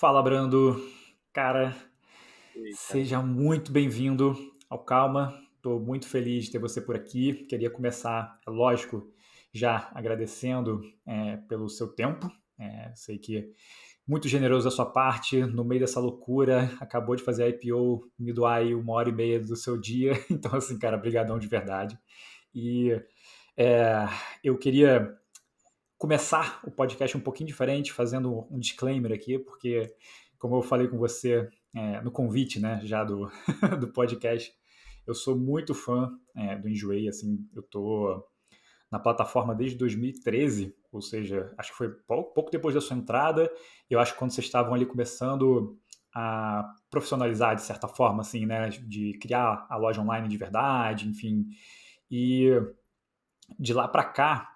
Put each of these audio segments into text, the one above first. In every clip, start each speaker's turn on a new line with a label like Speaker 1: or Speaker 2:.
Speaker 1: Fala, Brando. Cara,
Speaker 2: E aí, cara?
Speaker 1: seja muito bem-vindo ao Calma. Estou muito feliz de ter você por aqui. Queria começar, é lógico, já agradecendo pelo seu tempo. Sei que muito generoso da sua parte, no meio dessa loucura, acabou de fazer a IPO, me doar aí 1 hora e meia do seu dia. Então, assim, cara, brigadão de verdade. E é, eu queria começar o podcast um pouquinho diferente, fazendo um disclaimer aqui, porque, como eu falei com você no convite, né, já do, do podcast, eu sou muito fã do Enjoei, assim, eu tô na plataforma desde 2013, ou seja, acho que foi pouco depois da sua entrada, eu acho que quando vocês estavam ali começando a profissionalizar de certa forma, assim, né, de criar a loja online de verdade, enfim, e de lá para cá,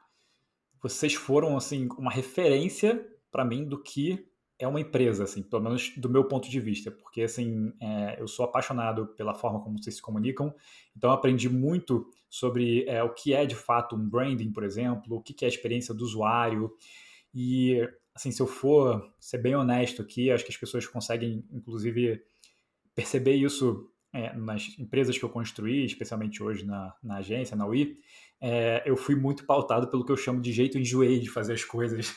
Speaker 1: vocês foram assim uma referência para mim do que é uma empresa, assim, pelo menos do meu ponto de vista, porque assim eu sou apaixonado pela forma como vocês se comunicam, então eu aprendi muito sobre o que é de fato um branding, por exemplo, o que é a experiência do usuário e assim se eu for ser bem honesto aqui, acho que as pessoas conseguem inclusive perceber isso nas empresas que eu construí, especialmente hoje na agência, na UI, eu fui muito pautado pelo que eu chamo de jeito enjoei de fazer as coisas.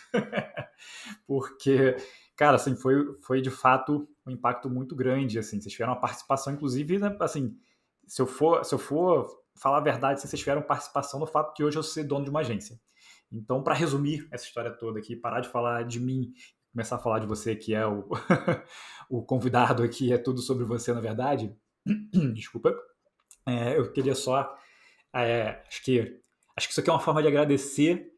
Speaker 1: Porque, cara, assim, foi de fato um impacto muito grande, assim, vocês tiveram uma participação, inclusive, né, assim, se eu for falar a verdade, assim, vocês tiveram participação no fato que hoje eu sou dono de uma agência. Então, para resumir essa história toda aqui, parar de falar de mim, começar a falar de você, que é o, o convidado aqui, é tudo sobre você, na verdade. Desculpa. Eu queria só. Acho que isso aqui é uma forma de agradecer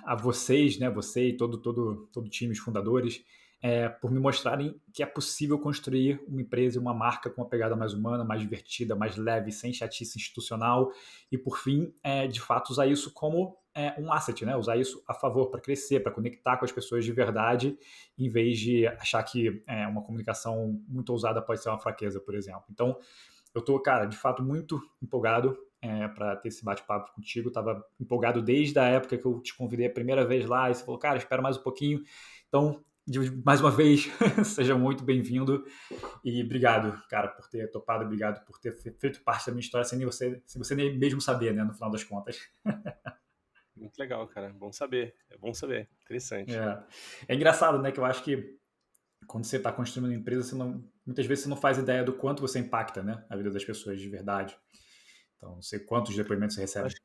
Speaker 1: a vocês, né, você e todo o time, os fundadores, por me mostrarem que é possível construir uma empresa e uma marca com uma pegada mais humana, mais divertida, mais leve, sem chatice institucional e, por fim, de fato, usar isso como um asset, né? Usar isso a favor para crescer, para conectar com as pessoas de verdade, em vez de achar que uma comunicação muito ousada pode ser uma fraqueza, por exemplo. Então, eu tô, cara, de fato muito empolgado para ter esse bate-papo contigo. Tava empolgado desde a época que eu te convidei a primeira vez lá e você falou, cara, espera mais um pouquinho. Então, mais uma vez, seja muito bem-vindo e obrigado, cara, por ter topado, obrigado por ter feito parte da minha história sem você nem mesmo saber, né, no final das contas.
Speaker 2: Muito legal, cara. Bom saber. É bom saber. Interessante.
Speaker 1: É engraçado, né, que eu acho que quando você está construindo uma empresa, muitas vezes você não faz ideia do quanto você impacta, né, a vida das pessoas de verdade. Então, não sei quantos depoimentos você recebe.
Speaker 2: Acho,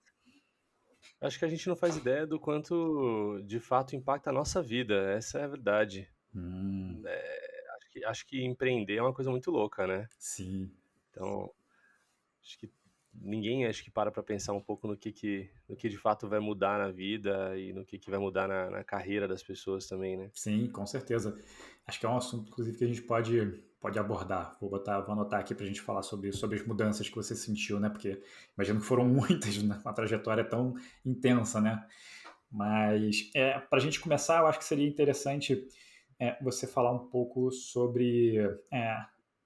Speaker 2: acho que a gente não faz ideia do quanto de fato impacta a nossa vida. Essa é a verdade.
Speaker 1: Hum,
Speaker 2: Acho que empreender é uma coisa muito louca, né?
Speaker 1: sim.
Speaker 2: Então, acho que ninguém acho que para pensar um pouco no que de fato vai mudar na vida e no que vai mudar na carreira das pessoas também, né?
Speaker 1: Sim, com certeza. Acho que é um assunto, inclusive, que a gente pode abordar. Vou anotar aqui para a gente falar sobre as mudanças que você sentiu, né? Porque imagino que foram muitas, né? Uma trajetória tão intensa, né? Mas para a gente começar, eu acho que seria interessante você falar um pouco sobre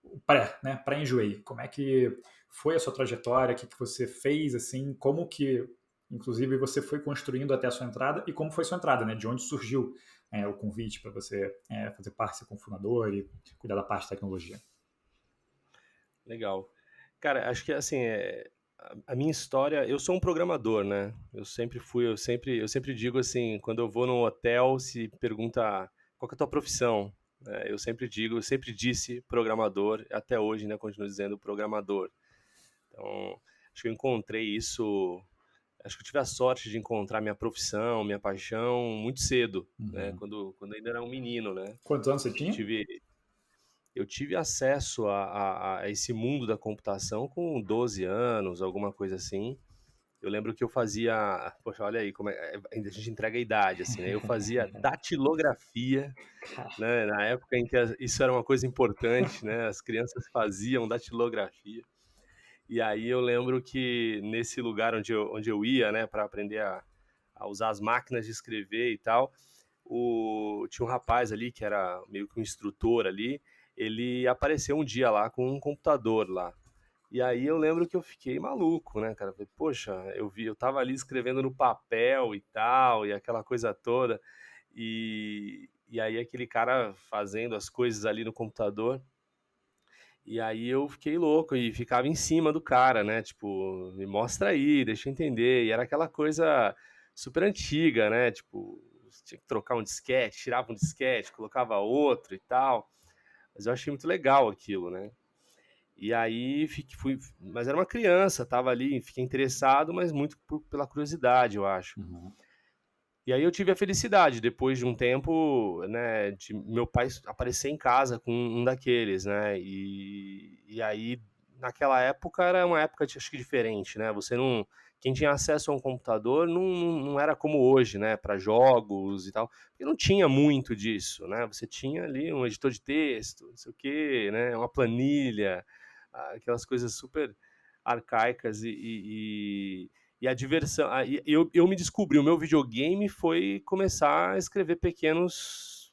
Speaker 1: o pré, né? Pré-enjoei. Como é que foi a sua trajetória? O que que você fez, assim? Como que, inclusive, você foi construindo até a sua entrada e como foi sua entrada, né? De onde surgiu o convite para você fazer parte, ser cofundador e cuidar da parte de tecnologia.
Speaker 2: Legal. Cara, acho que assim, a minha história, eu sou um programador, né? Eu sempre fui, eu sempre digo assim, quando eu vou num hotel, se pergunta qual que é a tua profissão, né? Eu sempre digo, eu sempre disse programador, até hoje, né, continuo dizendo programador. Então, acho que eu encontrei isso, acho que eu tive a sorte de encontrar minha profissão, minha paixão muito cedo, né?
Speaker 1: Uhum.
Speaker 2: Quando ainda era um menino, né?
Speaker 1: Quantos anos você
Speaker 2: Eu
Speaker 1: tinha?
Speaker 2: tive eu tive acesso a esse mundo da computação com 12 anos, alguma coisa assim. Eu lembro que eu fazia, poxa, olha aí como ainda a gente entrega a idade, assim, né? Eu fazia datilografia, né? Na época em que isso era uma coisa importante, né? As crianças faziam datilografia. E aí eu lembro que nesse lugar onde eu ia, né, para aprender a usar as máquinas de escrever e tal, tinha um rapaz ali que era meio que um instrutor ali, ele apareceu um dia lá com um computador lá. E aí eu lembro que eu fiquei maluco, né, cara? Falei, poxa, eu tava ali escrevendo no papel e tal, e aquela coisa toda. e aí aquele cara fazendo as coisas ali no computador, e aí eu fiquei louco e ficava em cima do cara, né? Tipo, me mostra aí, deixa eu entender. E era aquela coisa super antiga, né? Tipo, você tinha que trocar um disquete, tirava um disquete, colocava outro e tal. Mas eu achei muito legal aquilo, né? E aí mas era uma criança, tava ali, fiquei interessado, mas muito pela curiosidade, eu acho.
Speaker 1: Uhum.
Speaker 2: E aí eu tive a felicidade, depois de um tempo, né, de meu pai aparecer em casa com um daqueles, né? E aí, naquela época, era uma época, acho que diferente, né? Você não. Quem tinha acesso a um computador não era como hoje, né? Para jogos e tal. Porque não tinha muito disso, né? Você tinha ali um editor de texto, não sei o quê, né? Uma planilha, aquelas coisas super arcaicas e a diversão. Eu me descobri, o meu videogame foi começar a escrever pequenos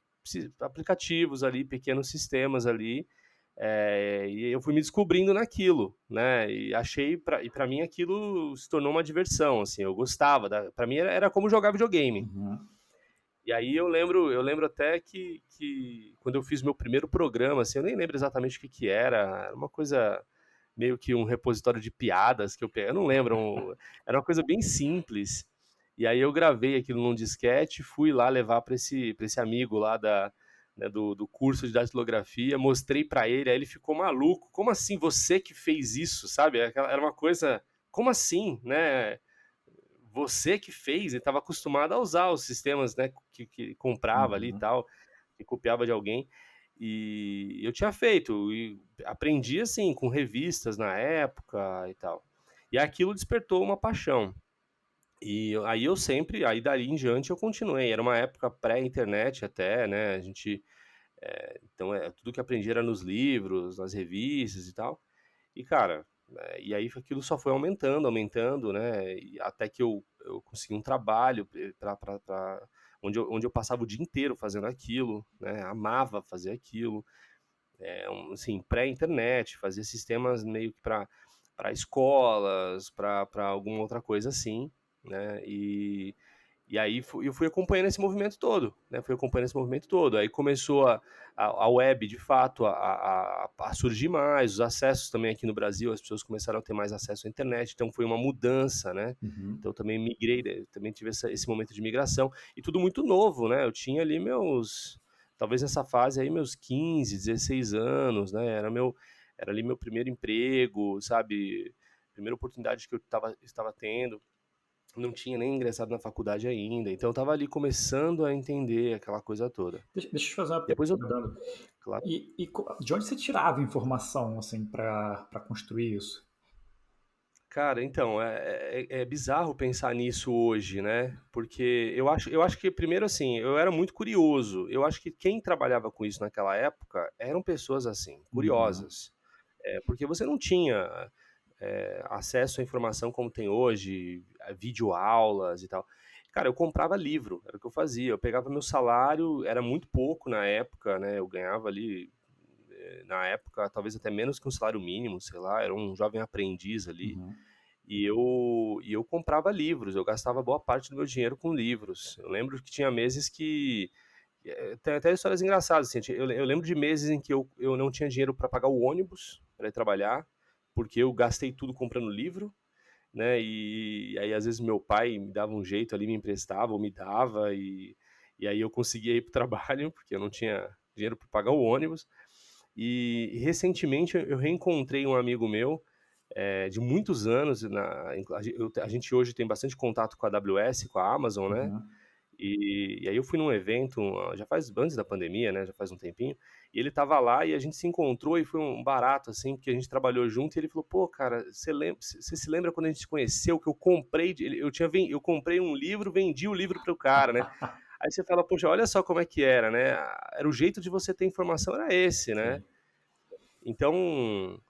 Speaker 2: aplicativos ali, pequenos sistemas ali. E eu fui me descobrindo naquilo, né? E achei, e para mim aquilo se tornou uma diversão, assim, eu gostava, para mim era como jogar videogame.
Speaker 1: Uhum.
Speaker 2: E aí eu lembro até que quando eu fiz meu primeiro programa, assim, eu nem lembro exatamente o que era uma coisa meio que um repositório de piadas que eu peguei, eu não lembro, era uma coisa bem simples. E aí eu gravei aquilo num disquete, fui lá levar para esse amigo lá né, do curso de datilografia, mostrei para ele, aí ele ficou maluco. Como assim você que fez isso, sabe? Era uma coisa, como assim, né? Você que fez, ele estava acostumado a usar os sistemas, né, que comprava ali e
Speaker 1: Uhum.
Speaker 2: tal, que copiava de alguém. E eu tinha feito, e aprendi assim, com revistas na época e tal. E aquilo despertou uma paixão. E aí eu sempre, aí dali em diante eu continuei. Era uma época pré-internet até, né? A gente, então tudo que aprendi era nos livros, nas revistas e tal. E cara, e aí aquilo só foi aumentando, aumentando, né? E até que eu consegui um trabalho onde eu passava o dia inteiro fazendo aquilo, né? Amava fazer aquilo. Assim, pré-internet, fazia sistemas meio que para escolas, para alguma outra coisa assim, né? E aí eu fui acompanhando esse movimento todo, né? Fui acompanhando esse movimento todo. Aí começou a web, de fato, a surgir mais, os acessos também aqui no Brasil, as pessoas começaram a ter mais acesso à internet, então foi uma mudança, né?
Speaker 1: Uhum.
Speaker 2: Então eu também migrei, né? Também tive esse momento de migração. E tudo muito novo, né? Eu tinha ali talvez nessa fase aí, meus 15, 16 anos, né? Era ali meu primeiro emprego, sabe? Primeira oportunidade que eu estava tendo, não tinha nem ingressado na faculdade ainda, então eu estava ali começando a entender aquela coisa toda.
Speaker 1: Deixa eu te fazer uma
Speaker 2: Depois eu,
Speaker 1: pergunta, Dando.
Speaker 2: claro.
Speaker 1: De onde você tirava informação assim para construir isso?
Speaker 2: Cara, então, é bizarro pensar nisso hoje, né? Porque eu acho que, primeiro, assim, eu era muito curioso. Eu acho que quem trabalhava com isso naquela época eram pessoas, assim,
Speaker 1: Uhum.
Speaker 2: curiosas. Porque você não tinha acesso à informação como tem hoje, a videoaulas e tal. Cara, eu comprava livro, era o que eu fazia. Eu pegava meu salário, era muito pouco na época, né? Eu ganhava ali, na época, talvez até menos que um salário mínimo, sei lá, era um jovem aprendiz ali.
Speaker 1: Uhum.
Speaker 2: E eu comprava livros, eu gastava boa parte do meu dinheiro com livros. Eu lembro que tinha meses que. Tem até histórias engraçadas, assim, eu lembro de meses em que eu não tinha dinheiro para pagar o ônibus para ir trabalhar, porque eu gastei tudo comprando livro, né? E aí, às vezes, meu pai me dava um jeito ali, me emprestava ou me dava, e aí eu conseguia ir para o trabalho, porque eu não tinha dinheiro para pagar o ônibus. E recentemente eu reencontrei um amigo meu de muitos anos. A gente hoje tem bastante contato com a AWS, com a Amazon, né?
Speaker 1: Uhum.
Speaker 2: E aí eu fui num evento, já faz antes da pandemia, né? Já faz um tempinho. E ele tava lá e a gente se encontrou e foi um barato, assim, porque a gente trabalhou junto. E ele falou: pô, cara, você se lembra quando a gente se conheceu que eu comprei, eu comprei um livro, vendi o livro pro cara, né? Aí você fala: poxa, olha só como é que era, né? Era o jeito de você ter informação, era esse, né?
Speaker 1: Sim.
Speaker 2: Então,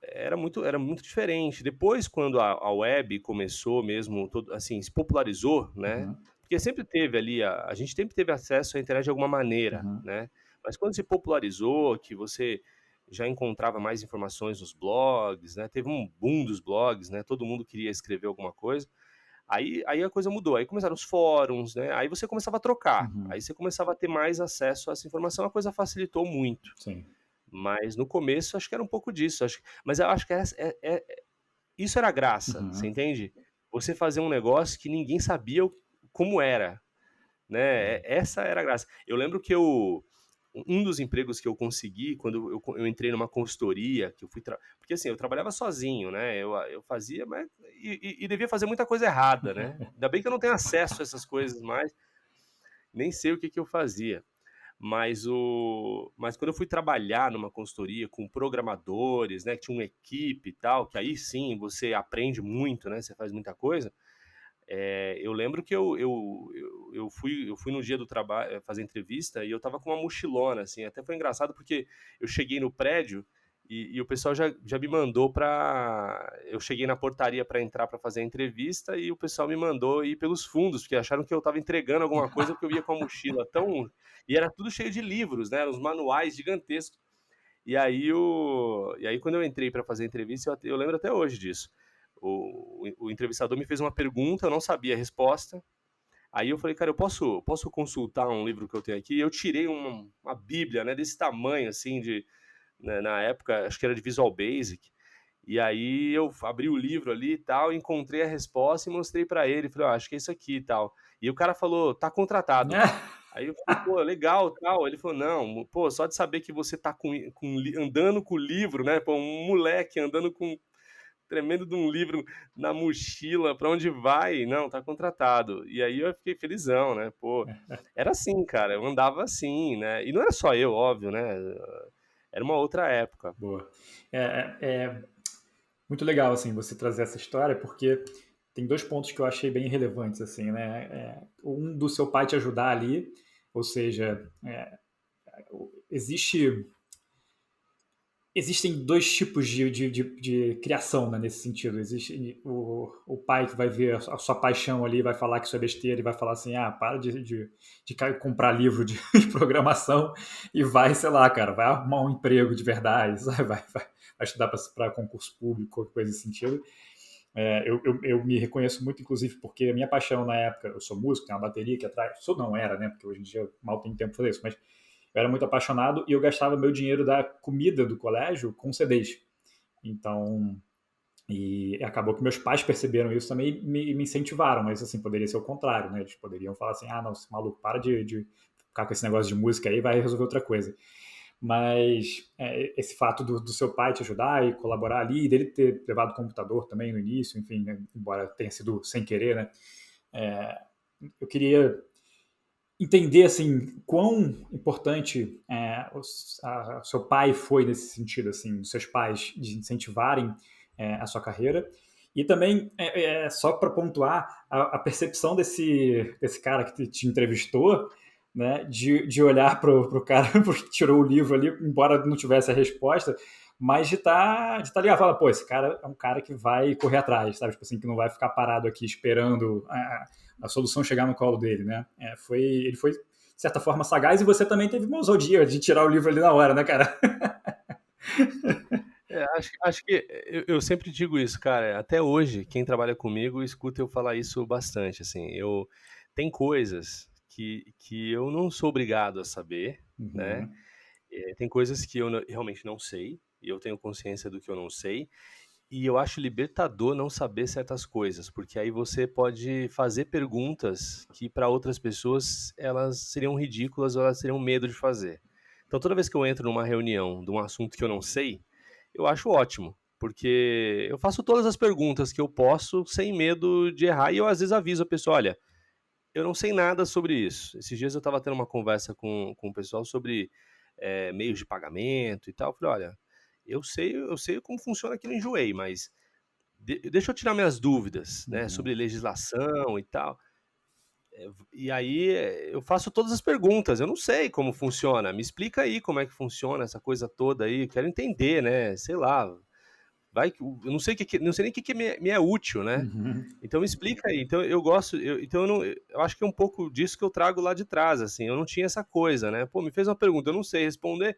Speaker 2: era muito diferente. Depois, quando a web começou mesmo, assim, se popularizou, né?
Speaker 1: Uhum.
Speaker 2: Porque sempre teve ali, a gente sempre teve acesso à internet de alguma maneira,
Speaker 1: Uhum.
Speaker 2: né? Mas quando se popularizou, que você já encontrava mais informações nos blogs, né? Teve um boom dos blogs, né? Todo mundo queria escrever alguma coisa. Aí a coisa mudou, aí começaram os fóruns, né? Aí você começava a trocar,
Speaker 1: Uhum.
Speaker 2: aí você começava a ter mais acesso a essa informação, a coisa facilitou muito.
Speaker 1: Sim.
Speaker 2: Mas no começo acho que era um pouco disso, mas eu acho que isso era graça, você
Speaker 1: Uhum.
Speaker 2: entende? Você fazer um negócio que ninguém sabia como era, né? Essa era a graça. Eu lembro que um dos empregos que eu consegui quando eu entrei numa consultoria, que eu fui porque assim, eu trabalhava sozinho, né? Eu fazia, mas e devia fazer muita coisa errada, né? Ainda bem que eu não tenho acesso a essas coisas mais, nem sei o que que eu fazia. Mas quando eu fui trabalhar numa consultoria com programadores, né, que tinha uma equipe e tal, que aí sim você aprende muito, né? Você faz muita coisa. Eu lembro que eu fui no dia do trabalho fazer entrevista e eu tava com uma mochilona, assim. Até foi engraçado porque eu cheguei no prédio e o pessoal já me mandou pra. Eu cheguei na portaria para entrar para fazer a entrevista e o pessoal me mandou ir pelos fundos, porque acharam que eu tava entregando alguma coisa porque eu ia com a mochila tão. E era tudo cheio de livros, né? Eram uns manuais gigantescos. E aí quando eu entrei para fazer a entrevista, eu lembro até hoje disso. O entrevistador me fez uma pergunta, eu não sabia a resposta. Aí eu falei, cara, eu posso consultar um livro que eu tenho aqui? E eu tirei uma bíblia, né, desse tamanho, assim, né, na época, acho que era de Visual Basic. E aí eu abri o livro ali e tal, encontrei a resposta e mostrei para ele. Falei, acho que é isso aqui e tal. E o cara falou, tá contratado. Aí eu falei, pô, legal, tal. Ele falou, não, pô, só de saber que você tá andando com o livro, né? Pô, um moleque andando com tremendo de um livro na mochila, pra onde vai? Não, tá contratado. E aí eu fiquei felizão, né? Pô, era assim, cara, eu andava assim, né? E não era só eu, óbvio, né? Era uma outra época.
Speaker 1: Boa. É muito legal, assim, você trazer essa história, porque tem dois pontos que eu achei bem relevantes, assim, né? Um do seu pai te ajudar ali, ou seja, existem dois tipos de criação, né, nesse sentido. Existe o pai que vai ver a sua paixão ali, vai falar que isso é besteira e vai falar assim, para de comprar livro de programação e vai, sei lá, cara, vai arrumar um emprego de verdade, sabe? Vai estudar para concurso público, qualquer coisa nesse sentido. Eu me reconheço muito, inclusive, porque a minha paixão na época, eu sou músico, tenho uma bateria que atrás, não era, né, porque hoje em dia mal tem tempo para fazer isso, mas eu era muito apaixonado e eu gastava meu dinheiro da comida do colégio com CDs. Então, e acabou que meus pais perceberam isso também e me incentivaram, mas assim, poderia ser o contrário, né? Eles poderiam falar assim, não, esse maluco, para de ficar com esse negócio de música aí, vai resolver outra coisa. Mas esse fato do seu pai te ajudar e colaborar ali, e dele ter levado o computador também no início, enfim, né? Embora tenha sido sem querer, né? Eu queria entender assim quão importante o seu pai foi nesse sentido, assim, os seus pais de incentivarem a sua carreira. E também, só para pontuar, a percepção desse cara que te entrevistou, né, de olhar para o cara que tirou o livro ali, embora não tivesse a resposta, mas de tá ligado, fala, pô, esse cara é um cara que vai correr atrás, sabe? Tipo assim, que não vai ficar parado aqui esperando a solução chegar no colo dele, né? Ele foi, de certa forma, sagaz e você também teve uma ousadia de tirar o livro ali na hora, né, cara?
Speaker 2: Acho que eu sempre digo isso, cara. Até hoje, quem trabalha comigo escuta eu falar isso bastante. Assim, tem coisas que eu não sou obrigado a saber, né?
Speaker 1: Uhum.
Speaker 2: Tem coisas que eu realmente não sei e eu tenho consciência do que eu não sei. E eu acho libertador não saber certas coisas, porque aí você pode fazer perguntas que para outras pessoas elas seriam ridículas ou elas teriam medo de fazer. Então toda vez que eu entro numa reunião de um assunto que eu não sei, eu acho ótimo, porque eu faço todas as perguntas que eu posso sem medo de errar e eu às vezes aviso a pessoa, olha, eu não sei nada sobre isso. Esses dias eu estava tendo uma conversa com o pessoal sobre meios de pagamento e tal. Eu falei, olha, eu sei como funciona aqui no Enjoei, mas deixa eu tirar minhas dúvidas, né,
Speaker 1: Uhum.
Speaker 2: sobre legislação e tal. E aí eu faço todas as perguntas. Eu não sei como funciona. Me explica aí como é que funciona essa coisa toda aí. Quero entender, né? Sei lá. Eu não sei não sei nem o que me é útil, né?
Speaker 1: Uhum.
Speaker 2: Então me explica aí. Então eu gosto, então eu acho que é um pouco disso que eu trago lá de trás, assim. Eu não tinha essa coisa, né? Pô, me fez uma pergunta, eu não sei responder.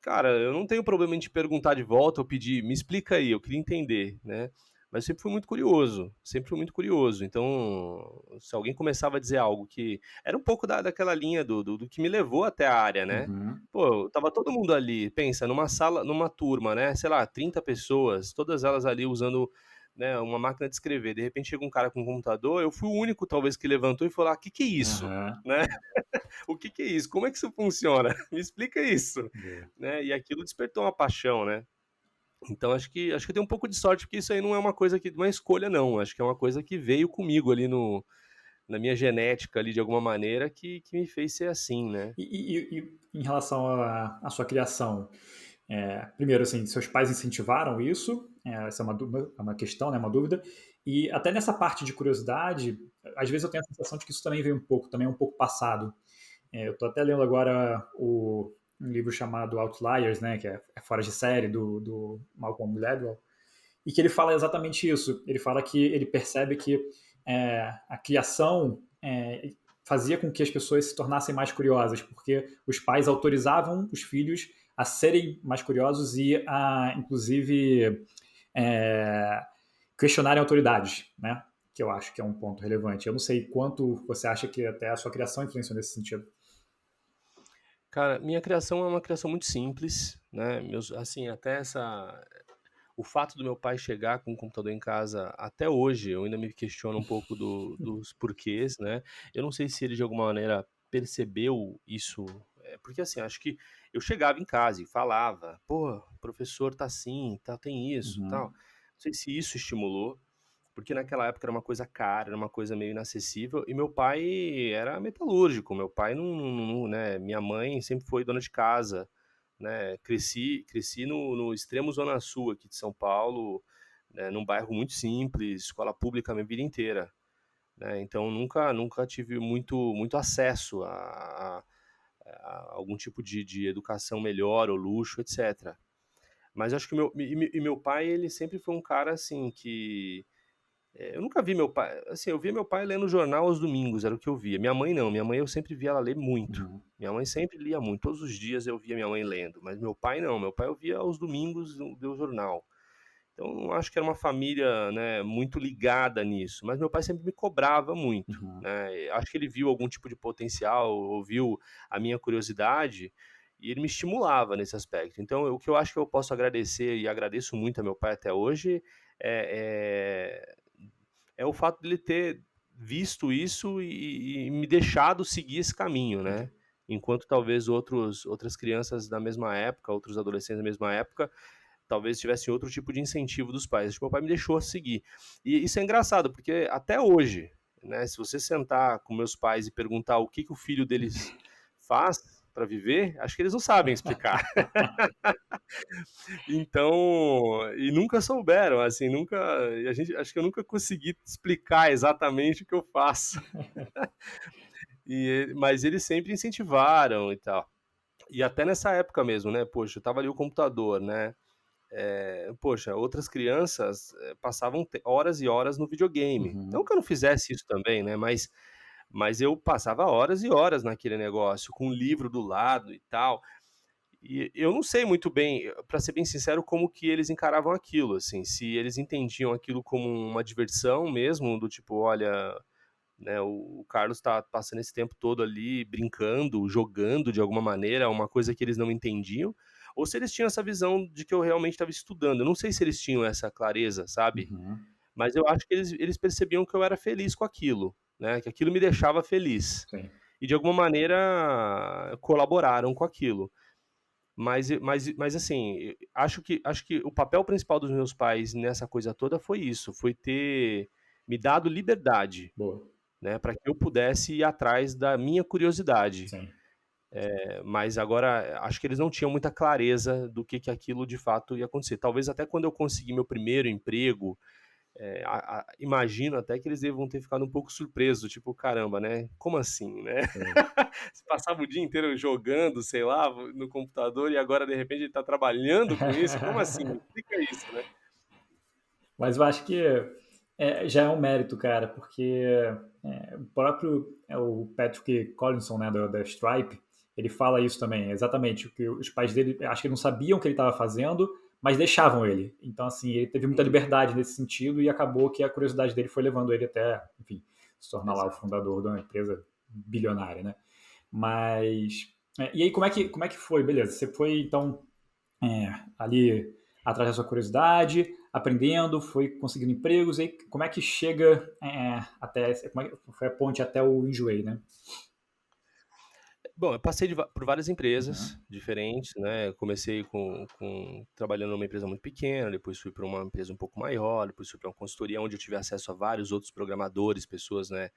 Speaker 2: Cara, eu não tenho problema em te perguntar de volta ou pedir, me explica aí, eu queria entender, né? Mas eu sempre fui muito curioso. Então, se alguém começava a dizer algo que era um pouco daquela linha do que me levou até a área, né.
Speaker 1: Uhum.
Speaker 2: Pô, tava todo mundo ali, pensa, numa sala, numa turma, né, sei lá, 30 pessoas, todas elas ali usando, né, uma máquina de escrever. De repente chega um cara com um computador, eu fui o único talvez que levantou e falou: "Ah, que é isso?",
Speaker 1: Aham.
Speaker 2: né. "O que é isso? Como é que isso funciona? Me explica isso",
Speaker 1: Boa.
Speaker 2: né. E aquilo despertou uma paixão, né. Então acho que eu dei um pouco de sorte, porque isso aí não é uma coisa que, uma escolha não, acho que é uma coisa que veio comigo ali no na minha genética ali de alguma maneira que me fez ser assim, né.
Speaker 1: E em relação à sua criação, primeiro, assim, seus pais incentivaram isso? Essa é é uma questão, né, uma dúvida. E até nessa parte de curiosidade, às vezes eu tenho a sensação de que isso também veio um pouco, também é um pouco passado. Eu estou até lendo agora um livro chamado Outliers, né, que é Fora de Série, do Malcolm Gladwell, e que ele fala exatamente isso. Ele fala que ele percebe que a criação fazia com que as pessoas se tornassem mais curiosas, porque os pais autorizavam os filhos a serem mais curiosos e a, inclusive, é, questionarem autoridades, né? Que eu acho que é um ponto relevante. Eu não sei quanto você acha que até a sua criação influenciou nesse sentido.
Speaker 2: Cara, minha criação é uma criação muito simples, né, meus assim, até essa o fato do meu pai chegar com um computador em casa, até hoje eu ainda me questiono um pouco dos porquês, né. Eu não sei se ele de alguma maneira percebeu isso, porque assim, acho que eu chegava em casa e falava: "Pô, o professor tá assim, tá, tem isso, tal".
Speaker 1: Uhum,
Speaker 2: Não sei se isso estimulou, porque naquela época era uma coisa cara, era uma coisa meio inacessível, e meu pai era metalúrgico, meu pai não, né, minha mãe sempre foi dona de casa, né, cresci no extremo zona sul aqui de São Paulo, né, num bairro muito simples, escola pública a minha vida inteira, né, então nunca tive muito acesso a algum tipo de educação melhor ou luxo, etcétera. Mas acho que meu pai, ele sempre foi um cara, assim, que eu nunca vi meu pai, assim, eu via meu pai lendo jornal aos domingos, era o que eu via. Minha mãe não, minha mãe eu sempre via ela ler muito.
Speaker 1: uhum,
Speaker 2: Minha mãe sempre lia muito, todos os dias eu via minha mãe lendo, mas meu pai não, meu pai eu via aos domingos o jornal. Então não acho que era uma família, né, muito ligada nisso, mas meu pai sempre me cobrava muito,
Speaker 1: uhum.
Speaker 2: né. Acho que ele viu algum tipo de potencial, ou viu a minha curiosidade, e ele me estimulava nesse aspecto. Então o que eu acho que eu posso agradecer, e agradeço muito a meu pai até hoje, é é o fato dele ter visto isso e me deixado seguir esse caminho,
Speaker 1: Ok.
Speaker 2: né. Enquanto talvez outras crianças da mesma época, outros adolescentes da mesma época, talvez tivessem outro tipo de incentivo dos pais. Acho que meu pai me deixou seguir. E isso é engraçado, porque até hoje, né, se você sentar com meus pais e perguntar o que que o filho deles faz para viver, acho que eles não sabem explicar. Então, e nunca souberam, assim, nunca, e a gente, acho que eu nunca consegui explicar exatamente o que eu faço. Mas eles sempre incentivaram e tal. E até nessa época mesmo, né, poxa, eu tava ali o computador, né, poxa, outras crianças, passavam horas e horas no videogame. Não
Speaker 1: Uhum.
Speaker 2: que eu não fizesse isso também, né, mas eu passava horas e horas naquele negócio, com um livro do lado e tal. E eu não sei muito bem, para ser bem sincero, como que eles encaravam aquilo, assim, se eles entendiam aquilo como uma diversão mesmo, do tipo: "Olha, né, o Carlos está passando esse tempo todo ali brincando, jogando de alguma maneira, uma coisa que eles não entendiam", ou se eles tinham essa visão de que eu realmente estava estudando. Eu não sei se eles tinham essa clareza, sabe,
Speaker 1: Uhum.
Speaker 2: mas eu acho que eles percebiam que eu era feliz com aquilo, né, que aquilo me deixava feliz.
Speaker 1: Sim.
Speaker 2: E de alguma maneira colaboraram com aquilo. Mas assim, acho que o papel principal dos meus pais nessa coisa toda foi isso, foi ter me dado liberdade,
Speaker 1: Boa.
Speaker 2: né, para que eu pudesse ir atrás da minha curiosidade.
Speaker 1: Sim.
Speaker 2: Mas agora acho que eles não tinham muita clareza do que aquilo de fato ia acontecer. Talvez até quando eu consegui meu primeiro emprego, imagino até que eles devam ter ficado um pouco surpresos, tipo: "Caramba, né, como assim, né?
Speaker 1: Sim.
Speaker 2: Você passava o dia inteiro jogando, sei lá, no computador, e agora de repente ele tá trabalhando com isso? Como assim? Me explica isso, né?"
Speaker 1: Mas eu acho que já é um mérito, cara, porque o próprio o Patrick Collinson, né, da Stripe, ele fala isso também, exatamente, o que os pais dele, acho que não sabiam o que ele estava fazendo, mas deixavam ele. Então, assim, ele teve muita liberdade nesse sentido e acabou que a curiosidade dele foi levando ele até, enfim, se tornar lá o
Speaker 2: Exato.
Speaker 1: fundador de uma empresa bilionária, né? Mas, e aí como é que foi? Beleza, você foi, então, ali atrás da sua curiosidade, aprendendo, foi conseguindo empregos, e aí como é que chega até, como é que foi a ponte até o Enjoei, né?
Speaker 2: Bom, eu passei por várias empresas
Speaker 1: Uhum,
Speaker 2: diferentes, né? Comecei trabalhando numa empresa muito pequena, depois fui para uma empresa um pouco maior, depois fui para uma consultoria onde eu tive acesso a vários outros programadores, pessoas, né,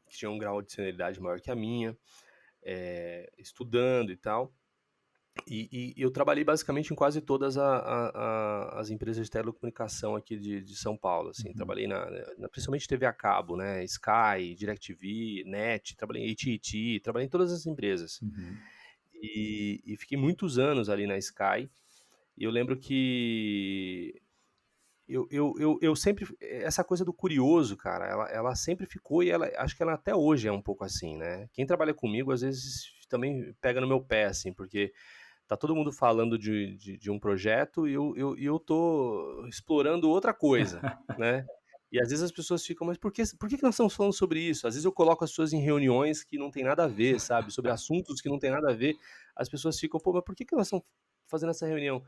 Speaker 2: que tinham um grau de senioridade maior que a minha, estudando e tal. E eu trabalhei basicamente em quase todas as empresas de telecomunicação aqui de São Paulo, assim.
Speaker 1: uhum,
Speaker 2: Trabalhei principalmente TV a cabo, né? Sky, DirecTV, NET, trabalhei em AT&T, trabalhei em todas as empresas.
Speaker 1: uhum,
Speaker 2: E fiquei muitos anos ali na Sky. E eu lembro que eu sempre. Essa coisa do curioso, cara, ela sempre ficou e acho que ela até hoje é um pouco assim, né? Quem trabalha comigo às vezes também pega no meu pé, assim, porque tá todo mundo falando de um projeto e eu tô explorando outra coisa, né? E às vezes as pessoas ficam, mas por que nós estamos falando sobre isso? Às vezes eu coloco as pessoas em reuniões que não tem nada a ver, sabe? Sobre assuntos que não tem nada a ver. As pessoas ficam, pô, mas por que nós estamos fazendo essa reunião?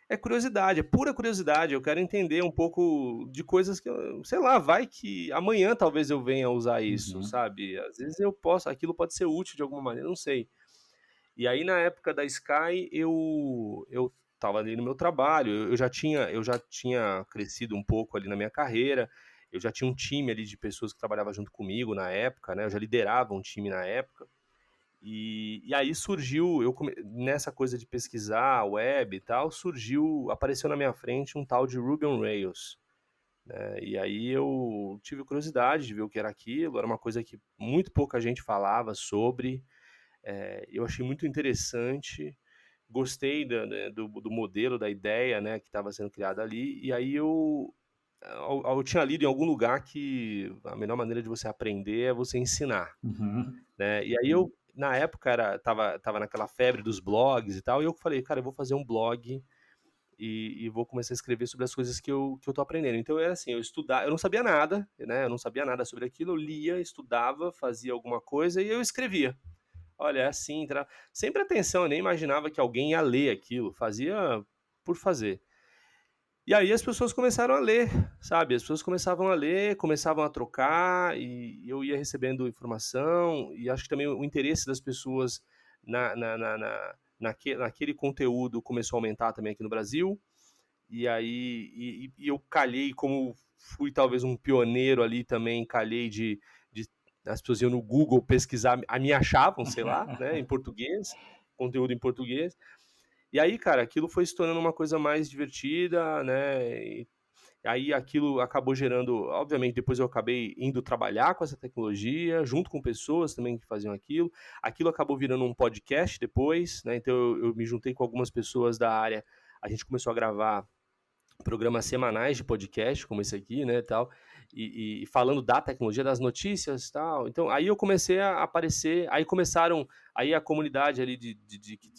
Speaker 2: É curiosidade, é pura curiosidade. Eu quero entender um pouco de coisas que, sei lá, vai que amanhã talvez eu venha a usar isso,
Speaker 1: uhum,
Speaker 2: sabe? Às vezes eu posso, aquilo pode ser útil de alguma maneira, não sei. E aí, na época da Sky, eu estava ali no meu trabalho, eu já tinha crescido um pouco ali na minha carreira, eu já tinha um time ali de pessoas que trabalhavam junto comigo na época, né? Eu já liderava um time na época. E aí surgiu, nessa coisa de pesquisar web e tal, apareceu na minha frente um tal de Ruby on Rails, né? E aí eu tive curiosidade de ver o que era aquilo, era uma coisa que muito pouca gente falava sobre, eu achei muito interessante, gostei do modelo, da ideia, né, que estava sendo criada ali, e aí eu tinha lido em algum lugar que a melhor maneira de você aprender é você ensinar,
Speaker 1: uhum,
Speaker 2: né? E aí na época, tava naquela febre dos blogs e tal, e eu falei, cara, eu vou fazer um blog e vou começar a escrever sobre as coisas que eu tô aprendendo. Então era assim, eu não sabia nada, né? Eu não sabia nada sobre aquilo, eu lia, estudava, fazia alguma coisa e eu escrevia. Olha, é assim, sempre atenção, eu nem imaginava que alguém ia ler aquilo, fazia por fazer. E aí as pessoas começaram a ler, sabe? As pessoas começavam a ler, começavam a trocar, e eu ia recebendo informação, e acho que também o interesse das pessoas naquele conteúdo começou a aumentar também aqui no Brasil. E aí eu calhei, como fui talvez um pioneiro ali também, calhei de as pessoas iam no Google pesquisar, me achavam, sei lá, né, em português, conteúdo em português. E aí, cara, aquilo foi se tornando uma coisa mais divertida, né? E aí aquilo acabou gerando, obviamente, depois eu acabei indo trabalhar com essa tecnologia, junto com pessoas também que faziam aquilo. Aquilo acabou virando um podcast depois, né? Então eu me juntei com algumas pessoas da área, a gente começou a gravar programas semanais de podcast, como esse aqui, né, tal, e falando da tecnologia, das notícias, tal. Então, aí eu comecei a aparecer, aí começaram, aí a comunidade ali que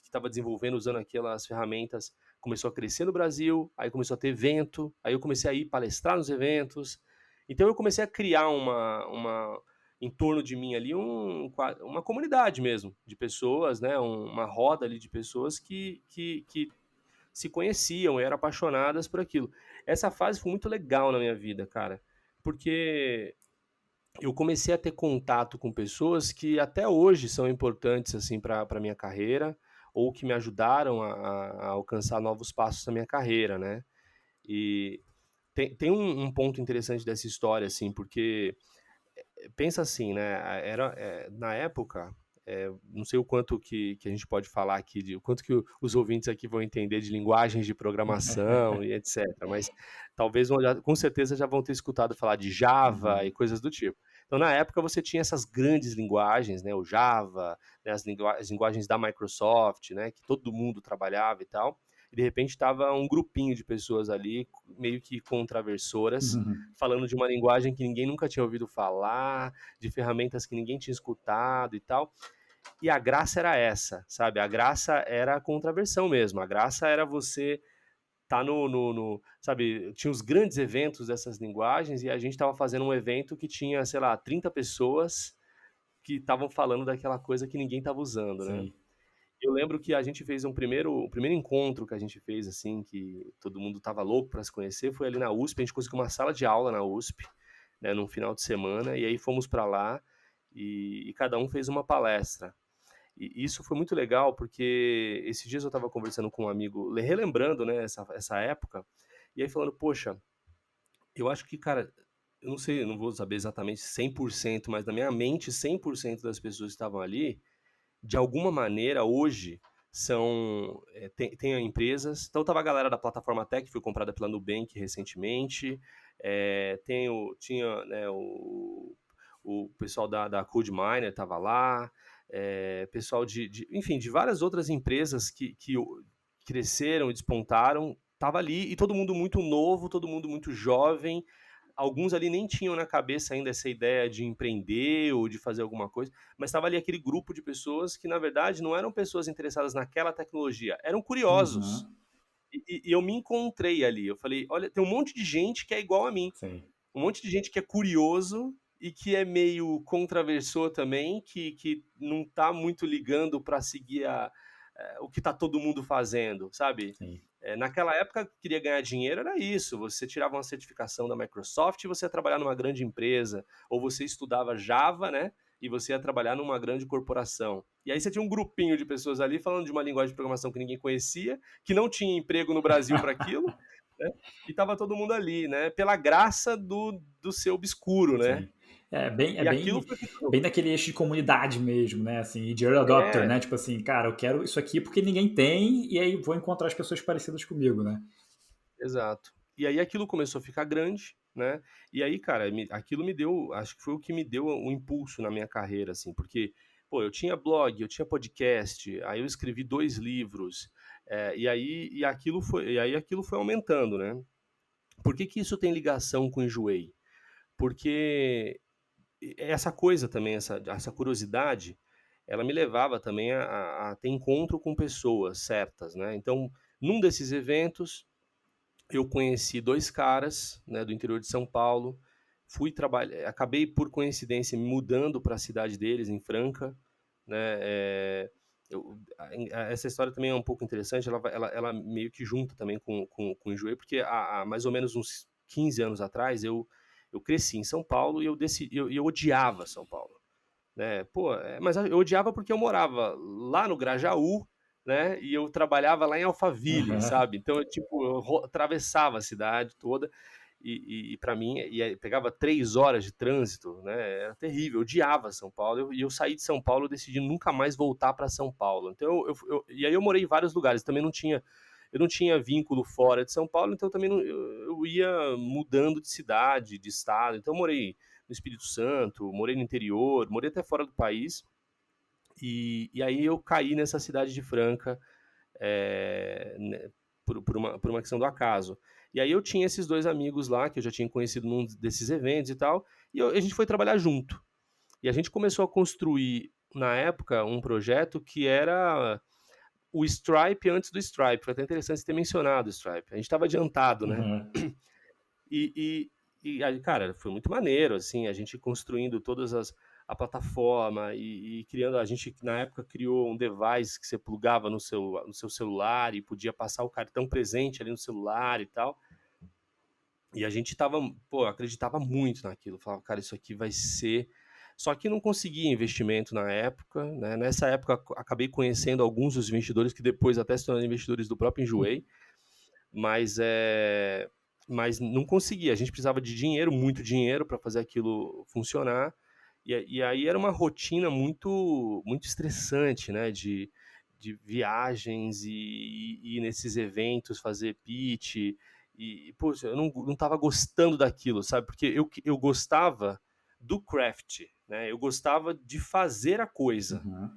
Speaker 2: estava desenvolvendo, usando aquelas ferramentas, começou a crescer no Brasil, aí começou a ter evento, aí eu comecei a ir palestrar nos eventos. Então, eu comecei a criar em torno de mim ali uma comunidade mesmo, de pessoas, né, uma roda ali de pessoas que se conheciam, eram apaixonadas por aquilo. Essa fase foi muito legal na minha vida, cara, porque eu comecei a ter contato com pessoas que até hoje são importantes assim para minha carreira ou que me ajudaram a alcançar novos passos na minha carreira, né? E tem um ponto interessante dessa história, assim, porque pensa assim, né? Na época, não sei o quanto que a gente pode falar aqui, o quanto que os ouvintes aqui vão entender de linguagens de programação e etc. Mas talvez com certeza já vão ter escutado falar de Java e
Speaker 1: uhum,
Speaker 2: coisas do tipo. Então, na época, você tinha essas grandes linguagens, né? O Java, né? As linguagens da Microsoft, né? Que todo mundo trabalhava e tal. E de repente estava um grupinho de pessoas ali, meio que contraversoras,
Speaker 1: uhum,
Speaker 2: falando de uma linguagem que ninguém nunca tinha ouvido falar, de ferramentas que ninguém tinha escutado e tal. E a graça era essa, sabe? A graça era a contraversão mesmo. A graça era você tá sabe, tinha os grandes eventos dessas linguagens e a gente estava fazendo um evento que tinha, sei lá, 30 pessoas que estavam falando daquela coisa que ninguém estava usando, né?
Speaker 1: Sim.
Speaker 2: Eu lembro que a gente fez o primeiro encontro que a gente fez, assim, que todo mundo estava louco para se conhecer, foi ali na USP. A gente conseguiu uma sala de aula na USP, né, num final de semana, e aí fomos para lá e cada um fez uma palestra. E isso foi muito legal, porque esses dias eu estava conversando com um amigo, relembrando, né, essa época, e aí falando, poxa, eu acho que, cara, eu não sei, eu não vou saber exatamente 100%, mas na minha mente, 100% das pessoas que estavam ali, de alguma maneira, hoje, tem empresas. Então, tava a galera da Plataforma Tech, que foi comprada pela Nubank recentemente. Tinha, né, o pessoal da CodeMiner estava lá. Pessoal enfim, de várias outras empresas que cresceram e despontaram. Tava ali, e todo mundo muito novo, todo mundo muito jovem. Alguns ali nem tinham na cabeça ainda essa ideia de empreender ou de fazer alguma coisa, mas estava ali aquele grupo de pessoas que, na verdade, não eram pessoas interessadas naquela tecnologia, eram curiosos.
Speaker 1: Uhum.
Speaker 2: E eu me encontrei ali. Eu falei, olha, tem um monte de gente que é igual a mim.
Speaker 1: Sim.
Speaker 2: Um monte de gente que é curioso e que é meio contraversor também, que não tá muito ligando para seguir o que tá todo mundo fazendo, sabe?
Speaker 1: Sim.
Speaker 2: Naquela época, queria ganhar dinheiro, era isso. Você tirava uma certificação da Microsoft e você ia trabalhar numa grande empresa. Ou você estudava Java, né? E você ia trabalhar numa grande corporação. E aí você tinha um grupinho de pessoas ali falando de uma linguagem de programação que ninguém conhecia, que não tinha emprego no Brasil para aquilo, né? E tava todo mundo ali, né? Pela graça do ser obscuro, né?
Speaker 1: Sim. É
Speaker 2: E aquilo
Speaker 1: bem,
Speaker 2: foi ficando.
Speaker 1: bem daquele eixo de comunidade mesmo, né? Assim, e de early adopter,
Speaker 2: É,
Speaker 1: né? Tipo assim, cara, eu quero isso aqui porque ninguém tem, e aí vou encontrar as pessoas parecidas comigo, né?
Speaker 2: exato. E aí aquilo começou a ficar grande, né? E aí, cara, aquilo me deu, acho que foi o que me deu um impulso na minha carreira, assim, porque, pô, eu tinha blog, eu tinha podcast, aí eu escrevi 2 livros, e aí aquilo foi aumentando, né? Por que que isso tem ligação com o Enjoei? Porque essa coisa também, essa curiosidade, ela me levava também a ter encontro com pessoas certas, né? Então, num desses eventos, eu conheci 2 caras, né, do interior de São Paulo. Fui trabalhar, acabei por coincidência me mudando para a cidade deles, em Franca, né? Essa história também é um pouco interessante. Ela meio que junta também com o Enjoei, porque há mais ou menos uns 15 anos atrás eu cresci em São Paulo e eu odiava São Paulo, né? Pô, mas eu odiava porque eu morava lá no Grajaú, né? E eu trabalhava lá em Alphaville,
Speaker 1: Uhum.
Speaker 2: sabe? Então, tipo, atravessava a cidade toda e para mim, e aí pegava 3 horas de trânsito, né? Era terrível, eu odiava São Paulo. E eu saí de São Paulo, eu decidi nunca mais voltar para São Paulo. Então, e aí eu morei em vários lugares, também não tinha. Eu não tinha vínculo fora de São Paulo, então também não, eu ia mudando de cidade, de estado. Então eu morei no Espírito Santo, morei no interior, morei até fora do país. E aí eu caí nessa cidade de Franca, né, por uma questão do acaso. E aí eu tinha esses 2 amigos lá, que eu já tinha conhecido num desses eventos e tal, e a gente foi trabalhar junto. E a gente começou a construir, na época, um projeto que era o Stripe antes do Stripe. Foi até interessante você ter mencionado o Stripe. A gente estava adiantado, né?
Speaker 1: Uhum.
Speaker 2: E aí, cara, foi muito maneiro, assim, a gente construindo a plataforma e criando, a gente na época criou um device que você plugava no seu celular e podia passar o cartão presente ali no celular e tal. E a gente tava, pô, acreditava muito naquilo, falava, cara, isso aqui vai ser. Só que não conseguia investimento na época, né? Nessa época acabei conhecendo alguns dos investidores que depois até se tornaram investidores do próprio Enjoei, mas mas não conseguia. A gente precisava de dinheiro, muito dinheiro para fazer aquilo funcionar. E aí era uma rotina muito muito estressante, né? De viagens e ir nesses eventos, fazer pitch. Poxa, eu não estava gostando daquilo, sabe? Porque eu gostava do craft, né? Eu gostava de fazer a coisa,
Speaker 1: Uhum.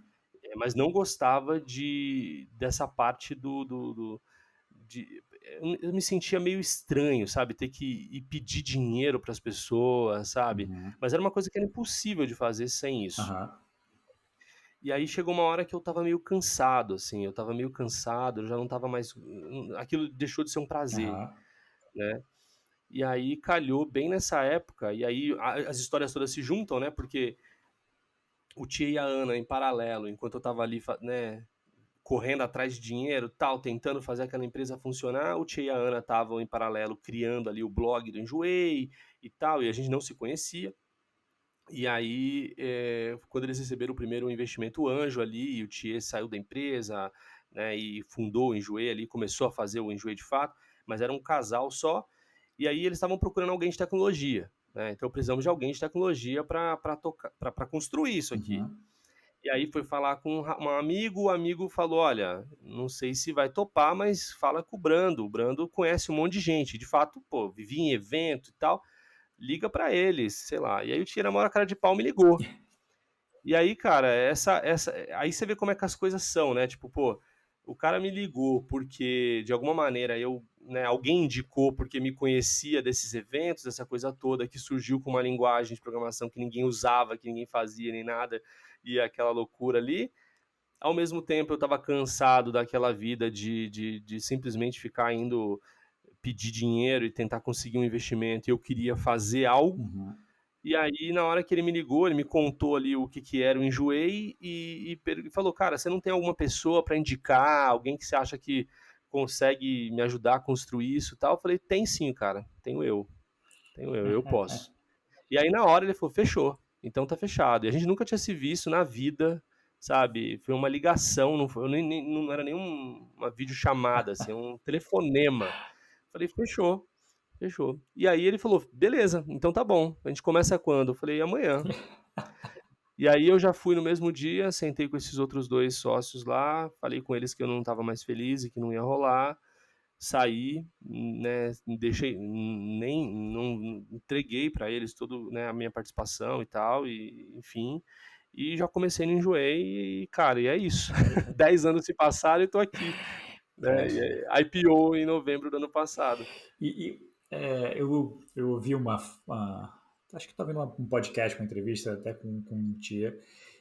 Speaker 2: mas não gostava dessa parte eu me sentia meio estranho, sabe? Ter que ir pedir dinheiro para as pessoas, sabe?
Speaker 1: Uhum.
Speaker 2: Mas era uma coisa que era impossível de fazer sem isso.
Speaker 1: Aham.
Speaker 2: E aí chegou uma hora que eu estava meio cansado, assim, eu já não estava mais, aquilo deixou de ser um prazer,
Speaker 1: Aham.
Speaker 2: né. E aí calhou bem nessa época, e aí as histórias todas se juntam, né, porque o Tia e a Ana em paralelo, enquanto eu estava ali né, correndo atrás de dinheiro, tal, tentando fazer aquela empresa funcionar, o Tia e a Ana estavam em paralelo criando ali o blog do Enjoei e tal, e a gente não se conhecia. E aí, quando eles receberam o primeiro investimento anjo ali, e o Thier saiu da empresa, né, e fundou o Enjoei ali, começou a fazer o Enjoei de fato, mas era um casal só, e aí eles estavam procurando alguém de tecnologia, né, então precisamos de alguém de tecnologia para tocar, para construir isso aqui.
Speaker 1: Uhum.
Speaker 2: E aí foi falar com um amigo, o amigo falou: "Olha, não sei se vai topar, mas fala com o Brando conhece um monte de gente", de fato, pô, vivia em evento e tal, liga pra eles, sei lá. E aí o Tira, na maior cara de pau, me ligou. E aí, cara, aí você vê como é que as coisas são, né? Tipo, pô, o cara me ligou porque, de alguma maneira, né, alguém indicou porque me conhecia desses eventos, dessa coisa toda, que surgiu com uma linguagem de programação que ninguém usava, que ninguém fazia nem nada, e aquela loucura ali. Ao mesmo tempo, eu tava cansado daquela vida de simplesmente ficar indo pedir dinheiro e tentar conseguir um investimento, e eu queria fazer algo.
Speaker 1: Uhum.
Speaker 2: E aí, na hora que ele me ligou, ele me contou ali o que, que era o Enjoei e falou: Cara, você não tem alguma pessoa para indicar, alguém que você acha que consegue me ajudar a construir isso e tal? Eu falei: Tem sim, cara, eu posso. E aí, na hora, ele falou: Fechou, então tá fechado. E a gente nunca tinha se visto na vida, sabe? Foi uma ligação, não, foi, não era nem uma videochamada, assim, um telefonema. Falei: Fechou. Fechou. E aí ele falou: Beleza, então tá bom. A gente começa quando? Eu falei: Amanhã. E aí eu já fui no mesmo dia, sentei com esses outros 2 sócios lá, falei com eles que eu não estava mais feliz e que não ia rolar, saí, né, deixei, nem não entreguei para eles tudo, né, a minha participação e tal, e enfim, e já comecei no Enjoei e, cara, e é isso. 10 anos se passaram e tô aqui, né,
Speaker 1: Cara,
Speaker 2: IPO em novembro do ano passado.
Speaker 1: eu ouvi acho que estava vendo um podcast, uma entrevista até com um tia,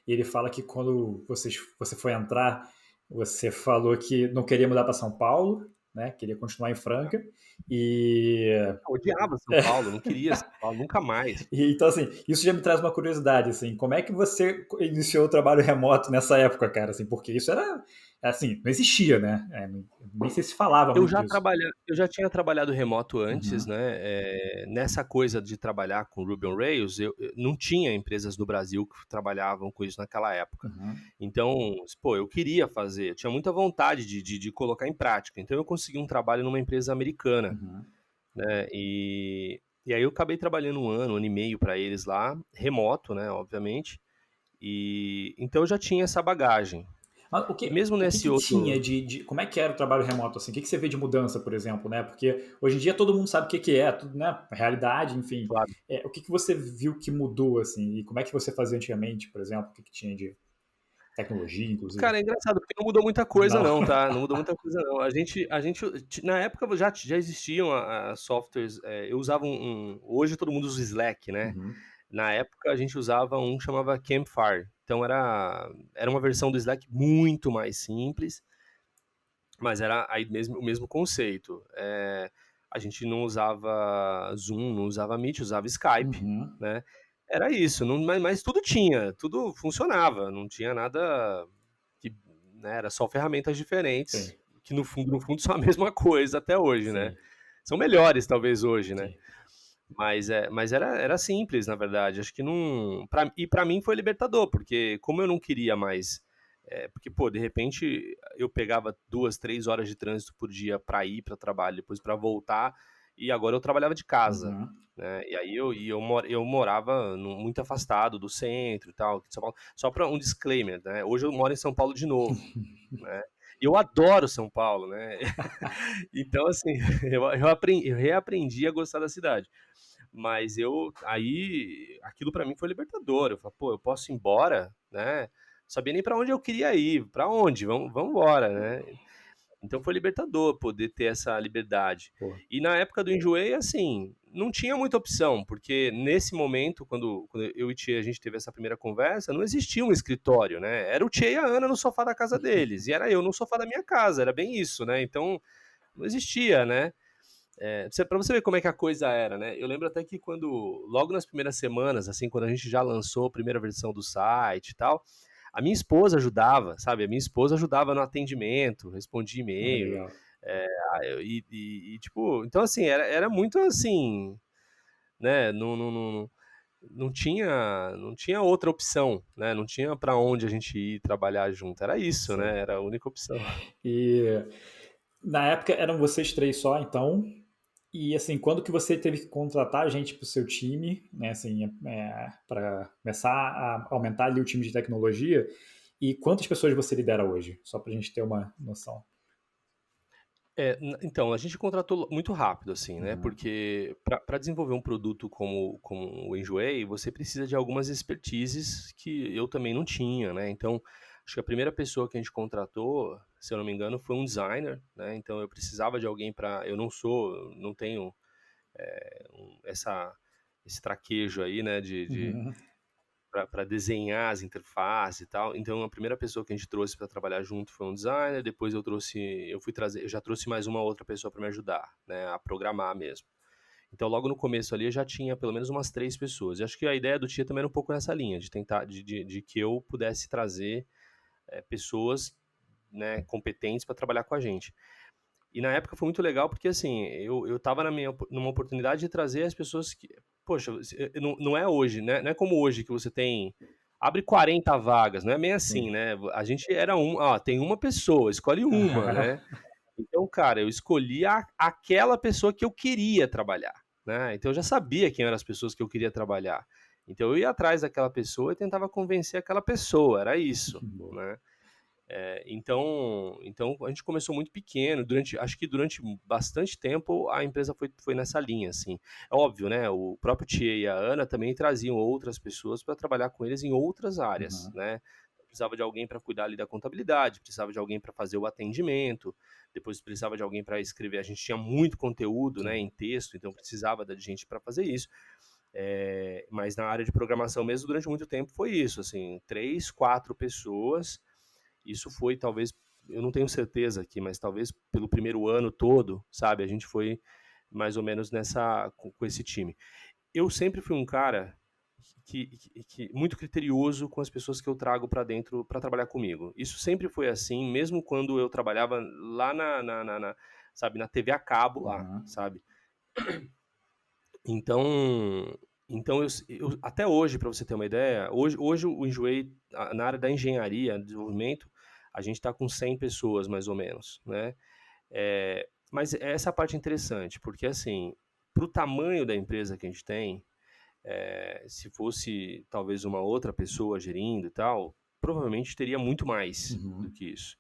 Speaker 1: e ele fala que quando você foi entrar, você falou que não queria mudar para São Paulo, né? Queria continuar em Franca, e
Speaker 2: Eu odiava São Paulo, não queria São Paulo, nunca mais.
Speaker 1: então, assim, isso já me traz uma curiosidade, assim, como é que você iniciou o trabalho remoto nessa época, cara, assim, porque isso era, assim, não existia, né? Nem sei se falava muito disso.
Speaker 2: Eu já tinha trabalhado remoto antes,
Speaker 1: Uhum,
Speaker 2: né, nessa coisa de trabalhar com Ruby on Rails, eu não tinha empresas no Brasil que trabalhavam com isso naquela época.
Speaker 1: uhum,
Speaker 2: Então, pô, eu queria fazer, eu tinha muita vontade de colocar em prática, então eu consegui um trabalho numa empresa americana,
Speaker 1: uhum.
Speaker 2: né, e aí eu acabei trabalhando um ano e meio para eles lá, remoto, né, obviamente, e então eu já tinha essa bagagem.
Speaker 1: Mas
Speaker 2: E mesmo
Speaker 1: o que
Speaker 2: nesse
Speaker 1: que tinha
Speaker 2: outro.
Speaker 1: como é que era o trabalho remoto, assim? O que que você vê de mudança, por exemplo, né? Porque hoje em dia todo mundo sabe o que que é, tudo, né? Realidade, enfim.
Speaker 2: Claro.
Speaker 1: O que que você viu que mudou, assim? E como é que você fazia antigamente, por exemplo? O que que tinha de tecnologia, inclusive?
Speaker 2: Cara, é engraçado, porque não mudou muita coisa
Speaker 1: Não.
Speaker 2: não, tá, não mudou muita coisa não. Na época já existiam a softwares, eu usava hoje todo mundo usa o Slack, né.
Speaker 1: Uhum,
Speaker 2: Na época a gente usava um que chamava Campfire, então era uma versão do Slack muito mais simples, mas era aí mesmo o mesmo conceito. A gente não usava Zoom, não usava Meet, usava Skype,
Speaker 1: uhum.
Speaker 2: né. Era isso, não, mas tudo tinha, tudo funcionava, não tinha nada que, né, era só ferramentas
Speaker 1: Sim,
Speaker 2: diferentes, que no fundo são a mesma coisa até hoje, né.
Speaker 1: sim,
Speaker 2: São melhores talvez hoje, né.
Speaker 1: sim.
Speaker 2: Mas era simples na verdade, acho que não pra mim foi libertador, porque como eu não queria mais, porque, pô, de repente eu pegava 2, 3 horas de trânsito por dia para ir para o trabalho, depois para voltar, e agora eu trabalhava de casa,
Speaker 1: Uhum.
Speaker 2: né, e aí eu morava muito afastado do centro e tal, aqui de São Paulo. Só para um disclaimer, né, hoje eu moro em São Paulo de novo, né, e eu adoro São Paulo, né, então assim, eu reaprendi a gostar da cidade. Mas aquilo pra mim foi libertador. Eu falei, pô, eu posso ir embora, né? Não sabia nem pra onde eu queria ir, pra onde? Vamos embora, né? Então foi libertador poder ter essa liberdade.
Speaker 1: Pô.
Speaker 2: E na época do Enjoei, assim, não tinha muita opção, porque nesse momento, quando eu e o Tchê, a gente teve essa primeira conversa, não existia um escritório, né? Era o Tchê e a Ana no sofá da casa deles, e era eu no sofá da minha casa, era bem isso, né? Então, não existia, né? Para você ver como é que a coisa era, né? Eu lembro até que logo nas primeiras semanas, assim, quando a gente já lançou a primeira versão do site e tal, a minha esposa ajudava, sabe? A minha esposa ajudava no atendimento, respondia
Speaker 1: Ah,
Speaker 2: e-mail,
Speaker 1: legal.
Speaker 2: tipo, então assim, era muito assim, né? Não tinha outra opção, né? Não tinha para onde a gente ir trabalhar junto. Era isso,
Speaker 1: Sei.
Speaker 2: né? Era a única opção.
Speaker 1: E na época eram vocês três só, então. E assim, quando que você teve que contratar gente para o seu time, né, assim, para começar a aumentar ali o time de tecnologia? E quantas pessoas você lidera hoje? Só para a gente ter uma noção.
Speaker 2: Então, a gente contratou muito rápido, assim, né?
Speaker 1: Uhum.
Speaker 2: Porque para desenvolver um produto como o Enjoei, você precisa de algumas expertises que eu também não tinha, né? Então, acho que a primeira pessoa que a gente contratou, se eu não me engano, foi um designer, né? Então, eu precisava de alguém para. Não tenho esse traquejo aí, né?
Speaker 1: Uhum.
Speaker 2: Para desenhar as interfaces e tal. Então, a primeira pessoa que a gente trouxe para trabalhar junto foi um designer. Depois eu já trouxe mais uma outra pessoa para me ajudar, né, a programar mesmo. Então, logo no começo ali, eu já tinha pelo menos umas 3 pessoas. E acho que a ideia do Tia também era um pouco nessa linha, de tentar, de que eu pudesse trazer pessoas, né, competentes para trabalhar com a gente. E na época foi muito legal porque, assim, eu tava numa oportunidade de trazer as pessoas que. Poxa, não é hoje, né? Não é como hoje que você tem. Abre 40 vagas, não é bem assim,
Speaker 1: Sim.
Speaker 2: né? A gente era tem uma pessoa, escolhe uma, né? Então, cara, eu escolhi aquela pessoa que eu queria trabalhar, né? Então eu já sabia quem eram as pessoas que eu queria trabalhar. Então eu ia atrás daquela pessoa e tentava convencer aquela pessoa, era isso,
Speaker 1: Boa.
Speaker 2: né? Então a gente começou muito pequeno, acho que durante bastante tempo a empresa foi nessa linha, assim. É óbvio, né? O próprio Tia e a Ana também traziam outras pessoas para trabalhar com eles em outras áreas,
Speaker 1: Uhum.
Speaker 2: né? Precisava de alguém para cuidar ali da contabilidade, precisava de alguém para fazer o atendimento, depois precisava de alguém para escrever. A gente tinha muito conteúdo, né,
Speaker 1: Sim.
Speaker 2: em texto, então precisava de gente para fazer isso. Mas na área de programação mesmo, durante muito tempo foi isso, assim, 3, 4 pessoas. Isso foi talvez, eu não tenho certeza aqui, mas talvez pelo primeiro ano todo, sabe? A gente foi mais ou menos com esse time. Eu sempre fui um cara muito criterioso com as pessoas que eu trago para dentro para trabalhar comigo. Isso sempre foi assim, mesmo quando eu trabalhava lá sabe, na TV a cabo lá,
Speaker 1: Uhum.
Speaker 2: sabe? Então, até hoje, para você ter uma ideia, hoje o Enjoei, na área da engenharia, desenvolvimento, a gente está com 100 pessoas, mais ou menos, né? Mas essa é a parte interessante, porque assim, para o tamanho da empresa que a gente tem, se fosse talvez uma outra pessoa gerindo e tal, provavelmente teria muito mais do
Speaker 1: Uhum.
Speaker 2: que isso.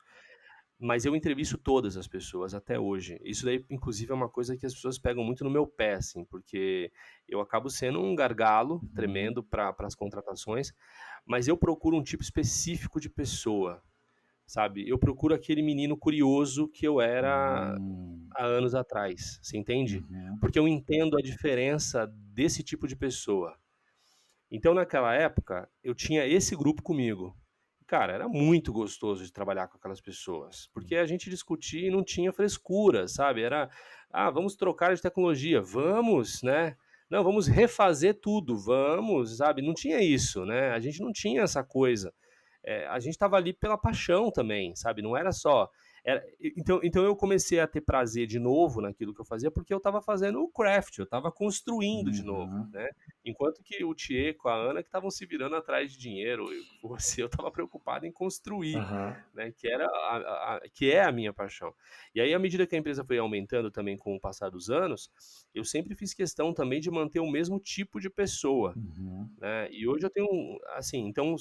Speaker 2: Mas eu entrevisto todas as pessoas até hoje. Isso daí, inclusive, é uma coisa que as pessoas pegam muito no meu pé, assim, porque eu acabo sendo um gargalo
Speaker 1: Uhum.
Speaker 2: tremendo para as contratações, mas eu procuro um tipo específico de pessoa, sabe? Eu procuro aquele menino curioso que eu era
Speaker 1: Uhum.
Speaker 2: há anos atrás, você entende?
Speaker 1: Uhum.
Speaker 2: Porque eu entendo a diferença desse tipo de pessoa. Então, naquela época, eu tinha esse grupo comigo. Cara, era muito gostoso de trabalhar com aquelas pessoas, porque a gente discutia e não tinha frescura, sabe? Vamos trocar de tecnologia, vamos, né? Não, vamos refazer tudo, vamos, sabe? Não tinha isso, né? A gente não tinha essa coisa. A gente estava ali pela paixão também, sabe? Não era só. Então eu comecei a ter prazer de novo naquilo que eu fazia, porque eu estava fazendo o craft, eu estava construindo de novo,
Speaker 1: Uhum.
Speaker 2: né? Enquanto que o Thier com a Ana que estavam se virando atrás de dinheiro, eu estava preocupado em construir,
Speaker 1: Aham.
Speaker 2: né? Que é a minha paixão. E aí, à medida que a empresa foi aumentando também com o passar dos anos, eu sempre fiz questão também de manter o mesmo tipo de pessoa,
Speaker 1: Uhum.
Speaker 2: né? E hoje eu tenho, assim, então,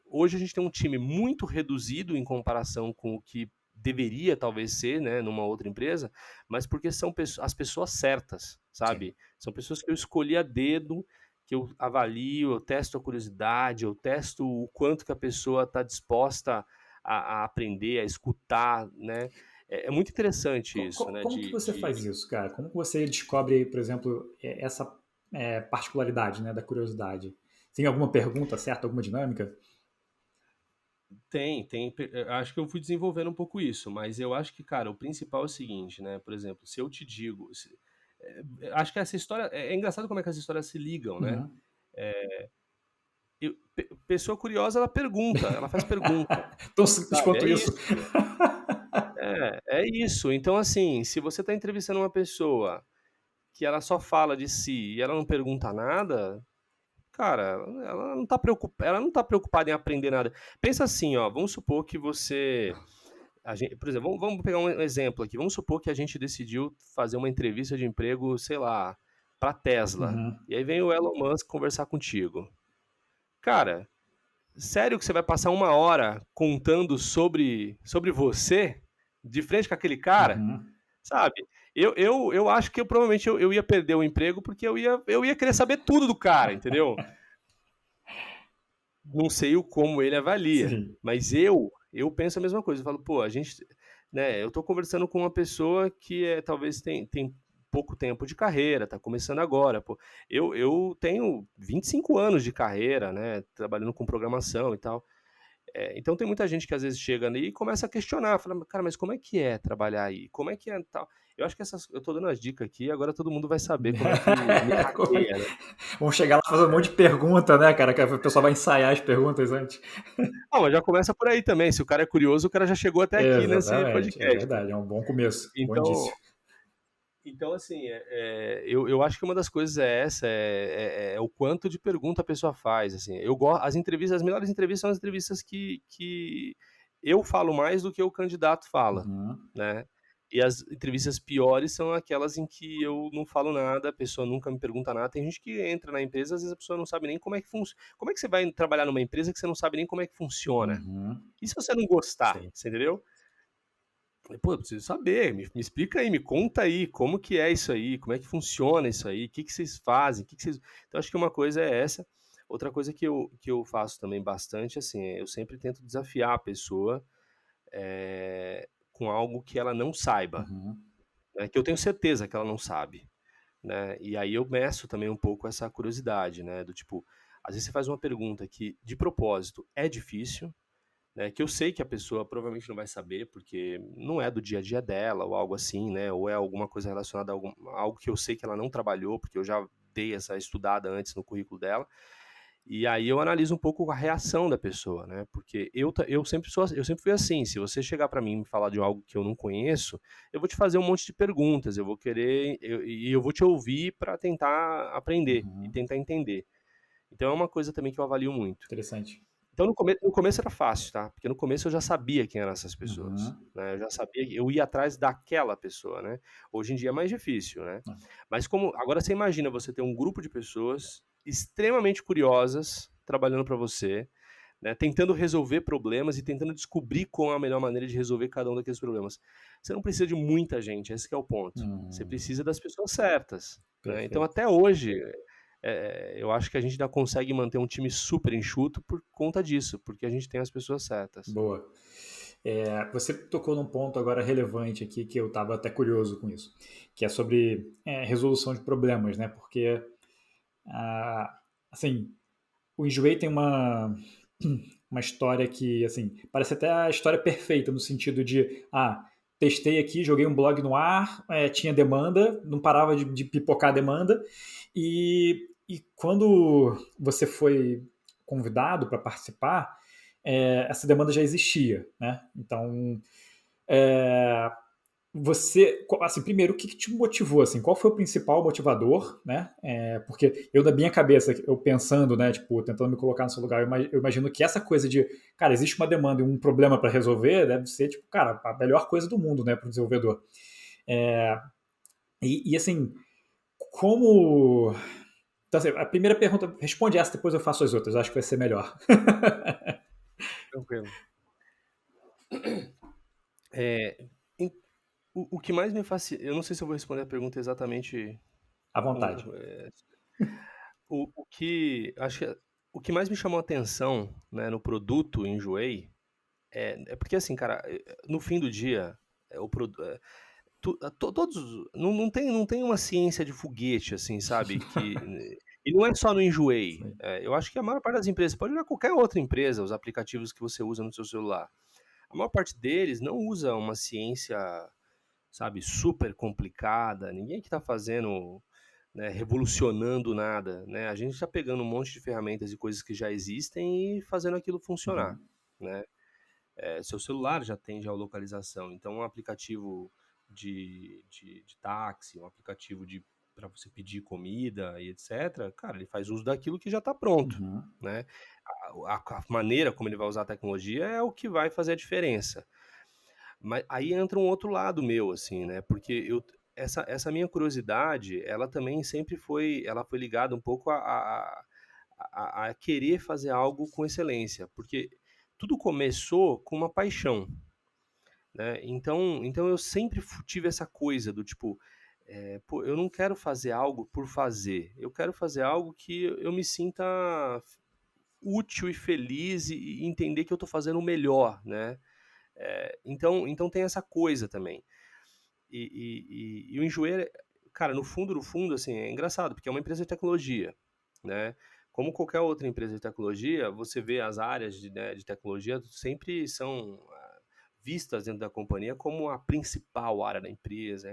Speaker 2: hoje a gente tem um time muito reduzido em comparação com o que deveria talvez ser, né, numa outra empresa, mas porque são as pessoas certas,
Speaker 1: Sim.
Speaker 2: sabe? São pessoas que eu escolhi a dedo, que eu avalio, eu testo a curiosidade, eu testo o quanto que a pessoa está disposta a aprender, a escutar, né? É muito interessante isso, né?
Speaker 1: Como que você faz isso, cara? Como que você descobre, por exemplo, essa particularidade, né, da curiosidade? Tem alguma pergunta certa, alguma dinâmica?
Speaker 2: Acho que eu fui desenvolvendo um pouco isso, mas eu acho que, cara, o principal é o seguinte, né? Por exemplo, se eu te digo. Acho que essa história. É engraçado como é que as histórias se ligam, né?
Speaker 1: Uhum.
Speaker 2: Pessoa curiosa, ela pergunta, ela faz pergunta,
Speaker 1: Tão simples
Speaker 2: sabe?
Speaker 1: quanto
Speaker 2: É
Speaker 1: isso.
Speaker 2: isso. É isso. Então, assim, se você está entrevistando uma pessoa que ela só fala de si e ela não pergunta nada, cara, ela não tá preocupada em aprender nada. Pensa assim, ó, vamos supor que por exemplo, vamos pegar um exemplo aqui. Vamos supor que a gente decidiu fazer uma entrevista de emprego, sei lá, para Tesla.
Speaker 1: Uhum.
Speaker 2: E aí vem o Elon Musk conversar contigo. Cara, sério que você vai passar uma hora contando sobre você de frente com aquele cara?
Speaker 1: Uhum.
Speaker 2: Sabe? Eu acho que provavelmente eu ia perder o emprego porque eu ia querer saber tudo do cara, entendeu? Não sei o como ele avalia,
Speaker 1: Sim.
Speaker 2: mas eu penso a mesma coisa. Eu falo, pô, a gente, né, eu tô conversando com uma pessoa que talvez tem pouco tempo de carreira, tá começando agora, pô. Eu tenho 25 anos de carreira, né, trabalhando com programação e tal. Então tem muita gente que às vezes chega ali e começa a questionar, fala, cara, mas como é que é trabalhar aí? Como é que é tal? Eu acho que eu tô dando as dicas aqui, agora todo mundo vai saber como é que me hackeia, né?
Speaker 1: Vamos chegar lá e fazer um monte de pergunta, né, cara? Que o pessoal vai ensaiar as perguntas antes.
Speaker 2: Ah, mas já começa por aí também. Se o cara é curioso, o cara já chegou até aqui nesse
Speaker 1: Exatamente, é
Speaker 2: podcast.
Speaker 1: verdade. É um bom começo, bom
Speaker 2: Então,
Speaker 1: indício.
Speaker 2: então assim, eu acho que uma das coisas é essa, é o quanto de pergunta a pessoa faz, assim. Eu gosto, as melhores entrevistas são as entrevistas que eu falo mais do que o candidato fala,
Speaker 1: Uhum.
Speaker 2: né? E as entrevistas piores são aquelas em que eu não falo nada, a pessoa nunca me pergunta nada. Tem gente que entra na empresa, às vezes a pessoa não sabe nem como é que funciona. Como é que você vai trabalhar numa empresa que você não sabe nem como é que funciona?
Speaker 1: Uhum.
Speaker 2: E se você não gostar,
Speaker 1: Sim.
Speaker 2: você entendeu? Falei, pô, eu preciso saber, me explica aí, me conta aí, como que é isso aí, como é que funciona isso aí, o que que vocês fazem, o que que vocês... Então, acho que uma coisa é essa. Outra coisa que eu faço também bastante, assim, eu sempre tento desafiar a pessoa com algo que ela não saiba,
Speaker 1: Uhum.
Speaker 2: né, que eu tenho certeza que ela não sabe, né? E aí eu meço também um pouco essa curiosidade, né, do tipo, às vezes você faz uma pergunta que, de propósito, é difícil, né, que eu sei que a pessoa provavelmente não vai saber, porque não é do dia a dia dela, ou algo assim, né, ou é alguma coisa relacionada a algo que eu sei que ela não trabalhou, porque eu já dei essa estudada antes no currículo dela, e aí eu analiso um pouco a reação da pessoa, né, porque eu sempre fui assim, se você chegar para mim e me falar de algo que eu não conheço, eu vou te fazer um monte de perguntas, eu vou querer, e eu vou te ouvir para tentar aprender e
Speaker 1: Uhum.
Speaker 2: tentar entender. Então é uma coisa também que eu avalio muito.
Speaker 1: Interessante.
Speaker 2: Então no começo era fácil, tá? Porque no começo eu já sabia quem eram essas pessoas,
Speaker 1: Uhum.
Speaker 2: né? Eu já sabia, eu ia atrás daquela pessoa, né? Hoje em dia é mais difícil, né? Mas como agora você imagina você ter um grupo de pessoas extremamente curiosas trabalhando para você, né? Tentando resolver problemas e tentando descobrir qual é a melhor maneira de resolver cada um daqueles problemas. Você não precisa de muita gente, esse que é o ponto. Você
Speaker 1: Uhum.
Speaker 2: precisa das pessoas certas, né? Então
Speaker 1: Perfeito.
Speaker 2: até hoje eu acho que a gente ainda consegue manter um time super enxuto por conta disso, porque a gente tem as pessoas certas.
Speaker 1: Boa. Você tocou num ponto agora relevante aqui que eu estava até curioso com isso, que é sobre resolução de problemas, né? Porque, assim, o Enjoei tem uma história que, assim, parece até a história perfeita no sentido de, testei aqui, joguei um blog no ar, tinha demanda, não parava de pipocar a demanda, e quando você foi convidado para participar, essa demanda já existia, né? Então, é, você, assim, primeiro, o que te motivou, assim, qual foi o principal motivador, né? Porque eu, na minha cabeça, eu pensando, né, tipo, tentando me colocar no seu lugar, eu imagino que essa coisa de, cara, existe uma demanda e um problema para resolver, deve ser, tipo, cara, a melhor coisa do mundo, né, para o desenvolvedor. É, assim, como... Então, assim, a primeira pergunta, responde essa, depois eu faço as outras, acho que vai ser melhor.
Speaker 2: Tranquilo. É, em- o que mais me fascina, eu não sei se eu vou responder a pergunta exatamente
Speaker 1: À
Speaker 2: com,
Speaker 1: vontade.
Speaker 2: acho que o que mais me chamou a atenção, né, no produto Enjoei, é porque assim, cara, no fim do dia, Todos não tem uma ciência de foguete, assim, sabe, e não é só no Enjoei,
Speaker 1: Sei.
Speaker 2: eu acho que a maior parte das empresas, pode olhar qualquer outra empresa, os aplicativos que você usa no seu celular, a maior parte deles não usa uma ciência, sabe, super complicada, ninguém que está fazendo, né, revolucionando nada, né, a gente está pegando um monte de ferramentas e coisas que já existem e fazendo aquilo funcionar,
Speaker 1: Uhum.
Speaker 2: né. Seu celular já tem geolocalização, então um aplicativo de táxi, um aplicativo para você pedir comida e etc., cara, ele faz uso daquilo que já está pronto,
Speaker 1: Uhum.
Speaker 2: né? A maneira como ele vai usar a tecnologia é o que vai fazer a diferença. Mas aí entra um outro lado meu, assim, né? Porque essa minha curiosidade, ela foi ligada um pouco a querer fazer algo com excelência, porque tudo começou com uma paixão, né? Então eu sempre tive essa coisa do tipo, pô, eu não quero fazer algo por fazer, eu quero fazer algo que eu me sinta útil e feliz e entender que eu estou fazendo o melhor, né? Então tem essa coisa também. E o Enjoeira, cara, no fundo, no fundo, assim, é engraçado, porque é uma empresa de tecnologia, né? Como qualquer outra empresa de tecnologia, você vê as áreas de tecnologia sempre são vistas dentro da companhia como a principal área da empresa,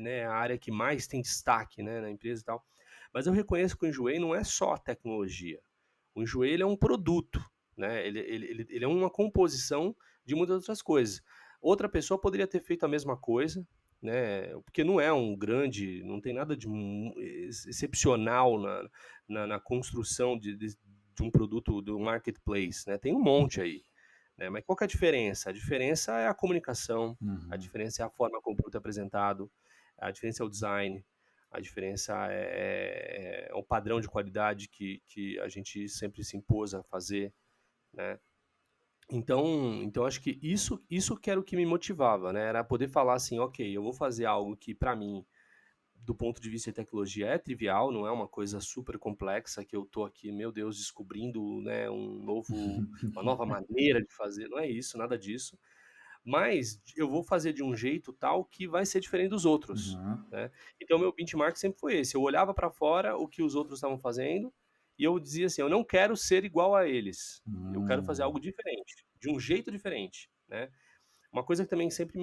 Speaker 2: né, a área que mais tem destaque, né, na empresa e tal. Mas eu reconheço que o Enjoei não é só a tecnologia. O Enjoei ele é um produto, né? Ele é uma composição de muitas outras coisas. Outra pessoa poderia ter feito a mesma coisa, né? Porque não é um grande, não tem nada de excepcional na construção de um produto do marketplace, né? Tem um monte aí, né? Mas qual que é a diferença? A diferença é a comunicação, a
Speaker 1: Uhum.
Speaker 2: diferença é a forma como o produto é apresentado, a diferença é o design, a diferença é o padrão de qualidade que a gente sempre se impôs a fazer, né? Então acho que isso que era o que me motivava, né? Era poder falar assim, ok, eu vou fazer algo que para mim, do ponto de vista de tecnologia, é trivial, não é uma coisa super complexa que eu tô aqui, meu Deus, descobrindo, né, uma nova maneira de fazer, não é isso, nada disso. Mas eu vou fazer de um jeito tal que vai ser diferente dos outros,
Speaker 1: Uhum.
Speaker 2: né? Então meu benchmark sempre foi esse. Eu olhava para fora o que os outros estavam fazendo e eu dizia assim, eu não quero ser igual a eles. Eu quero fazer algo
Speaker 1: Hum.
Speaker 2: diferente, de um jeito diferente, né? Uma coisa que também sempre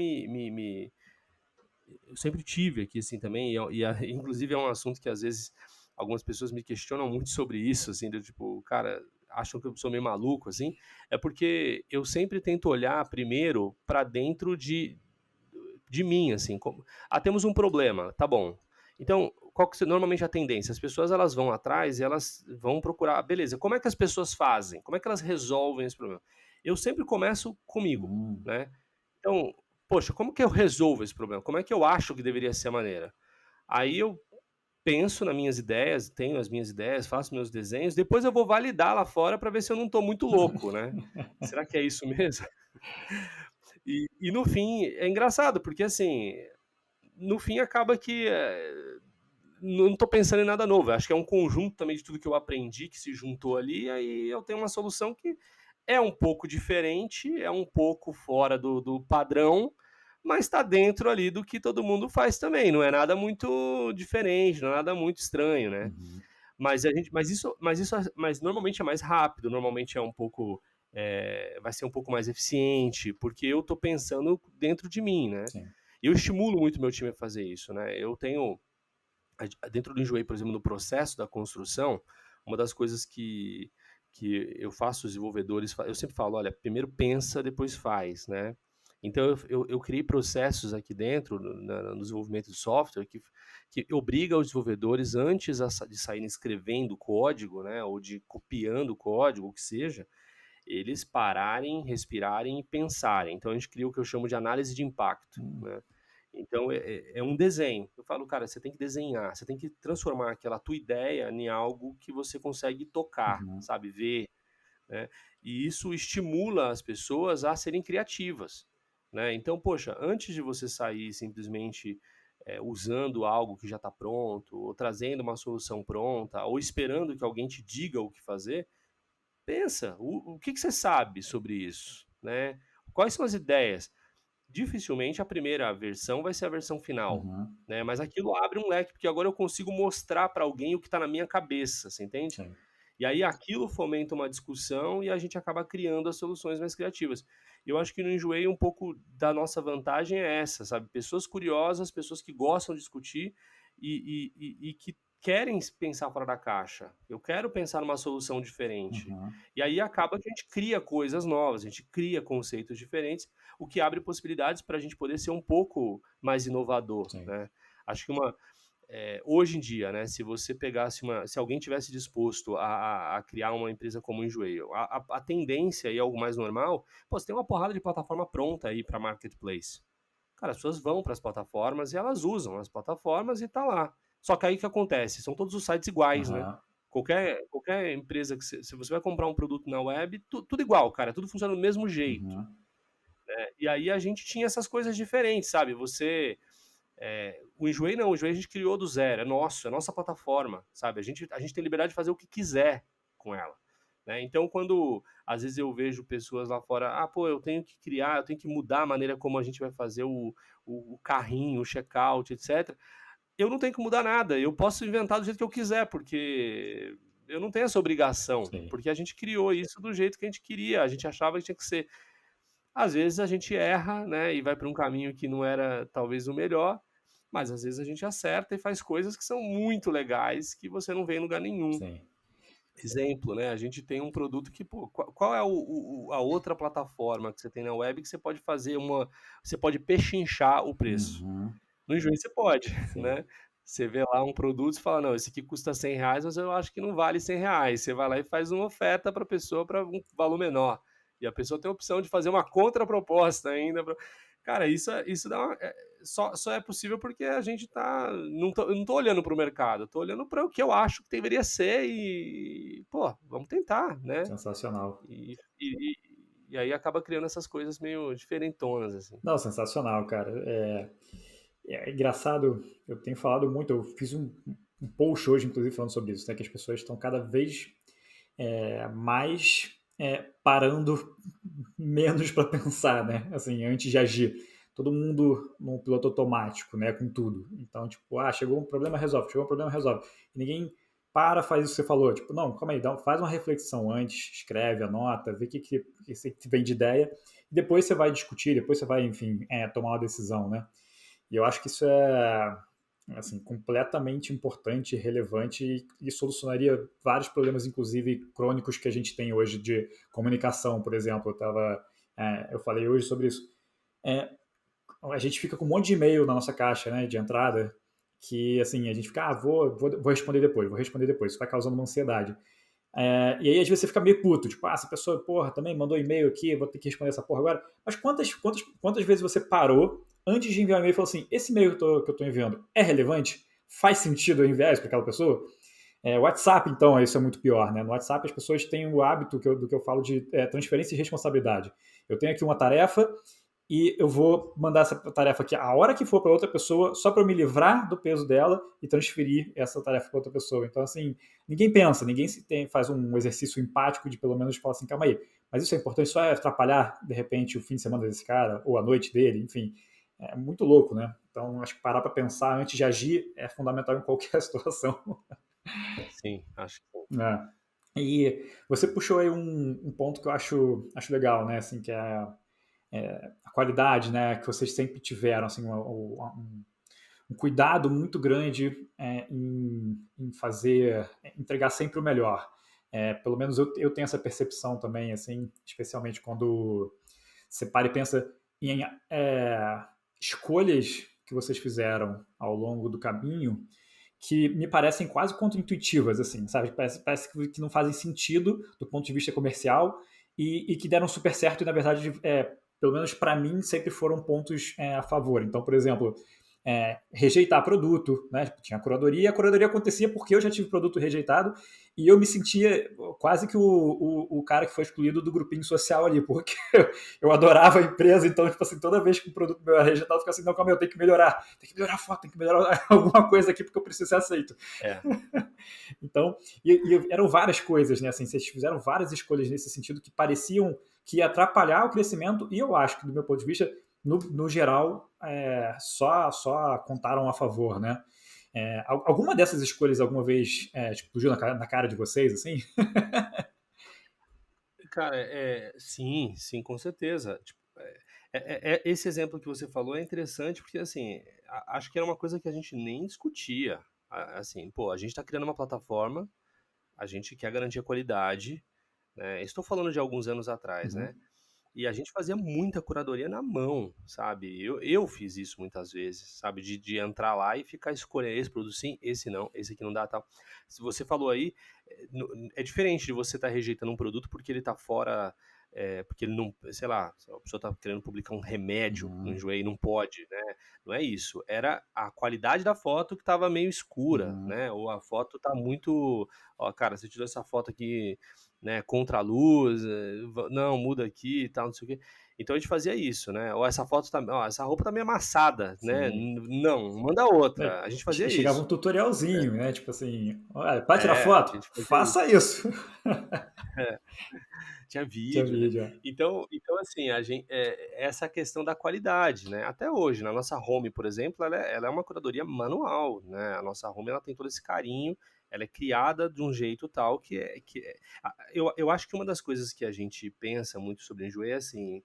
Speaker 2: eu sempre tive aqui assim também inclusive é um assunto que às vezes algumas pessoas me questionam muito sobre isso, assim, do tipo, cara, acham que eu sou meio maluco, assim, é porque eu sempre tento olhar primeiro para dentro de mim, assim, temos um problema, tá bom. Então, qual que é normalmente a tendência? As pessoas elas vão atrás e elas vão procurar, beleza, como é que as pessoas fazem? Como é que elas resolvem esse problema? Eu sempre começo comigo,
Speaker 1: Hum.
Speaker 2: né? Então, poxa, como que eu resolvo esse problema? Como é que eu acho que deveria ser a maneira? Aí eu penso nas minhas ideias, tenho as minhas ideias, faço meus desenhos, depois eu vou validar lá fora para ver se eu não estou muito louco, né? Será que é isso mesmo? E no fim, é engraçado, porque assim, no fim acaba que não estou pensando em nada novo. Acho que é um conjunto também de tudo que eu aprendi, que se juntou ali, e aí eu tenho uma solução que é um pouco diferente, é um pouco fora do padrão, mas está dentro ali do que todo mundo faz também. Não é nada muito diferente, não é nada muito estranho, né?
Speaker 1: Uhum.
Speaker 2: Mas normalmente é mais rápido, normalmente é um pouco, vai ser um pouco mais eficiente, porque eu estou pensando dentro de mim, né?
Speaker 1: Sim.
Speaker 2: Eu estimulo muito meu time a fazer isso, né? Eu tenho dentro do Enjoei, por exemplo, no processo da construção, uma das coisas que eu faço os desenvolvedores, eu sempre falo, olha, primeiro pensa, depois faz, né? Então eu criei processos aqui dentro, no desenvolvimento de software, que obriga os desenvolvedores, antes de saírem escrevendo código, né, ou de copiando código, o que seja, eles pararem, respirarem e pensarem. Então a gente cria o que eu chamo de análise de impacto,
Speaker 1: Hum.
Speaker 2: né? Então é um desenho. Eu falo, cara, você tem que desenhar, você tem que transformar aquela tua ideia em algo que você consegue tocar,
Speaker 1: Uhum.
Speaker 2: sabe, ver, né? E isso estimula as pessoas a serem criativas, né? Então, poxa, antes de você sair simplesmente usando algo que já está pronto, ou trazendo uma solução pronta, ou esperando que alguém te diga o que fazer, pensa, o que você sabe sobre isso, né? Quais são as ideias? dificilmente a primeira versão vai ser a versão final,
Speaker 1: Uhum.
Speaker 2: né? Mas aquilo abre um leque, porque agora eu consigo mostrar para alguém o que está na minha cabeça, você entende?
Speaker 1: Sim.
Speaker 2: E aí aquilo fomenta uma discussão e a gente acaba criando as soluções mais criativas. Eu acho que no Enjoei um pouco da nossa vantagem é essa, sabe? Pessoas curiosas, pessoas que gostam de discutir e que querem pensar fora da caixa. Eu quero pensar numa solução diferente.
Speaker 1: Uhum.
Speaker 2: E aí acaba que a gente cria coisas novas, a gente cria conceitos diferentes, o que abre possibilidades para a gente poder ser um pouco mais inovador,
Speaker 1: Sim.
Speaker 2: né? Acho que hoje em dia, né, se você pegasse se alguém tivesse disposto a criar uma empresa como o Enjoei, a tendência e algo mais normal, pô, você tem uma porrada de plataforma pronta aí para marketplace. Cara, as pessoas vão para as plataformas e elas usam as plataformas e tá lá. Só que aí o que acontece? São todos os sites iguais, né?
Speaker 1: Aham.
Speaker 2: Qualquer empresa se você vai comprar um produto na web, tudo igual, cara, tudo funciona do mesmo jeito.
Speaker 1: Uhum.
Speaker 2: E aí a gente tinha essas coisas diferentes, sabe? O Enjoei não, o Enjoei a gente criou do zero, é nosso, é nossa plataforma, sabe? A gente tem liberdade de fazer o que quiser com ela. Né? Então, quando às vezes eu vejo pessoas lá fora, pô, eu tenho que criar, eu tenho que mudar a maneira como a gente vai fazer o carrinho, o checkout, etc. Eu não tenho que mudar nada, eu posso inventar do jeito que eu quiser, porque eu não tenho essa obrigação,
Speaker 1: Sim.
Speaker 2: porque a gente criou isso do jeito que a gente queria, a gente achava que tinha que ser. Às vezes a gente erra, né, e vai para um caminho que não era talvez o melhor, mas às vezes a gente acerta e faz coisas que são muito legais que você não vê em lugar nenhum.
Speaker 1: Sim.
Speaker 2: Exemplo, né? A gente tem um produto que, pô, qual é a outra plataforma que você tem na web que você pode você pode pechinchar o preço?
Speaker 1: Uhum.
Speaker 2: No Enjoei você pode,
Speaker 1: Sim.
Speaker 2: né? Você vê lá um produto e fala, não, esse aqui custa R$ 100, mas eu acho que não vale R$ 100. Você vai lá e faz uma oferta para a pessoa para um valor menor. E a pessoa tem a opção de fazer uma contraproposta ainda. Cara, isso dá só é possível porque a gente tá. Eu não tô olhando para o mercado, eu tô olhando para o que eu acho que deveria ser e, pô, vamos tentar, né?
Speaker 1: Sensacional.
Speaker 2: E aí acaba criando essas coisas meio diferentonas, assim.
Speaker 1: Não, sensacional, cara. É engraçado, eu tenho falado muito, eu fiz um post hoje, inclusive, falando sobre isso, né? Que as pessoas estão cada vez mais parando menos para pensar, né? Assim, antes de agir. Todo mundo no piloto automático, né? Com tudo. Então, tipo, chegou um problema, resolve. Chegou um problema, resolve. E ninguém faz isso que você falou. Tipo, não, calma aí, faz uma reflexão antes, escreve, anota, vê o que vem de ideia. E depois você vai discutir, depois você vai, enfim, tomar uma decisão, né? E eu acho que isso é assim, completamente importante, relevante e solucionaria vários problemas, inclusive crônicos que a gente tem hoje de comunicação, por exemplo. Eu falei hoje sobre isso. É, a gente fica com um monte de e-mail na nossa caixa, né, de entrada, que assim a gente fica, vou responder depois, vou responder depois. Isso vai causando uma ansiedade. E aí, às vezes, você fica meio puto, tipo, essa pessoa, porra, também mandou e-mail aqui, vou ter que responder essa porra agora. Mas quantas vezes você parou antes de enviar um e-mail e falou assim: esse e-mail que eu tô enviando é relevante? Faz sentido eu enviar isso para aquela pessoa? WhatsApp, então, isso é muito pior, né? No WhatsApp, as pessoas têm o hábito do que eu falo de transferência e responsabilidade. Eu tenho aqui uma tarefa e eu vou mandar essa tarefa aqui a hora que for para outra pessoa, só para eu me livrar do peso dela e transferir essa tarefa para outra pessoa. Então, assim, ninguém pensa, faz um exercício empático de pelo menos falar assim, calma aí, mas isso é importante, só é atrapalhar, de repente, o fim de semana desse cara, ou a noite dele, enfim. É muito louco, né? Então, acho que parar para pensar antes de agir é fundamental em qualquer situação.
Speaker 2: Sim, acho que sim.
Speaker 1: É. E você puxou aí um ponto que eu acho legal, né? Assim, que é a qualidade, né, que vocês sempre tiveram, assim, um cuidado muito grande em entregar sempre o melhor. Pelo menos eu tenho essa percepção também, assim, especialmente quando você para e pensa em escolhas que vocês fizeram ao longo do caminho que me parecem quase contra-intuitivas, assim, sabe? Parece que não fazem sentido do ponto de vista comercial e que deram super certo e, na verdade, pelo menos para mim, sempre foram pontos a favor. Então, por exemplo, rejeitar produto, né? Tinha a curadoria acontecia porque eu já tive produto rejeitado e eu me sentia quase que o cara que foi excluído do grupinho social ali, porque eu adorava a empresa, então, tipo assim, toda vez que o produto meu era rejeitado, eu ficava assim, não, calma aí, eu tenho que melhorar a foto, tem que melhorar alguma coisa aqui porque eu preciso ser aceito.
Speaker 2: É.
Speaker 1: Então, eram várias coisas, né? Assim, vocês fizeram várias escolhas nesse sentido que pareciam que ia atrapalhar o crescimento e eu acho que, do meu ponto de vista, no geral, só contaram a favor, né? Alguma dessas escolhas alguma vez tipo, fugiu na cara de vocês, assim?
Speaker 2: Cara, sim, sim, com certeza. Tipo, esse exemplo que você falou é interessante porque, assim, acho que era uma coisa que a gente nem discutia. Assim, pô, a gente está criando uma plataforma, a gente quer garantir a qualidade, né? Estou falando de alguns anos atrás, né?
Speaker 1: Uhum,
Speaker 2: E a gente fazia muita curadoria na mão, sabe? Eu fiz isso muitas vezes, sabe? De entrar lá e ficar escolhendo esse produto sim, esse não, esse aqui não dá, tal. Se você falou aí, é diferente de você estar rejeitando um produto porque ele está fora, porque ele não, sei lá, a pessoa está querendo publicar um remédio no
Speaker 1: uhum,
Speaker 2: Enjoei e não pode, né? Não é isso. Era a qualidade da foto que estava meio escura,
Speaker 1: uhum.
Speaker 2: né? Ou a foto tá muito, ó, cara, você tirou essa foto aqui, né, contra a luz, não, muda aqui e tal, não sei o quê. Então a gente fazia isso, né? Ou essa foto tá, ó, essa roupa tá meio amassada, né?
Speaker 1: Sim.
Speaker 2: Não, manda outra. A gente fazia
Speaker 1: Chegava um
Speaker 2: isso.
Speaker 1: tutorialzinho, né? Tipo assim, olha, para tirar
Speaker 2: A
Speaker 1: foto,
Speaker 2: gente fazia isso.
Speaker 1: faça isso.
Speaker 2: É, tinha
Speaker 1: Tinha
Speaker 2: vídeo, né?
Speaker 1: vídeo, ó.
Speaker 2: Então assim, essa questão da qualidade, né? Até hoje, na nossa home, por exemplo, ela é uma curadoria manual, né? A nossa home ela tem todo esse carinho, ela é criada de um jeito tal eu acho que uma das coisas que a gente pensa muito sobre o Enjoei é assim,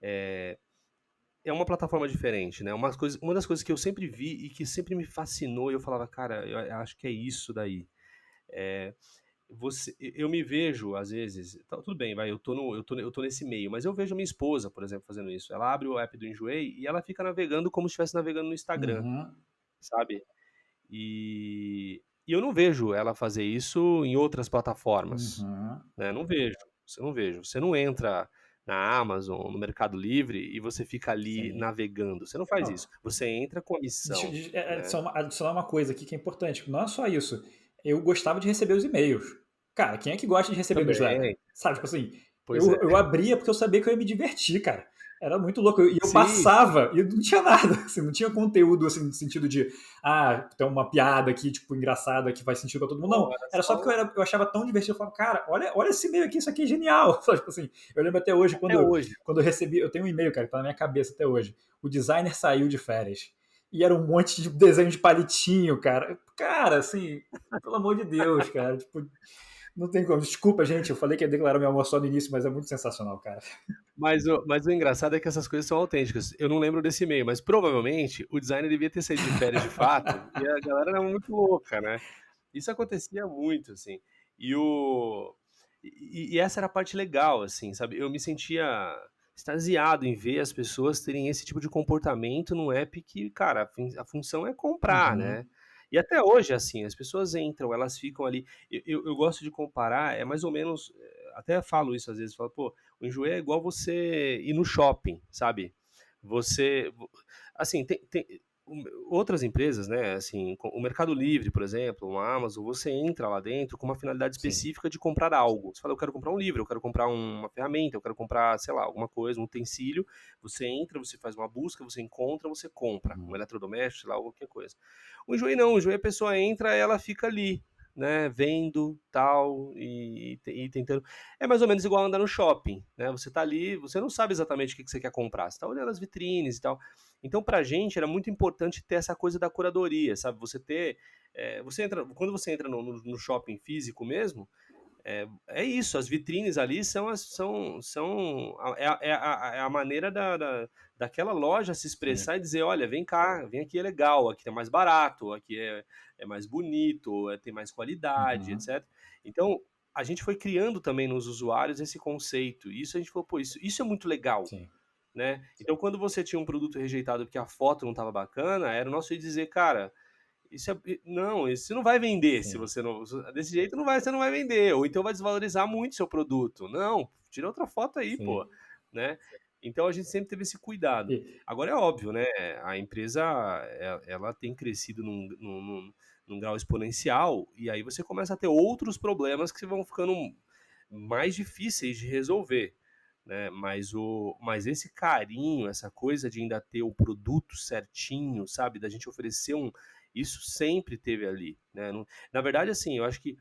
Speaker 2: é uma plataforma diferente, né? Uma das coisas que eu sempre vi e que sempre me fascinou, e eu falava, cara, eu acho que é isso daí. É, eu me vejo, às vezes, tudo bem, vai, eu tô nesse meio, mas eu vejo minha esposa, por exemplo, fazendo isso. Ela abre o app do Enjoei e ela fica navegando como se estivesse navegando no Instagram,
Speaker 1: Uhum,
Speaker 2: sabe? E eu não vejo ela fazer isso em outras plataformas,
Speaker 1: uhum.
Speaker 2: né? Não vejo, você não vejo. Você não entra na Amazon, no Mercado Livre e você fica ali
Speaker 1: Sim.
Speaker 2: navegando. Você não faz
Speaker 1: Não,
Speaker 2: isso. Você entra com a
Speaker 1: deixa
Speaker 2: missão,
Speaker 1: eu
Speaker 2: né?
Speaker 1: adicionar uma coisa aqui que é importante. Não é só isso. Eu gostava de receber os e-mails. Cara, quem é que gosta de receber newsletter?
Speaker 2: Também,
Speaker 1: Sabe, tipo assim,
Speaker 2: pois é.
Speaker 1: eu abria porque eu sabia que eu ia me divertir, cara. Era muito louco. E eu
Speaker 2: Sim,
Speaker 1: passava e não tinha nada. Assim, não tinha conteúdo assim, no sentido de, tem uma piada aqui, tipo, engraçada que faz sentido pra todo mundo.
Speaker 2: pô,
Speaker 1: Não.
Speaker 2: era
Speaker 1: Era só
Speaker 2: só
Speaker 1: porque eu achava tão divertido. Eu falava, cara, olha esse e-mail aqui, isso aqui é genial. Sabe, tipo assim, eu lembro até hoje
Speaker 2: até hoje.
Speaker 1: quando eu recebi. Eu tenho um e-mail, cara, que tá na minha cabeça até hoje. O designer saiu de férias e era um monte de desenho de palitinho, cara. Cara, assim, pelo amor de Deus, cara. Tipo, não tem como. Desculpa, gente, eu falei que ia declarar meu amor só no início, mas é muito sensacional, cara.
Speaker 2: Mas o engraçado é que essas coisas são autênticas. Eu não lembro desse e-mail, mas provavelmente o designer devia ter saído de férias de fato e a galera era muito louca, né? Isso acontecia muito, assim. E, o, e essa era a parte legal, assim, sabe? Eu me sentia extasiado em ver as pessoas terem esse tipo de comportamento num app que, cara, a função é comprar, né?
Speaker 1: Uhum,
Speaker 2: E até hoje, assim, as pessoas entram, elas ficam ali. Eu gosto de comparar, é mais ou menos. Até falo isso às vezes, falo, pô, o enjoei é igual você ir no shopping, sabe? Você. Assim, outras empresas, né? Assim, o Mercado Livre, por exemplo, uma Amazon, você entra lá dentro com uma finalidade
Speaker 1: sim.
Speaker 2: específica de comprar algo. Você fala, eu quero comprar um livro, eu quero comprar uma ferramenta, eu quero comprar, sei lá, alguma coisa, um utensílio. Você entra, você faz uma busca, você encontra, você compra. Um
Speaker 1: Uhum,
Speaker 2: eletrodoméstico, sei lá, qualquer coisa. O enjoei não, o enjoei a pessoa entra, ela fica ali, né, vendo, tal, e tentando. É mais ou menos igual andar no shopping, né? Você tá ali, você não sabe exatamente o que você quer comprar, você tá olhando as vitrines e tal. Então, pra gente era muito importante ter essa coisa da curadoria, sabe? Quando você entra no shopping físico mesmo, é isso, as vitrines ali é a maneira daquela loja se
Speaker 1: sim.
Speaker 2: expressar e dizer, olha, vem cá, vem aqui é legal, aqui é mais barato, aqui é mais bonito, tem mais qualidade,
Speaker 1: Uhum,
Speaker 2: etc. Então, a gente foi criando também nos usuários esse conceito, e isso a gente falou, pô, isso é muito legal,
Speaker 1: sim.
Speaker 2: né? Então, quando você tinha um produto rejeitado porque a foto não estava bacana, era o nosso jeito de dizer, cara, não, isso não vai vender se
Speaker 1: Sim.
Speaker 2: você não. Desse jeito você não vai vender. Ou então vai desvalorizar muito seu produto. Não, tira outra foto aí, pô.
Speaker 1: Sim.
Speaker 2: Né? Então a gente sempre teve esse cuidado.
Speaker 1: E,
Speaker 2: Agora é óbvio, né? A empresa ela tem crescido num grau exponencial, e aí você começa a ter outros problemas que vão ficando mais difíceis de resolver. Né? Mas esse carinho, essa coisa de ainda ter o produto certinho, sabe? Da gente oferecer isso sempre teve ali, né? Na verdade, assim, eu acho que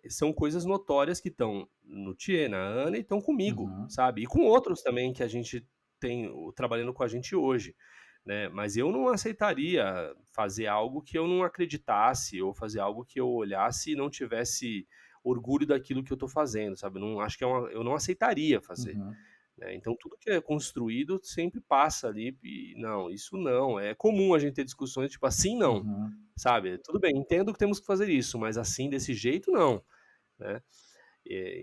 Speaker 2: são coisas notórias que estão no Thier, na Ana e estão comigo,
Speaker 1: uhum,
Speaker 2: sabe? E com outros também que a gente tem trabalhando com a gente hoje, né? Mas eu não aceitaria fazer algo que eu não acreditasse ou fazer algo que eu olhasse e não tivesse orgulho daquilo que eu estou fazendo, sabe? Não acho que eu não aceitaria fazer,
Speaker 1: Uhum,
Speaker 2: né? Então tudo que é construído sempre passa ali e não, isso não. É comum a gente ter discussões tipo assim não,
Speaker 1: uhum,
Speaker 2: sabe? Tudo bem, entendo que temos que fazer isso, mas assim desse jeito não, né?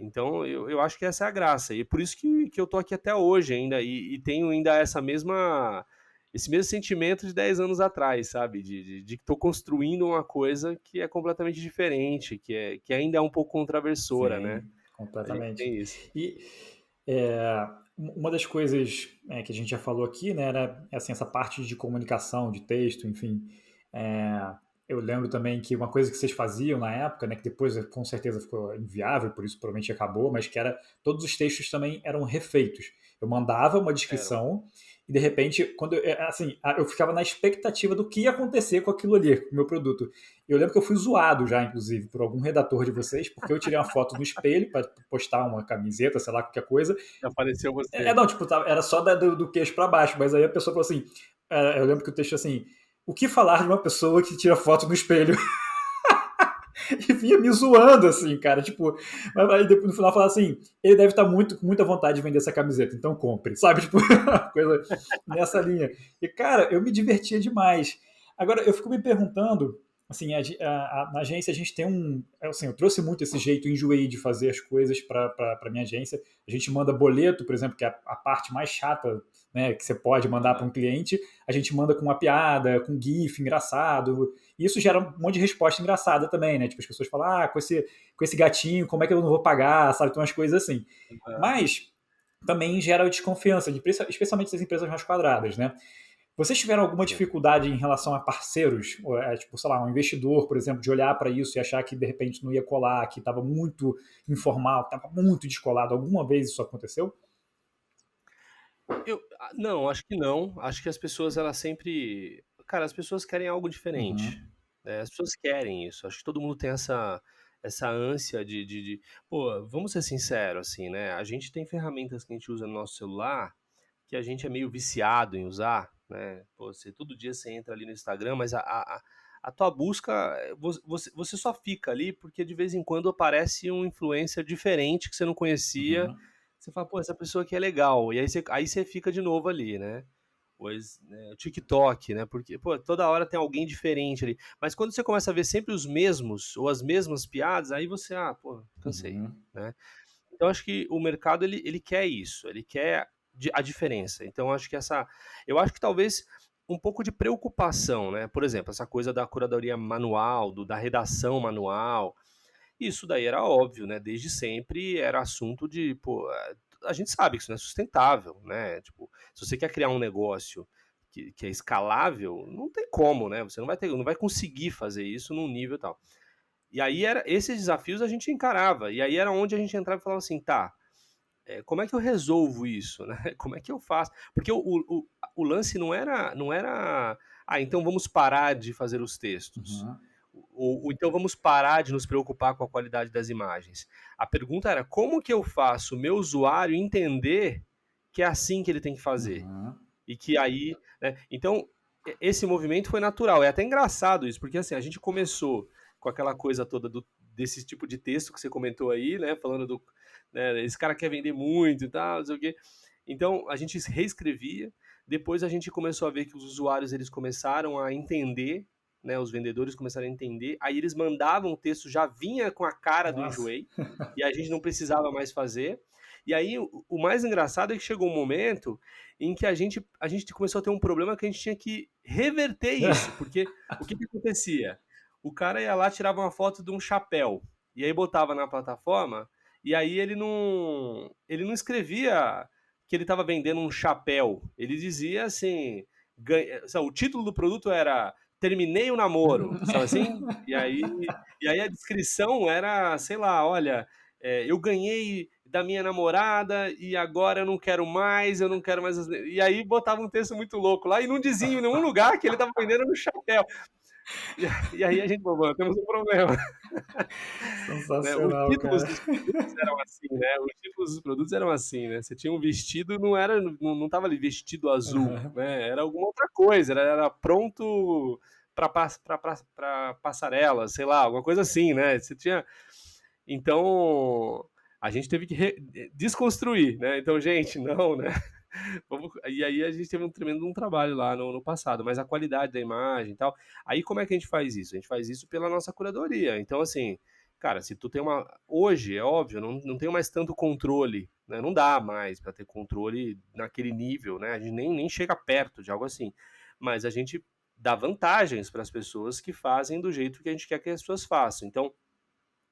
Speaker 2: Então eu acho que essa é a graça e por isso que eu tô aqui até hoje ainda e tenho ainda esse mesmo sentimento de 10 anos atrás, sabe? De que tô construindo uma coisa que é completamente diferente, que ainda é um pouco contraversora, né?
Speaker 1: sim,
Speaker 2: A gente
Speaker 1: completamente.
Speaker 2: tem isso.
Speaker 1: E uma das coisas que a gente já falou aqui, né, era assim, essa parte de comunicação, de texto, enfim. É, eu lembro também que uma coisa que vocês faziam na época, né, que depois com certeza ficou inviável, por isso provavelmente acabou, mas que era todos os textos também eram refeitos. Eu mandava uma
Speaker 2: Eram.
Speaker 1: descrição e de repente, quando assim, eu ficava na expectativa do que ia acontecer com aquilo ali, com o meu produto. Eu lembro que eu fui zoado já, inclusive, por algum redator de vocês, porque eu tirei uma foto no espelho para postar uma camiseta, sei lá, qualquer coisa.
Speaker 2: Apareceu você.
Speaker 1: Não, tipo, era só do queixo para baixo, mas aí a pessoa falou assim: eu lembro que o texto assim, o que falar de uma pessoa que tira foto no espelho? E vinha me zoando, assim, cara, tipo, mas aí depois no final falar assim, ele deve estar com muita vontade de vender essa camiseta, então compre, sabe? Tipo, coisa nessa linha. E, cara, eu me divertia demais. Agora, eu fico me perguntando, assim, na agência a gente tem assim, eu trouxe muito esse jeito enjoei de fazer as coisas para minha agência. A gente manda boleto, por exemplo, que é a parte mais chata, né, que você pode mandar para
Speaker 2: Aham.
Speaker 1: um cliente, a gente manda com uma piada, com GIF engraçado, e isso gera um monte de resposta engraçada também, né? Tipo, as pessoas falam, com esse gatinho, como é que eu não vou pagar, sabe? Tem umas coisas assim.
Speaker 2: Aham.
Speaker 1: Mas também gera desconfiança, especialmente das empresas mais quadradas, né? Vocês tiveram alguma
Speaker 2: Sim.
Speaker 1: dificuldade em relação a parceiros? Tipo, sei lá, um investidor, por exemplo, de olhar para isso e achar que de repente não ia colar, que estava muito informal, que estava muito descolado? Alguma vez isso aconteceu?
Speaker 2: Não, acho que não. Acho que as pessoas, elas sempre. Cara, as pessoas querem algo diferente.
Speaker 1: Uhum,
Speaker 2: Né? As pessoas querem isso. Acho que todo mundo tem essa ânsia Pô, vamos ser sinceros, assim, né? A gente tem ferramentas que a gente usa no nosso celular que a gente é meio viciado em usar, né? Pô, todo dia você entra ali no Instagram, mas a tua busca, você só fica ali porque de vez em quando aparece um influencer diferente que você não conhecia.
Speaker 1: uhum,
Speaker 2: Você fala, pô, essa pessoa aqui é legal. E aí você fica de novo ali, né? Pois, né, o TikTok, né? Porque, pô, toda hora tem alguém diferente ali. Mas quando você começa a ver sempre os mesmos ou as mesmas piadas, aí você, pô, cansei,
Speaker 1: uhum,
Speaker 2: né? Então acho que o mercado ele quer isso, ele quer a diferença. Então eu acho que talvez um pouco de preocupação, né? Por exemplo, essa coisa da curadoria manual, da redação manual, isso daí era óbvio, né? Desde sempre era assunto de, pô, a gente sabe que isso não é sustentável, né? Tipo, se você quer criar um negócio que é escalável, não tem como, né? Você não vai conseguir fazer isso num nível tal. E aí esses desafios a gente encarava. E aí era onde a gente entrava e falava assim, tá, como é que eu resolvo isso, né? Como é que eu faço? Porque o lance não era, então vamos parar de fazer os textos.
Speaker 1: uhum,
Speaker 2: Ou então vamos parar de nos preocupar com a qualidade das imagens. A pergunta era como que eu faço o meu usuário entender que é assim que ele tem que fazer?
Speaker 1: uhum.
Speaker 2: E que aí, né? Então, esse movimento foi natural. É até engraçado isso, porque assim, a gente começou com aquela coisa toda desse tipo de texto que você comentou aí, né? Falando né, esse cara quer vender muito e tal, não sei o quê. Então, a gente reescrevia. Depois a gente começou a ver que os usuários eles começaram a entender, né? Os vendedores começaram a entender. Aí eles mandavam o texto, já vinha com a cara do
Speaker 1: Nossa.
Speaker 2: enjoei, e a gente não precisava mais fazer. E aí o mais engraçado é que chegou um momento em que a gente começou a ter um problema que a gente tinha que reverter isso, porque o que acontecia? O cara ia lá, tirava uma foto de um chapéu, e aí botava na plataforma, e aí ele não escrevia que ele estava vendendo um chapéu, ele dizia assim, sabe, o título do produto era Terminei o namoro, sabe assim? E aí a descrição era, sei lá, olha, eu ganhei da minha namorada e agora eu não quero mais, eu não quero mais. E aí botava um texto muito louco lá e não dizia em nenhum lugar que ele estava vendendo no chapéu. E aí a gente falou: "Mano, temos um problema". Né, os
Speaker 1: Sensacional,
Speaker 2: títulos
Speaker 1: cara.
Speaker 2: dos produtos eram assim, né, os títulos dos produtos eram assim, né, você tinha um vestido, não estava ali vestido azul,
Speaker 1: Aham.
Speaker 2: né, era alguma outra coisa, era pronto para passarela, sei lá, alguma coisa assim, né, você tinha então, a gente teve que desconstruir, né, então: "Gente, não, né". E aí a gente teve um tremendo um trabalho lá no passado, mas a qualidade da imagem e tal. Aí como é que a gente faz isso? A gente faz isso pela nossa curadoria. Então, assim, cara, se tu tem uma. Hoje, é óbvio, não tenho mais tanto controle, né? Não dá mais para ter controle naquele nível, né? A gente nem chega perto de algo assim. Mas a gente dá vantagens para as pessoas que fazem do jeito que a gente quer que as pessoas façam. Então,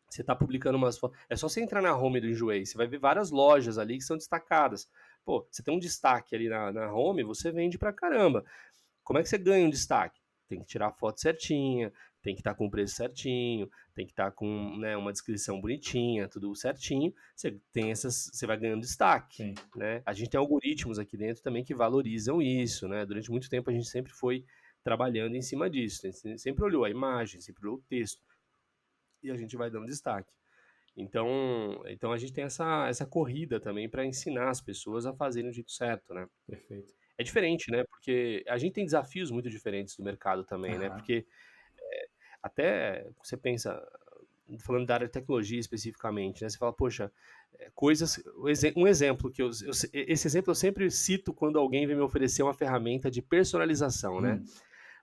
Speaker 2: você está publicando umas fotos. É só você entrar na home do Enjoei. Você vai ver várias lojas ali que são destacadas. Pô, você tem um destaque ali na home, você vende pra caramba. Como é que você ganha um destaque? Tem que tirar a foto certinha, tem que estar com o preço certinho, tem que estar com, né, uma descrição bonitinha, tudo certinho. Você vai ganhando destaque,
Speaker 1: Sim,
Speaker 2: né? A gente tem algoritmos aqui dentro também que valorizam isso, né? Durante muito tempo a gente sempre foi trabalhando em cima disso. A gente sempre olhou a imagem, sempre olhou o texto e a gente vai dando destaque. Então a gente tem essa corrida também para ensinar as pessoas a fazerem o jeito certo, né?
Speaker 1: perfeito.
Speaker 2: É diferente, né? Porque a gente tem desafios muito diferentes do mercado também, né?
Speaker 1: Aham.
Speaker 2: Porque até você pensa, falando da área de tecnologia especificamente, né? Você fala, poxa, coisas. Um exemplo esse exemplo eu sempre cito quando alguém vem me oferecer uma ferramenta de personalização, né?
Speaker 1: Hum.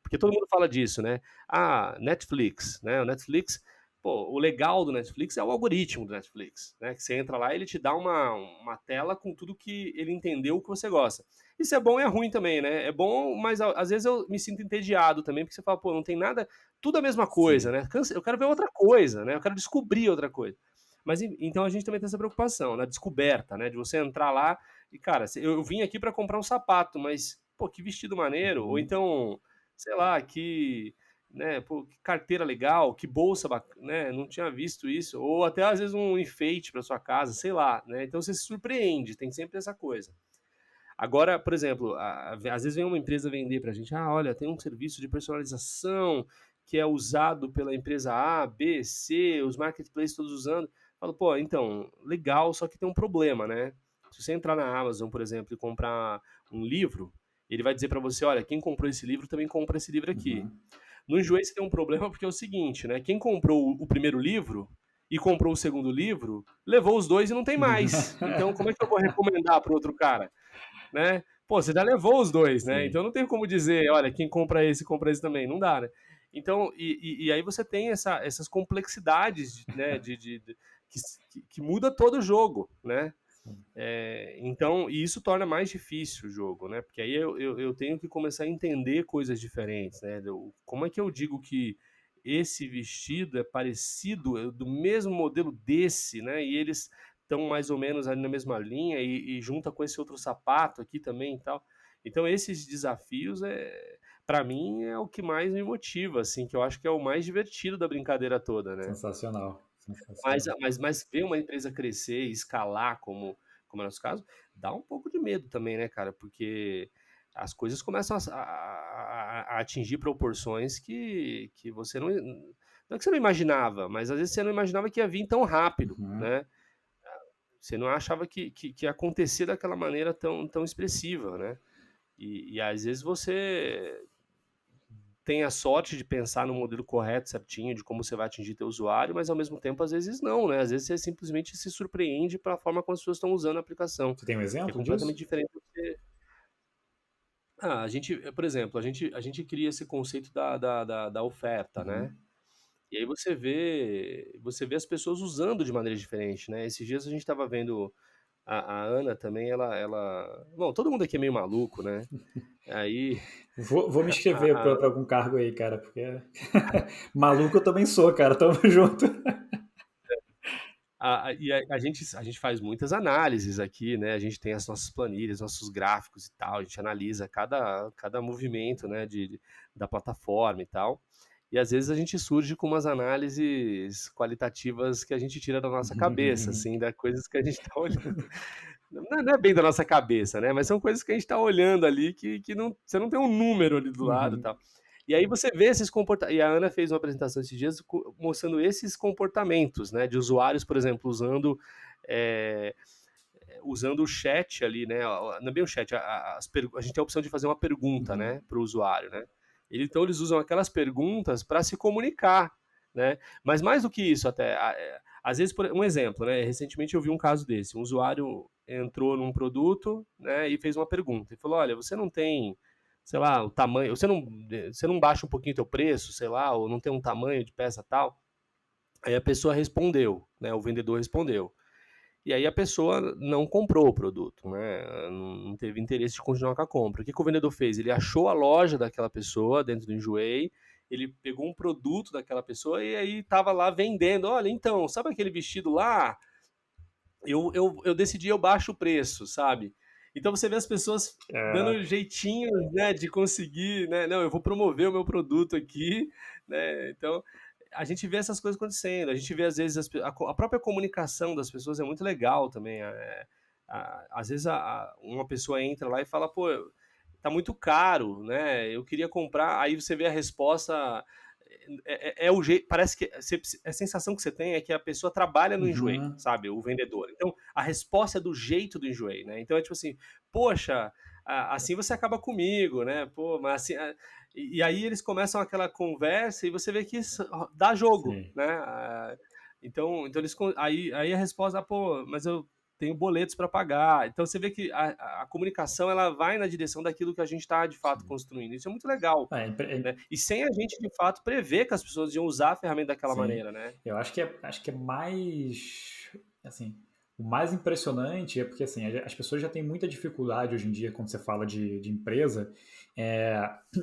Speaker 2: Porque todo mundo fala disso, né? Ah, Netflix, né? O Netflix, pô, o legal do Netflix é o algoritmo do Netflix, né? Que você entra lá e ele te dá uma tela com tudo que ele entendeu que você gosta. Isso é bom e é ruim também, né? É bom, mas às vezes eu me sinto entediado também, porque você fala, pô, não tem nada, tudo a mesma coisa,
Speaker 1: Sim.
Speaker 2: né? Eu quero ver outra coisa, né? Eu quero descobrir outra coisa. Mas então a gente também tem essa preocupação, na descoberta, né? De você entrar lá e, cara, eu vim aqui para comprar um sapato, mas, pô, que vestido maneiro. Ou
Speaker 1: Uhum.
Speaker 2: então, sei lá, né, pô, que carteira legal, que bolsa bacana, né, não tinha visto isso, ou até às vezes um enfeite para sua casa, sei lá, né, então você se surpreende, tem sempre essa coisa. Agora, por exemplo, às vezes vem uma empresa vender para a gente, ah, olha, tem um serviço de personalização que é usado pela empresa A, B, C, os marketplaces todos usando. Falo, pô, então, legal, só que tem um problema, né? Se você entrar na Amazon, por exemplo, e comprar um livro, ele vai dizer para você, olha, quem comprou esse livro também compra esse livro aqui.
Speaker 1: Uhum.
Speaker 2: No Enjoei você tem um problema porque é o seguinte, né? Quem comprou o primeiro livro e comprou o segundo livro, levou os dois e não tem mais. Então, como é que eu vou recomendar para outro cara, né? Pô, você já levou os dois, né?
Speaker 1: Sim.
Speaker 2: Então não tem como dizer, olha, quem compra esse também. Não dá, né? Então, e aí você tem essas complexidades, né? Que muda todo o jogo, né?
Speaker 1: Sim.
Speaker 2: Então, e isso torna mais difícil o jogo, né? Porque aí eu tenho que começar a entender coisas diferentes, né? Como é que eu digo que esse vestido é parecido, do mesmo modelo desse, né? E eles estão mais ou menos ali na mesma linha e junta com esse outro sapato aqui também e tal. Então, esses desafios, para mim, é o que mais me motiva, assim, que eu acho que é o mais divertido da brincadeira toda, né?
Speaker 1: Sensacional.
Speaker 2: Mas,
Speaker 1: Sensacional.
Speaker 2: mas ver uma empresa crescer e escalar, como é o nosso caso, dá um pouco de medo também, né, cara? Porque as coisas começam a atingir proporções que você não. Não é que você não imaginava, mas às vezes você não imaginava que ia vir tão rápido,
Speaker 1: Uhum.
Speaker 2: né? Você não achava que ia acontecer daquela maneira tão expressiva, né? E às vezes você tem a sorte de pensar no modelo correto, certinho, de como você vai atingir teu usuário, mas ao mesmo tempo, às vezes não, né? Às vezes você simplesmente se surpreende pela forma como as pessoas estão usando a aplicação,
Speaker 1: Você tem um
Speaker 2: que é
Speaker 1: exemplo
Speaker 2: completamente
Speaker 1: disso?
Speaker 2: diferente do que... por exemplo, a gente cria esse conceito da oferta, né?
Speaker 1: Uhum.
Speaker 2: E aí você vê as pessoas usando de maneira diferente, né? Esses dias a gente estava vendo a Ana também, Bom, todo mundo aqui é meio maluco, né? Aí
Speaker 1: Vou me inscrever
Speaker 2: a,
Speaker 1: para algum cargo aí, cara, porque maluco eu também sou, cara. Tamo junto.
Speaker 2: a gente faz muitas análises aqui, né? A gente tem as nossas planilhas, nossos gráficos e tal. A gente analisa cada movimento, né, da plataforma e tal. E às vezes a gente surge com umas análises qualitativas que a gente tira da nossa cabeça, assim, da coisas que a gente está olhando. Não é bem da nossa cabeça, né? Mas são coisas que a gente está olhando ali que não, você não tem um número ali do lado e
Speaker 1: Uhum.
Speaker 2: tal. E aí você vê esses comportamentos. E a Ana fez uma apresentação esses dias mostrando esses comportamentos, né? De usuários, por exemplo, é, usando o chat ali, né? Não é bem o chat, a gente tem a opção de fazer uma pergunta,
Speaker 1: Uhum.
Speaker 2: né, para o usuário, né? Então eles usam aquelas perguntas para se comunicar, né? Mas mais do que isso, até, às vezes, um exemplo, né? Recentemente eu vi um caso desse, um usuário entrou num produto, né, e fez uma pergunta e falou: olha, você não tem, sei lá, o tamanho, você não baixa um pouquinho o teu preço, sei lá, ou não tem um tamanho de peça tal? Aí a pessoa respondeu, né? O vendedor respondeu. E aí a pessoa não comprou o produto, né? Não teve interesse de continuar com a compra. O que o vendedor fez? Ele achou a loja daquela pessoa dentro do Enjoei, ele pegou um produto daquela pessoa e aí estava lá vendendo. Olha, então, sabe aquele vestido lá? Eu decidi, eu baixo o preço, sabe? Então você vê as pessoas
Speaker 1: É,
Speaker 2: dando jeitinho, né, de conseguir, né? Não, eu vou promover o meu produto aqui, né? Então a gente vê essas coisas acontecendo. A gente vê às vezes a própria comunicação das pessoas é muito legal também. Às vezes uma pessoa entra lá e fala, pô, tá muito caro, né? Eu queria comprar. Aí você vê a resposta. É o jeito, parece que a sensação que você tem é que a pessoa trabalha no Enjoei,
Speaker 1: uhum,
Speaker 2: sabe? O vendedor. Então, a resposta é do jeito do Enjoei, né? Então é tipo assim, poxa, assim você acaba comigo, né? Pô, mas assim. E aí eles começam aquela conversa e você vê que isso dá jogo,
Speaker 1: sim.
Speaker 2: né? Então eles. Aí a resposta, pô, mas eu tenho boletos para pagar. Então você vê que a comunicação ela vai na direção daquilo que a gente está de fato
Speaker 1: Sim.
Speaker 2: construindo. Isso é muito legal, né? E sem a gente, de fato, prever que as pessoas iam usar a ferramenta daquela
Speaker 1: Sim,
Speaker 2: maneira, né?
Speaker 1: eu acho que é mais, assim, o mais impressionante é porque, assim, as pessoas já têm muita dificuldade hoje em dia, quando você fala de empresa,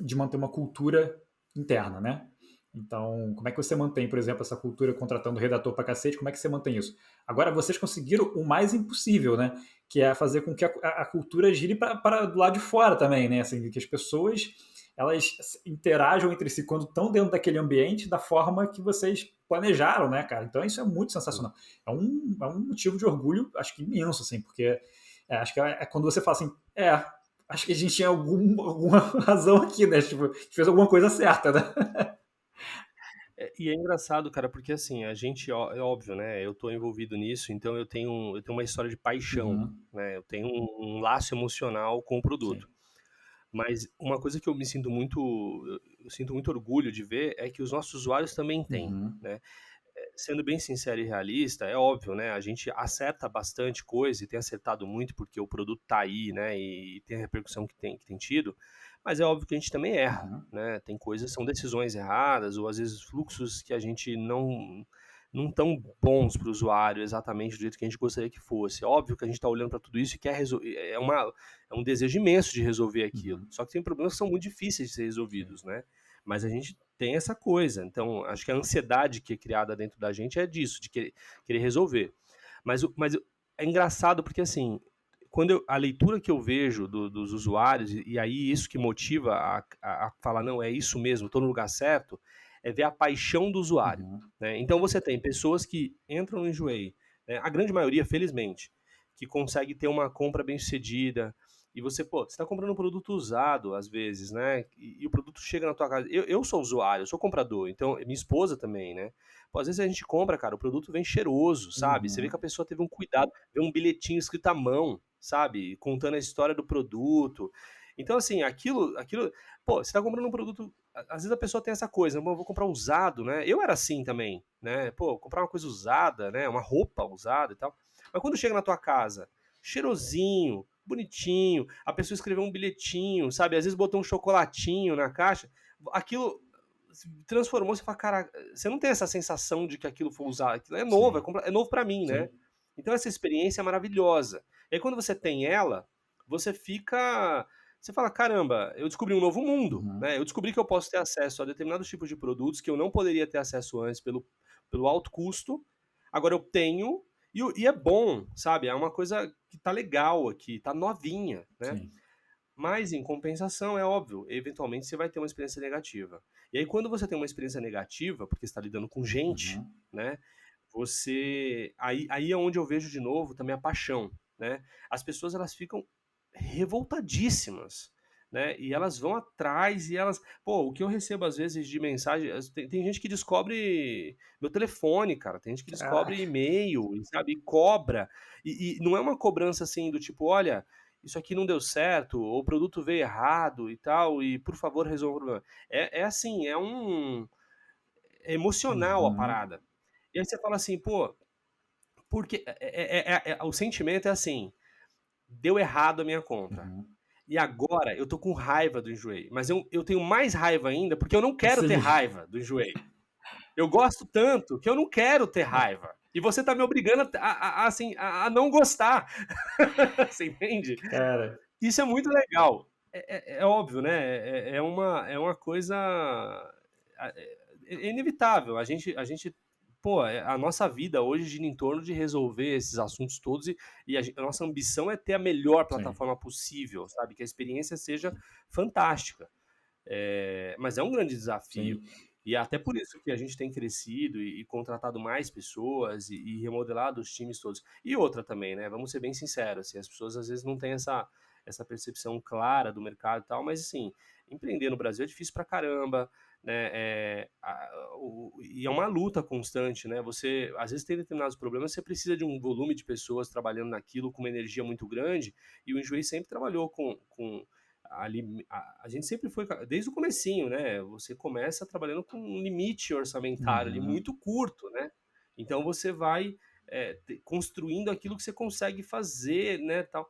Speaker 1: de manter uma cultura interna, né? Então, como é que você mantém, por exemplo, essa cultura contratando redator pra cacete? Como é que você mantém isso? Agora, vocês conseguiram o mais impossível, né? Que é fazer com que a cultura gire para do lado de fora também, né? Assim, que as pessoas elas interajam entre si quando estão dentro daquele ambiente da forma que vocês planejaram, né, cara? Então isso é muito sensacional. É um motivo de orgulho, acho que imenso, assim, porque acho que é quando você fala assim, acho que a gente tinha alguma razão aqui, né? Tipo, a gente fez alguma coisa certa, né?
Speaker 2: E é engraçado, cara, porque assim, a gente, é óbvio, né? Eu tô envolvido nisso, então eu tenho uma história de paixão,
Speaker 1: Uhum,
Speaker 2: né? Eu tenho um laço emocional com o
Speaker 1: sim.
Speaker 2: produto. Mas uma coisa que eu sinto muito orgulho de ver é que os nossos usuários também têm,
Speaker 1: Uhum,
Speaker 2: né? Sendo bem sincero e realista, é óbvio, né? A gente acerta bastante coisa e tem acertado muito porque o produto tá aí, né? E tem a repercussão que tem tido, mas é óbvio que a gente também erra,
Speaker 1: uhum,
Speaker 2: né? Tem coisas, são decisões erradas ou às vezes fluxos que a gente não tão bons para o usuário exatamente do jeito que a gente gostaria que fosse. É óbvio que a gente está olhando para tudo isso e quer resolver, é um desejo imenso de resolver aquilo.
Speaker 1: uhum,
Speaker 2: Só que tem problemas que são muito difíceis de ser
Speaker 1: sim.
Speaker 2: resolvidos, né? Mas a gente tem essa coisa. Então, acho que a ansiedade que é criada dentro da gente é disso, de querer resolver. É engraçado porque, assim, a leitura que eu vejo dos usuários, e aí isso que motiva a falar, não, é isso mesmo, estou no lugar certo, é ver a paixão do usuário.
Speaker 1: Uhum,
Speaker 2: Né? Então, você tem pessoas que entram no Enjoei, né? A grande maioria, felizmente, que consegue ter uma compra bem sucedida, e você, pô, você tá comprando um produto usado, às vezes, né? E o produto chega na tua casa. Eu sou usuário, eu sou comprador, então, minha esposa também, né? Pô, às vezes a gente compra, cara, o produto vem cheiroso, sabe? Você vê que
Speaker 1: uhum,
Speaker 2: a pessoa teve um cuidado, vê um bilhetinho escrito à mão, sabe? Contando a história do produto. Então, assim, pô, você tá comprando um produto. Às vezes a pessoa tem essa coisa, eu vou comprar usado, né? Eu era assim também, né? Pô, comprar uma coisa usada, né? Uma roupa usada e tal. Mas quando chega na tua casa, cheirosinho, bonitinho, a pessoa escreveu um bilhetinho, sabe? Às vezes botou um chocolatinho na caixa, aquilo transformou, você fala, cara, você não tem essa sensação de que aquilo foi usado, aquilo é novo,
Speaker 1: sim,
Speaker 2: é novo para mim, né?
Speaker 1: sim.
Speaker 2: Então essa experiência é maravilhosa. E aí quando você tem ela, você fala, caramba, eu descobri um novo mundo,
Speaker 1: Uhum,
Speaker 2: né? Eu descobri que eu posso ter acesso a determinados tipos de produtos que eu não poderia ter acesso antes pelo alto custo. Agora eu tenho e é bom, sabe? É uma coisa que tá legal aqui, tá novinha, né?
Speaker 1: sim.
Speaker 2: Mas, em compensação, é óbvio, eventualmente você vai ter uma experiência negativa. E aí, quando você tem uma experiência negativa, porque você está lidando com gente,
Speaker 1: Uhum,
Speaker 2: né? Aí é onde eu vejo de novo também a paixão, né? As pessoas elas ficam revoltadíssimas, né? E elas vão atrás e elas... Pô, o que eu recebo às vezes de mensagem... Tem gente que descobre meu telefone, cara. Tem gente que descobre
Speaker 1: Caraca.
Speaker 2: e-mail, e, sabe? E cobra. E não é uma cobrança assim do tipo, olha, isso aqui não deu certo, ou o produto veio errado e tal, e por favor resolva o problema. É assim, é emocional a
Speaker 1: Uhum,
Speaker 2: parada. E aí você fala assim, pô, porque o sentimento é assim, deu errado a minha compra.
Speaker 1: uhum.
Speaker 2: E agora eu tô com raiva do Enjoei. Mas eu tenho mais raiva ainda porque eu não quero ter
Speaker 1: Sim.
Speaker 2: raiva do Enjoei. Eu gosto tanto que eu não quero ter raiva. E você tá me obrigando assim, a não gostar. Você entende?
Speaker 1: Cara,
Speaker 2: Isso é muito legal. É óbvio, né? É uma coisa é inevitável. A gente, pô, a nossa vida hoje gira em torno de resolver esses assuntos todos e a nossa ambição é ter a melhor
Speaker 1: sim,
Speaker 2: plataforma possível, sabe? Que a experiência seja fantástica. Mas é um grande desafio.
Speaker 1: sim,
Speaker 2: E é até por isso que a gente tem crescido e contratado mais pessoas e remodelado os times todos. E outra também, né? Vamos ser bem sinceros, assim, as pessoas às vezes não têm essa percepção clara do mercado e tal, mas assim, empreender no Brasil é difícil pra caramba, né? E é uma luta constante, né? Você, às vezes, tem determinados problemas, você precisa de um volume de pessoas trabalhando naquilo com uma energia muito grande, e o Enjoei sempre trabalhou com ali a gente sempre foi desde o comecinho, né? Você começa trabalhando com um limite orçamentário ali
Speaker 1: uhum,
Speaker 2: muito curto, né? Então você vai construindo aquilo que você consegue fazer, né, tal.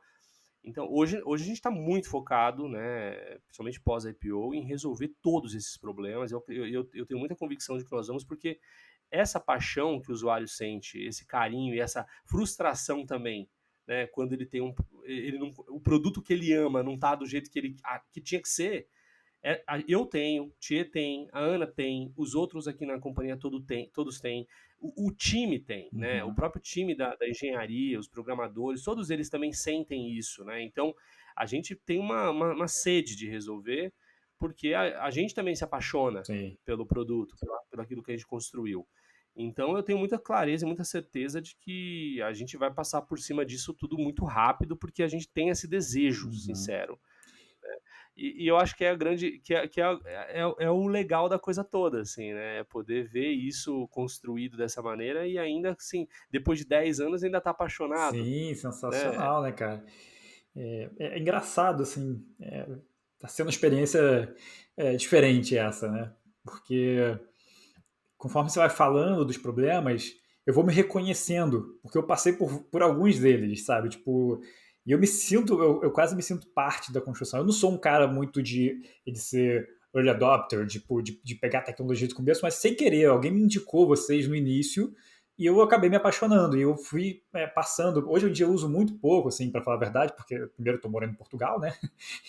Speaker 2: Então hoje a gente está muito focado, né, principalmente pós IPO, em resolver todos esses problemas. Eu tenho muita convicção de que nós vamos, porque essa paixão que o usuário sente, esse carinho e essa frustração também, né, quando ele tem ele não, o produto que ele ama não está do jeito que tinha que ser, eu tenho, Tchê tem, a Ana tem, os outros aqui na companhia todos têm, o time tem, né? O
Speaker 1: uhum.
Speaker 2: próprio time da engenharia, os programadores, todos eles também sentem isso, né? Então a gente tem uma sede de resolver, porque a gente também se apaixona
Speaker 1: Sim,
Speaker 2: pelo produto, pelo aquilo que a gente construiu. Então eu tenho muita clareza e muita certeza de que a gente vai passar por cima disso tudo muito rápido, porque a gente tem esse desejo
Speaker 1: uhum.
Speaker 2: sincero. E eu acho que é a grande, é o legal da coisa toda, assim, né? É poder ver isso construído dessa maneira e ainda assim, depois de 10 anos ainda tá apaixonado,
Speaker 1: Sim,
Speaker 2: né?
Speaker 1: sensacional, né, cara? É engraçado, assim, tá sendo uma experiência diferente essa, né? Porque conforme você vai falando dos problemas, eu vou me reconhecendo, porque eu passei por alguns deles, sabe? Tipo, e eu me sinto, eu quase me sinto parte da construção. Eu não sou um cara muito de ser early adopter, tipo, de pegar a tecnologia do começo, mas sem querer, alguém me indicou vocês no início e eu acabei me apaixonando. E eu fui passando. Hoje em dia eu uso muito pouco, assim, para falar a verdade, porque primeiro eu tô morando em Portugal, né?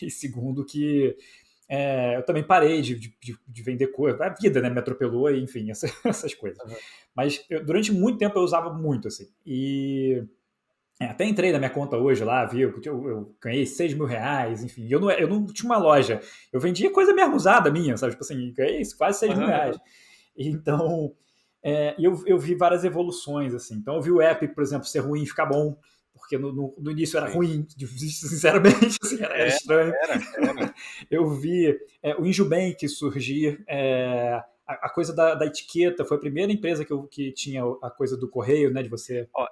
Speaker 1: E segundo que eu também parei de vender coisa. A vida, né, me atropelou, e, enfim, essas coisas.
Speaker 2: Aham.
Speaker 1: Mas durante muito tempo eu usava muito, assim. E até entrei na minha conta hoje lá, viu? Eu ganhei R$ 6.000, enfim. Eu não tinha uma loja. Eu vendia coisa mesmo usada minha, sabe? Tipo assim, ganhei quase R$ 6.000.
Speaker 2: Aham.
Speaker 1: Então, eu vi várias evoluções, assim. Então, eu vi o app, por exemplo, ser ruim e ficar bom. Porque no início era
Speaker 2: Sim.
Speaker 1: ruim, sinceramente, assim, era
Speaker 2: É,
Speaker 1: estranho.
Speaker 2: era.
Speaker 1: Eu vi o Injubank surgir, a coisa da etiqueta, foi a primeira empresa que tinha a coisa do correio, né, de você...
Speaker 2: Ó,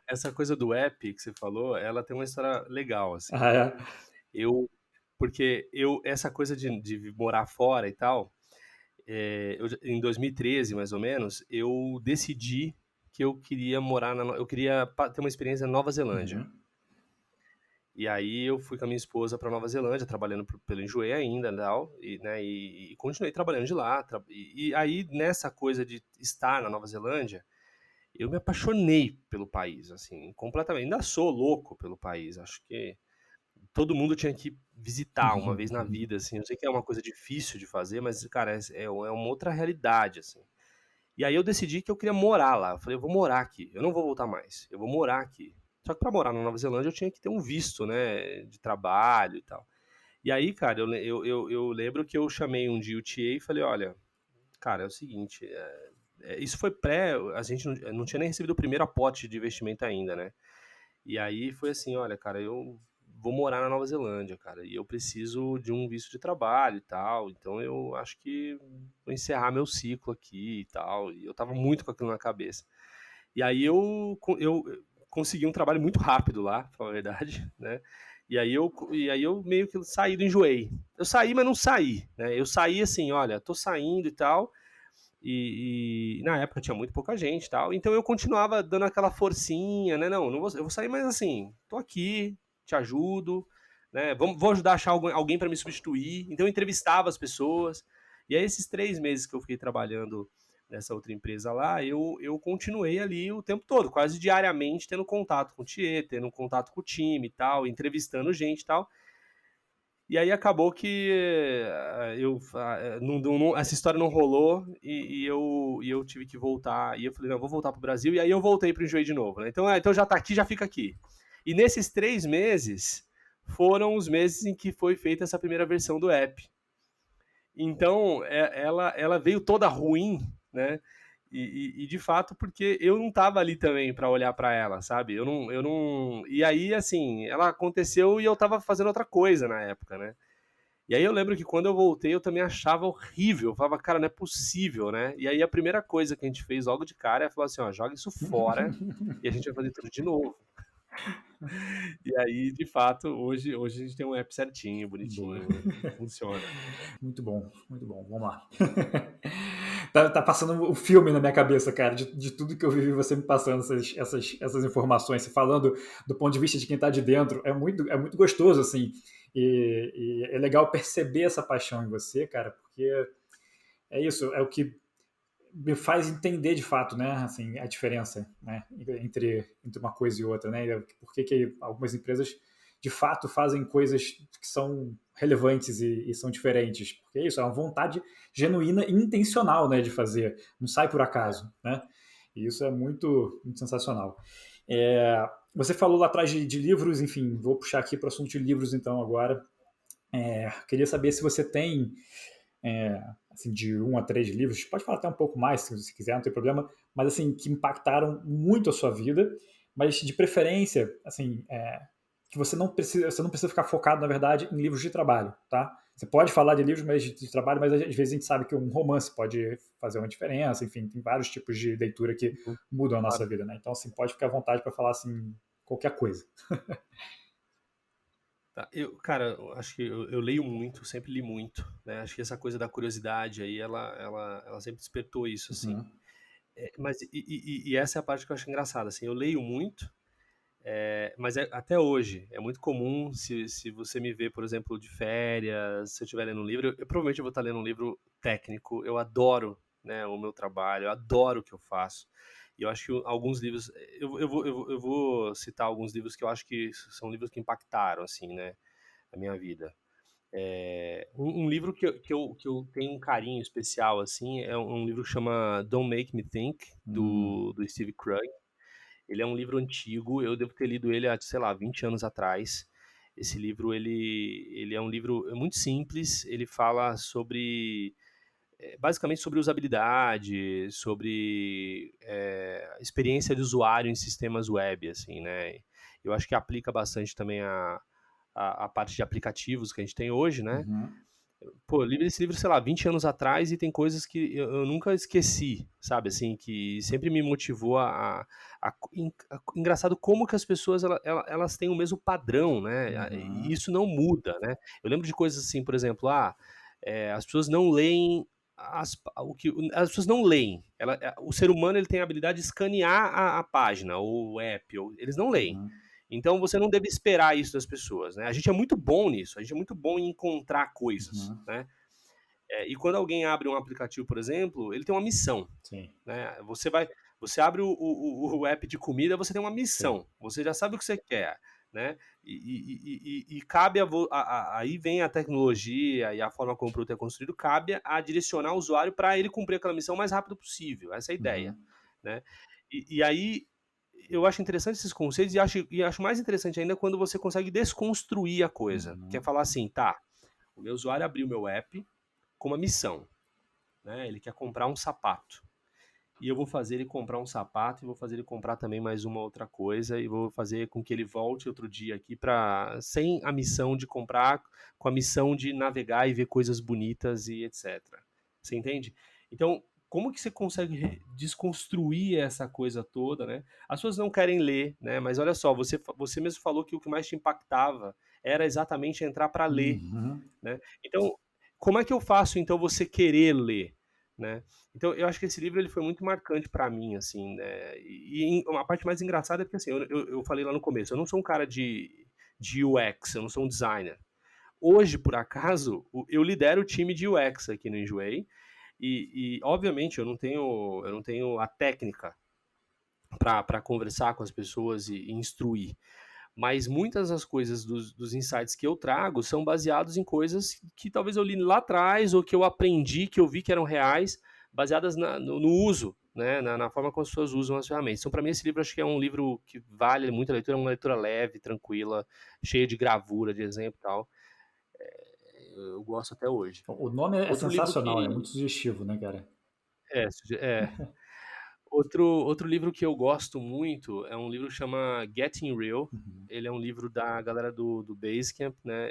Speaker 2: essa coisa do app que você falou, ela tem uma história legal, assim.
Speaker 1: Ah, é?
Speaker 2: Eu, porque essa coisa de morar fora e tal, em 2013, mais ou menos, eu decidi que eu queria eu queria ter uma experiência na Nova Zelândia.
Speaker 1: Uhum,
Speaker 2: E aí eu fui com a minha esposa para Nova Zelândia, trabalhando pelo Enjoei ainda, tal, e, né, e continuei trabalhando de lá. E aí nessa coisa de estar na Nova Zelândia, eu me apaixonei pelo país, assim, completamente. Ainda sou louco pelo país. Acho que todo mundo tinha que visitar uma vez na vida, assim. Eu sei que é uma coisa difícil de fazer, mas, cara, é uma outra realidade, assim. E aí eu decidi que eu queria morar lá. Eu falei, eu vou morar aqui. Eu não vou voltar mais. Eu vou morar aqui. Só que para morar na Nova Zelândia eu tinha que ter um visto, né, de trabalho e tal. E aí, cara, eu lembro que eu chamei um dia o TA e falei, olha, cara, é o seguinte, isso foi a gente não tinha nem recebido o primeiro aporte de investimento ainda, né? E aí foi assim, olha, cara, eu vou morar na Nova Zelândia, cara, e eu preciso de um visto de trabalho e tal, então eu acho que vou encerrar meu ciclo aqui e tal, e eu tava muito com aquilo na cabeça. E aí eu consegui um trabalho muito rápido lá, pra falar a verdade, né? E aí eu meio que saí do enjoei. Eu saí, mas não saí, né? Eu saí assim, olha, tô saindo e tal, e na época tinha muito pouca gente e tal, então eu continuava dando aquela forcinha, né? Não eu vou sair, mas assim, tô aqui, te ajudo, né? Vou ajudar a achar alguém para me substituir. Então eu entrevistava as pessoas. E aí esses 3 meses que eu fiquei trabalhando nessa outra empresa lá, eu continuei ali o tempo todo, quase diariamente, tendo contato com o Thier, tendo contato com o time e tal, entrevistando gente e tal. E aí acabou que essa história não rolou e eu tive que voltar. E eu falei, não, eu vou voltar pro Brasil. E aí eu voltei pro Enjoei de novo, né? Então já tá aqui, já fica aqui. E nesses 3 meses foram os meses em que foi feita essa primeira versão do app. Então ela veio toda ruim, né? E de fato, porque eu não tava ali também para olhar para ela, sabe? Eu não. E aí, assim, ela aconteceu e eu tava fazendo outra coisa na época, né? E aí eu lembro que quando eu voltei eu também achava horrível. Eu falava, cara, não é possível, né? E aí a primeira coisa que a gente fez logo de cara é falar assim, ó, joga isso fora e a gente vai fazer tudo de novo. E aí, de fato, hoje a gente tem um app certinho,
Speaker 1: Boa.
Speaker 2: bonitinho, funciona.
Speaker 1: Muito bom, muito bom. Vamos lá. Tá passando o filme na minha cabeça, cara, de tudo que eu vivi, você me passando essas informações, você falando do ponto de vista de quem tá de dentro, é muito gostoso, assim, e é legal perceber essa paixão em você, cara, porque é isso, é o que me faz entender de fato, né, assim, a diferença, né, entre uma coisa e outra, né, por que algumas empresas de fato fazem coisas que são relevantes e são diferentes, porque é isso, é uma vontade genuína e intencional, né, de fazer, não sai por acaso, né, e isso é muito, muito sensacional. Você falou lá atrás de livros, enfim, vou puxar aqui para o assunto de livros então agora. Queria saber se você tem assim, de 1 a 3 livros, pode falar até um pouco mais se você quiser, não tem problema, mas assim, que impactaram muito a sua vida, mas de preferência, assim, que você não precisa ficar focado, na verdade, em livros de trabalho, tá? Você pode falar de livros de trabalho, mas às vezes a gente sabe que um romance pode fazer uma diferença, enfim, tem vários tipos de leitura que mudam a nossa
Speaker 2: Claro.
Speaker 1: vida, né? Então, assim, pode ficar à vontade para falar, assim, qualquer coisa.
Speaker 2: Tá, cara, eu acho que eu leio muito, sempre li muito, né? Acho que essa coisa da curiosidade aí, ela sempre despertou isso, assim.
Speaker 1: Uhum.
Speaker 2: Mas e essa é a parte que eu acho engraçada, assim, eu leio muito, mas até hoje é muito comum se você me ver, por exemplo, de férias, se eu estiver lendo um livro, eu provavelmente vou estar lendo um livro técnico. Eu adoro, né, o meu trabalho, eu adoro o que eu faço. E eu acho que alguns livros, eu vou citar alguns livros que eu acho que são livros que impactaram, assim, né, a minha vida. Um livro que eu tenho um carinho especial, assim, é um livro que chama Don't Make Me Think,
Speaker 1: Hum.
Speaker 2: do Steve Krug. Ele é um livro antigo, eu devo ter lido ele há, sei lá, 20 anos atrás. Esse livro, ele é um livro muito simples, ele fala sobre, basicamente sobre usabilidade, sobre experiência de usuário em sistemas web, assim, né? Eu acho que aplica bastante também a parte de aplicativos que a gente tem hoje, né?
Speaker 1: Uhum.
Speaker 2: Pô, eu li esse livro, sei lá, 20 anos atrás e tem coisas que eu nunca esqueci, sabe? Assim, que sempre me motivou engraçado como que as pessoas, elas têm o mesmo padrão, né? E
Speaker 1: Uhum.
Speaker 2: isso não muda, né? Eu lembro de coisas assim, por exemplo, as pessoas não leem as pessoas não leem. O ser humano, ele tem a habilidade de escanear a página, ou o app, eles não leem.
Speaker 1: Uhum.
Speaker 2: Então você não deve esperar isso das pessoas, né? A gente é muito bom nisso, a gente é muito bom em encontrar coisas,
Speaker 1: Uhum.
Speaker 2: né? E quando alguém abre um aplicativo, por exemplo, ele tem uma missão,
Speaker 1: Sim,
Speaker 2: né? Você abre o app de comida, você tem uma
Speaker 1: sim.
Speaker 2: missão, você já sabe o que você quer, né? E cabe aí vem a tecnologia e a forma como o produto é construído, cabe a direcionar o usuário para ele cumprir aquela missão o mais rápido possível. Essa é a ideia,
Speaker 1: Uhum.
Speaker 2: né? E aí eu acho interessante esses conceitos e acho mais interessante ainda quando você consegue desconstruir a coisa. Quer
Speaker 1: Uhum.
Speaker 2: falar assim, tá, o meu usuário abriu meu app com uma missão, né? Ele quer comprar um sapato. e eu vou fazer ele comprar um sapato, e vou fazer ele comprar também mais uma outra coisa, e vou fazer com que ele volte outro dia aqui sem a missão de comprar, com a missão de navegar e ver coisas bonitas e etc. Você entende? Então, como que você consegue desconstruir essa coisa toda, né? As pessoas não querem ler, né? Mas olha só, você mesmo falou que o que mais te impactava era exatamente entrar para ler,
Speaker 1: Uhum.
Speaker 2: né? Então, como é que eu faço então você querer ler, né? Então, eu acho que esse livro ele foi muito marcante para mim, assim, né? A parte mais engraçada é porque assim, eu falei lá no começo, eu não sou um cara de UX, eu não sou um designer. Hoje, por acaso, eu lidero o time de UX aqui no Enjoei, obviamente eu não tenho a técnica para conversar com as pessoas e instruir. Mas muitas das coisas dos insights que eu trago são baseados em coisas que talvez eu li lá atrás ou que eu aprendi, que eu vi que eram reais, baseadas no uso, né, na forma como as pessoas usam as ferramentas. Então, para mim, esse livro acho que é um livro que vale muito a leitura, é uma leitura leve, tranquila, cheia de gravura, de exemplo e tal. Eu gosto até hoje.
Speaker 1: O nome é
Speaker 2: Outro livro
Speaker 1: sensacional, é
Speaker 2: que...
Speaker 1: muito sugestivo, né, cara?
Speaker 2: É, é, outro livro que eu gosto muito é um livro que chama Getting Real.
Speaker 1: Uhum.
Speaker 2: Ele é um livro da galera do Basecamp, né?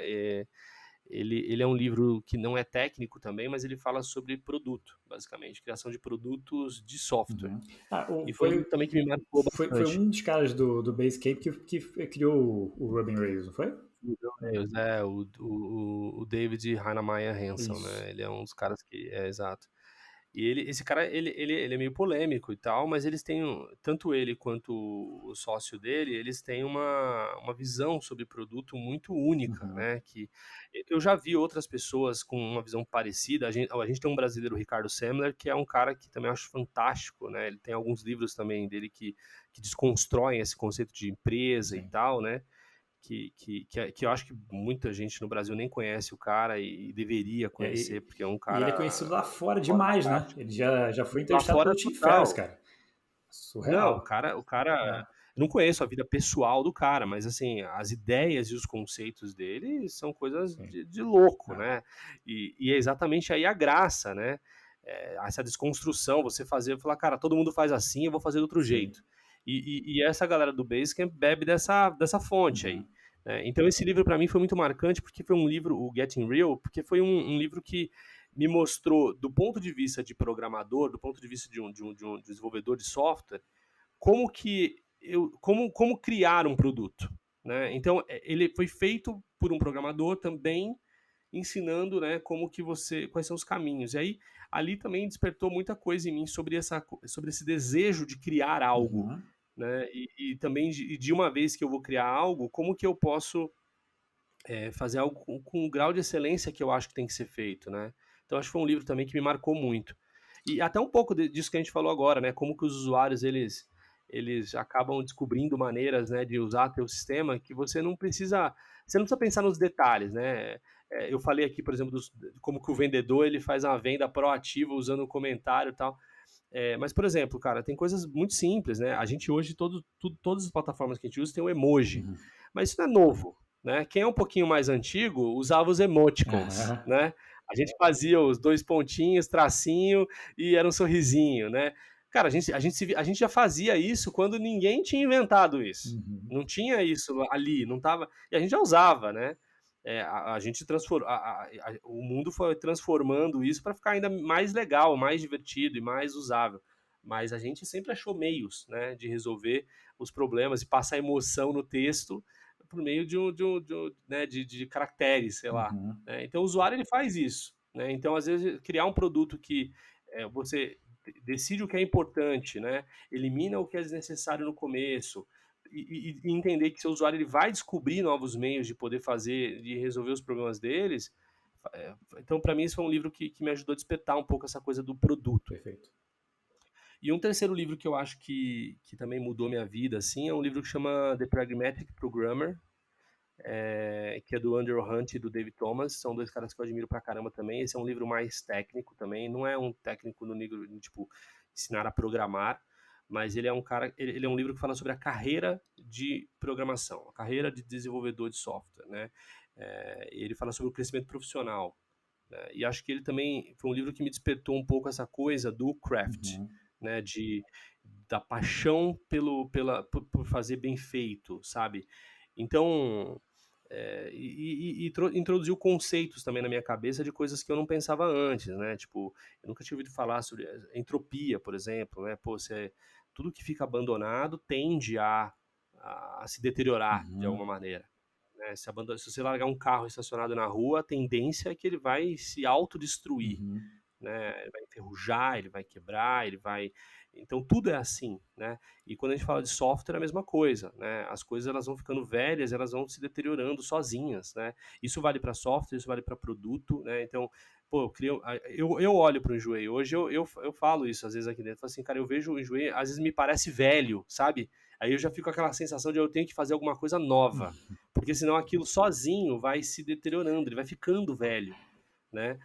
Speaker 2: Ele é um livro que não é técnico também, mas ele fala sobre produto, basicamente, criação de produtos de software.
Speaker 1: Uhum.
Speaker 2: E foi um livro também que me marcou
Speaker 1: Foi
Speaker 2: bastante.
Speaker 1: um dos caras do Basecamp que criou o Ruben Rails, não foi?
Speaker 2: O David Heinemeier Hansson,
Speaker 1: Isso.
Speaker 2: né? Ele é um dos caras que é exato. E esse cara, ele é meio polêmico e tal, mas eles têm, tanto ele quanto o sócio dele, eles têm uma visão sobre produto muito única,
Speaker 1: Uhum.
Speaker 2: né? Que eu já vi outras pessoas com uma visão parecida. A gente tem um brasileiro, Ricardo Semler, que é um cara que também eu acho fantástico, né? Ele tem alguns livros também dele que desconstroem esse conceito de empresa e
Speaker 1: Sim.
Speaker 2: tal, né? Que eu acho que muita gente no Brasil nem conhece o cara e deveria conhecer, porque é um
Speaker 1: E ele é conhecido lá
Speaker 2: cara
Speaker 1: fora
Speaker 2: fora da
Speaker 1: demais, né?
Speaker 2: caixa.
Speaker 1: Ele já foi
Speaker 2: Lá
Speaker 1: entrevistado
Speaker 2: fora
Speaker 1: pelo Tim Ferriss,
Speaker 2: total.
Speaker 1: cara.
Speaker 2: Não,
Speaker 1: Surreal.
Speaker 2: o cara,
Speaker 1: É.
Speaker 2: eu não conheço a vida pessoal do cara, mas assim, as ideias e os conceitos dele são coisas
Speaker 1: Sim.
Speaker 2: de louco,
Speaker 1: É.
Speaker 2: né? E é exatamente aí a graça, né? Essa desconstrução, você falar, cara, todo mundo faz assim, eu vou fazer de outro
Speaker 1: Sim.
Speaker 2: jeito. E essa galera do Basecamp bebe dessa fonte
Speaker 1: Uhum.
Speaker 2: aí. Né? Então esse livro para mim foi muito marcante, porque foi um livro, o Getting Real, porque foi um livro que me mostrou, do ponto de vista de programador, do ponto de vista de um desenvolvedor de software, como criar um produto, né? Então ele foi feito por um programador também ensinando, né, quais são os caminhos. E aí ali também despertou muita coisa em mim sobre esse desejo de criar algo,
Speaker 1: Uhum.
Speaker 2: né? E também de uma vez que eu vou criar algo, como que eu posso fazer algo com o grau de excelência que eu acho que tem que ser feito, né? Então acho que foi um livro também que me marcou muito. E até um pouco disso que a gente falou agora, né? Como que os usuários eles acabam descobrindo maneiras, né, de usar teu sistema que você não precisa pensar nos detalhes, né? Eu falei aqui, por exemplo, como que o vendedor ele faz uma venda proativa usando o comentário e tal. Mas, por exemplo, cara, tem coisas muito simples, né? A gente hoje, todas as plataformas que a gente usa tem o emoji.
Speaker 1: Uhum.
Speaker 2: Mas isso não é novo, né? Quem é um pouquinho mais antigo usava os emoticons,
Speaker 1: Aham.
Speaker 2: né? A gente fazia os dois pontinhos, tracinho e era um sorrisinho, né? Cara, a gente já fazia isso quando ninguém tinha inventado isso.
Speaker 1: Uhum.
Speaker 2: Não tinha isso ali, não tava. E a gente já usava, né? A gente transformou. O mundo foi transformando isso para ficar ainda mais legal, mais divertido e mais usável. Mas a gente sempre achou meios, né, de resolver os problemas e passar emoção no texto por meio né, de caracteres, sei lá.
Speaker 1: Uhum.
Speaker 2: Né? Então o usuário ele faz isso. Né? Então, às vezes, criar um produto que você decide o que é importante, né? Elimina o que é desnecessário no começo, e entender que seu usuário ele vai descobrir novos meios de poder fazer, de resolver os problemas deles. Então, para mim, esse foi um livro que me ajudou a despertar um pouco essa coisa do produto.
Speaker 1: Perfeito.
Speaker 2: E um terceiro livro que eu acho que também mudou minha vida, assim, é um livro que chama The Pragmatic Programmer, que é do Andrew Hunt e do David Thomas. São dois caras que eu admiro pra caramba também. Esse é um livro mais técnico também. Não é um técnico no nível de, tipo, ensinar a programar, mas ele é um cara, ele é um livro que fala sobre a carreira de programação, a carreira de desenvolvedor de software, né? Ele fala sobre o crescimento profissional, né? E acho que ele também foi um livro que me despertou um pouco essa coisa do craft,
Speaker 1: Uhum.
Speaker 2: né, da paixão por fazer bem feito, sabe? Então, introduziu conceitos também na minha cabeça de coisas que eu não pensava antes, né? Tipo, eu nunca tinha ouvido falar sobre entropia, por exemplo, né? Pô, tudo que fica abandonado tende a se deteriorar de alguma
Speaker 1: Uhum,
Speaker 2: maneira, né? Se você largar um carro estacionado na rua, a tendência é que ele vai se autodestruir,
Speaker 1: uhum,
Speaker 2: né? Ele vai enferrujar, ele vai quebrar, ele vai. Então tudo é assim, né? E quando a gente fala de software é a mesma coisa, né? As coisas elas vão ficando velhas, elas vão se deteriorando sozinhas, né? Isso vale para software, isso vale para produto, né? Então, pô, eu olho para o Enjoei hoje, eu falo isso às vezes aqui dentro, falo assim, cara, eu vejo o Enjoei, às vezes me parece velho, sabe? Aí eu já fico com aquela sensação de eu tenho que fazer alguma coisa nova, porque senão aquilo sozinho vai se deteriorando, ele vai ficando velho, né?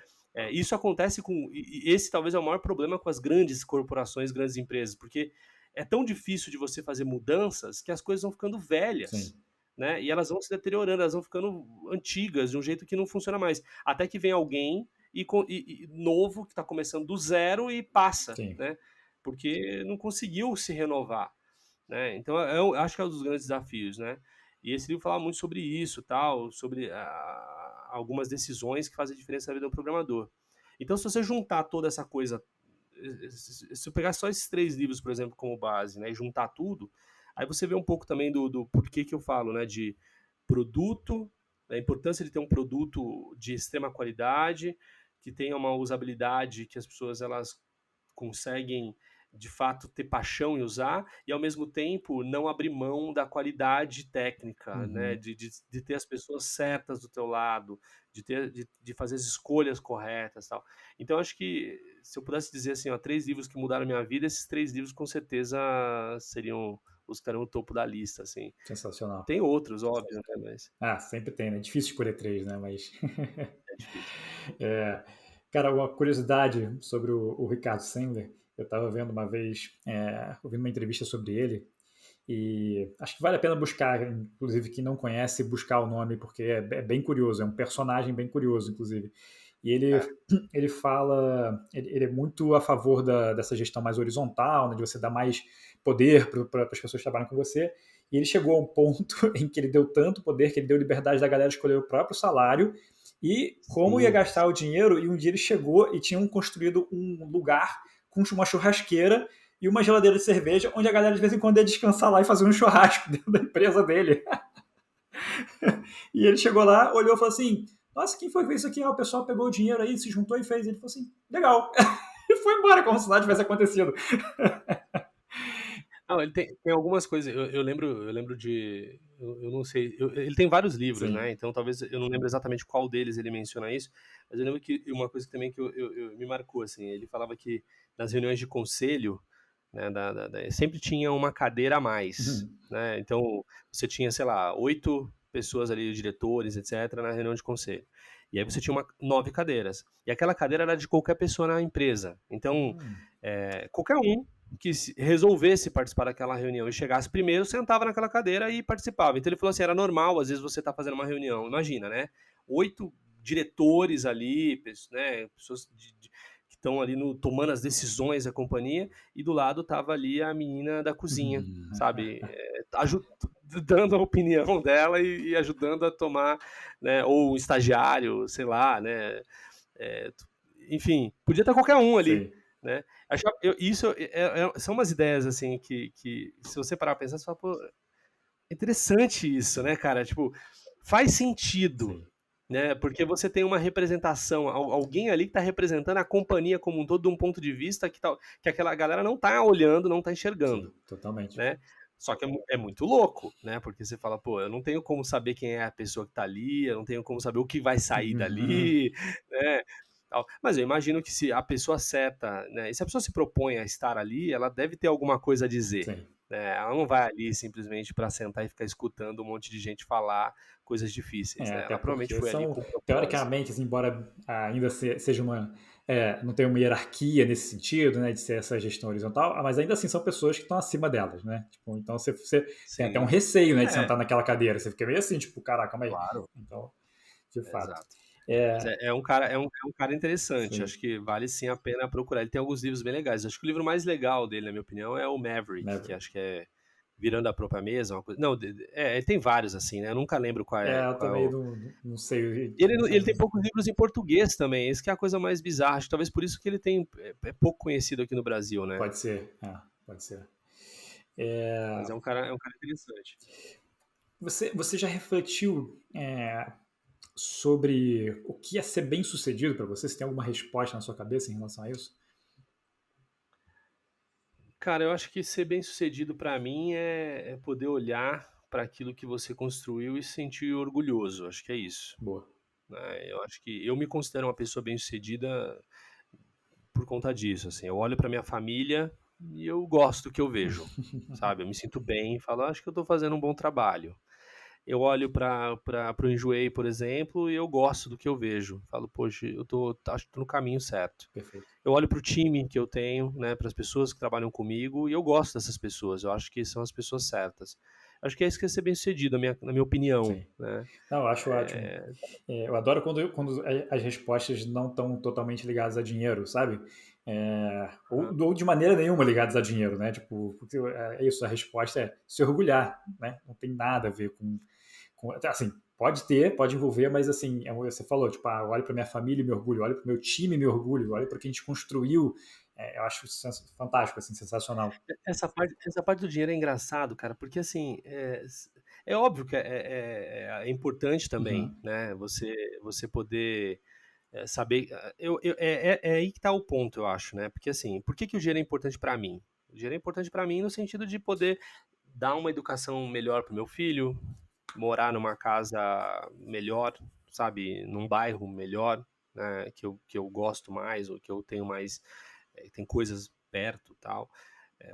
Speaker 2: Isso acontece e esse talvez é o maior problema com as grandes corporações, grandes empresas, porque é tão difícil de você fazer mudanças que as coisas vão ficando velhas,
Speaker 1: sim,
Speaker 2: né? E elas vão se deteriorando, elas vão ficando antigas de um jeito que não funciona mais. Até que vem alguém novo que está começando do zero e passa,
Speaker 1: sim.
Speaker 2: né? Porque não conseguiu se renovar, né? Então eu acho que é um dos grandes desafios, né? E esse livro fala muito sobre isso, tal, sobre algumas decisões que fazem diferença na vida do programador. Então, se você juntar toda essa coisa, se eu pegar só esses 3 livros, por exemplo, como base, né, e juntar tudo, aí você vê um pouco também do porquê que eu falo, né, de produto, a importância de ter um produto de extrema qualidade, que tenha uma usabilidade que as pessoas elas conseguem de fato ter paixão em usar e ao mesmo tempo não abrir mão da qualidade técnica, né?
Speaker 1: Uhum.
Speaker 2: De ter as pessoas certas do teu lado, de fazer as escolhas corretas, tal. Então acho que se eu pudesse dizer assim, ó, 3 livros que mudaram a minha vida, esses 3 livros com certeza seriam os que estariam no topo da lista, assim.
Speaker 1: Sensacional.
Speaker 2: Tem outros, óbvio, né? Mas
Speaker 1: Ah, sempre tem, né? Difícil escolher três, né? Mas.
Speaker 2: é difícil.
Speaker 1: É, cara, uma curiosidade sobre o Ricardo Sandler. Eu estava vendo uma vez, ouvindo uma entrevista sobre ele, e acho que vale a pena buscar, inclusive quem não conhece, buscar o nome, porque é bem curioso, é um personagem bem curioso, inclusive. E ele,
Speaker 2: É.
Speaker 1: ele fala, ele é muito a favor dessa gestão mais horizontal, né, de você dar mais poder para as pessoas que trabalham com você. E ele chegou a um ponto em que ele deu tanto poder que ele deu liberdade da galera escolher o próprio salário e como ia
Speaker 2: Sim,
Speaker 1: gastar o dinheiro. E um dia ele chegou e tinham construído um lugar com uma churrasqueira e uma geladeira de cerveja, onde a galera de vez em quando ia descansar lá e fazer um churrasco dentro da empresa dele. E ele chegou lá, olhou e falou assim: Nossa, quem foi que fez isso aqui? Ah, o pessoal pegou o dinheiro aí, se juntou e fez. Ele falou assim: Legal. E foi embora, como se nada tivesse acontecido.
Speaker 2: não, ele tem algumas coisas. Eu lembro de. Eu não sei. Ele tem vários livros,
Speaker 1: Sim.
Speaker 2: né? Então talvez eu não lembro exatamente qual deles ele menciona isso. Mas eu lembro que uma coisa também que me marcou, assim. Ele falava que nas reuniões de conselho, né, sempre tinha uma cadeira a mais,
Speaker 1: Uhum.
Speaker 2: né? Então você tinha, sei lá, 8 pessoas ali, diretores, etc., na reunião de conselho. E aí você tinha 9 cadeiras. E aquela cadeira era de qualquer pessoa na empresa. Então, qualquer um que resolvesse participar daquela reunião e chegasse primeiro, sentava naquela cadeira e participava. Então ele falou assim, era normal, às vezes você tá fazendo uma reunião, imagina, né? 8 diretores ali, né? Pessoas que estão ali tomando as decisões da companhia, e do lado tava ali a menina da cozinha,
Speaker 1: Uhum.
Speaker 2: sabe? Dando a opinião dela e ajudando a tomar, né? Ou um estagiário, sei lá, né? É, enfim, podia estar qualquer um ali,
Speaker 1: Sim.
Speaker 2: né? Isso são umas ideias assim que se você parar pra pensar, você fala, pô, é interessante isso, né, cara? Tipo, faz sentido,
Speaker 1: Sim.
Speaker 2: né? Porque você tem uma representação, alguém ali que está representando a companhia como um todo, de um ponto de vista que aquela galera não tá olhando, não tá
Speaker 1: Sim.
Speaker 2: enxergando,
Speaker 1: Totalmente.
Speaker 2: né? Só que é muito louco, né? Porque você fala, pô, eu não tenho como saber quem é a pessoa que tá ali, eu não tenho como saber o que vai sair
Speaker 1: Uhum.
Speaker 2: dali, né? Mas eu imagino que se a pessoa certa, né? E se a pessoa se propõe a estar ali, ela deve ter alguma coisa a dizer,
Speaker 1: Sim.
Speaker 2: né? Ela não vai ali simplesmente para sentar e ficar escutando um monte de gente falar coisas difíceis, né?
Speaker 1: Até
Speaker 2: Ela provavelmente
Speaker 1: porque
Speaker 2: foi ali
Speaker 1: são,
Speaker 2: com propósito.
Speaker 1: teoricamente, assim, embora ainda seja uma. Não tenha uma hierarquia nesse sentido, né, de ser essa gestão horizontal, mas ainda assim são pessoas que estão acima delas, né? Tipo, então você tem até um
Speaker 2: Sim.
Speaker 1: receio, né, de
Speaker 2: É,
Speaker 1: sentar naquela cadeira. Você fica meio assim, tipo, caraca, calma aí.
Speaker 2: claro.
Speaker 1: Então, de fato.
Speaker 2: Exato. Mas é um cara interessante,
Speaker 1: Sim,
Speaker 2: acho que vale sim a pena procurar. Ele tem alguns livros bem legais. Acho que o livro mais legal dele, na minha opinião, é o Maverick, que
Speaker 1: Maverick.
Speaker 2: acho que é Virando a Própria Mesa, uma coisa. Não, ele tem vários, assim, né? Eu nunca lembro qual é,
Speaker 1: Eu
Speaker 2: qual é
Speaker 1: também
Speaker 2: o.
Speaker 1: não sei.
Speaker 2: Ele tem poucos livros em português também, esse que é a coisa mais bizarra. Acho que talvez por isso que ele é pouco conhecido aqui no Brasil, né?
Speaker 1: Pode ser, pode ser. É,
Speaker 2: Mas é um cara interessante.
Speaker 1: você já refletiu sobre o que é ser bem-sucedido para você? Você tem alguma resposta na sua cabeça em relação a isso?
Speaker 2: Cara, eu acho que ser bem-sucedido pra mim é poder olhar para aquilo que você construiu e se sentir orgulhoso. Acho que é isso.
Speaker 1: Boa.
Speaker 2: Né? Eu acho que eu me considero uma pessoa bem-sucedida por conta disso, assim. Eu olho para minha família e eu gosto do que eu vejo, sabe? Eu me sinto bem e falo, acho que eu tô fazendo um bom trabalho. Eu olho para o Enjoei, por exemplo, e eu gosto do que eu vejo. Falo, poxa, acho que tô no caminho certo.
Speaker 1: Perfeito.
Speaker 2: Eu olho para o time que eu tenho, né, para as pessoas que trabalham comigo, e eu gosto dessas pessoas. Eu acho que são as pessoas certas. Acho que é isso que é ser bem-sucedido, na minha opinião,
Speaker 1: Sim.
Speaker 2: né?
Speaker 1: Não, eu acho ótimo. Eu adoro quando as respostas não estão totalmente ligadas a dinheiro, sabe?
Speaker 2: Aham.
Speaker 1: Ou de maneira nenhuma ligadas a dinheiro, né? Tipo, porque é isso, a resposta é se orgulhar, né? Não tem nada a ver assim, pode envolver, mas assim, você falou, tipo, eu olho para minha família e me orgulho, olho para o meu time e me orgulho, olho para o que a gente construiu. Eu acho isso fantástico, assim, sensacional.
Speaker 2: Essa parte do dinheiro é engraçado, cara, porque assim, é óbvio que é importante também,
Speaker 1: Uhum.
Speaker 2: né? Você poder saber. É aí que tá o ponto, eu acho, né? Porque assim, por que o dinheiro é importante pra mim? O dinheiro é importante pra mim no sentido de poder dar uma educação melhor pro meu filho, morar numa casa melhor, sabe? Num bairro melhor, né? Que eu gosto mais, ou que eu tenho mais. Tem coisas perto e tal.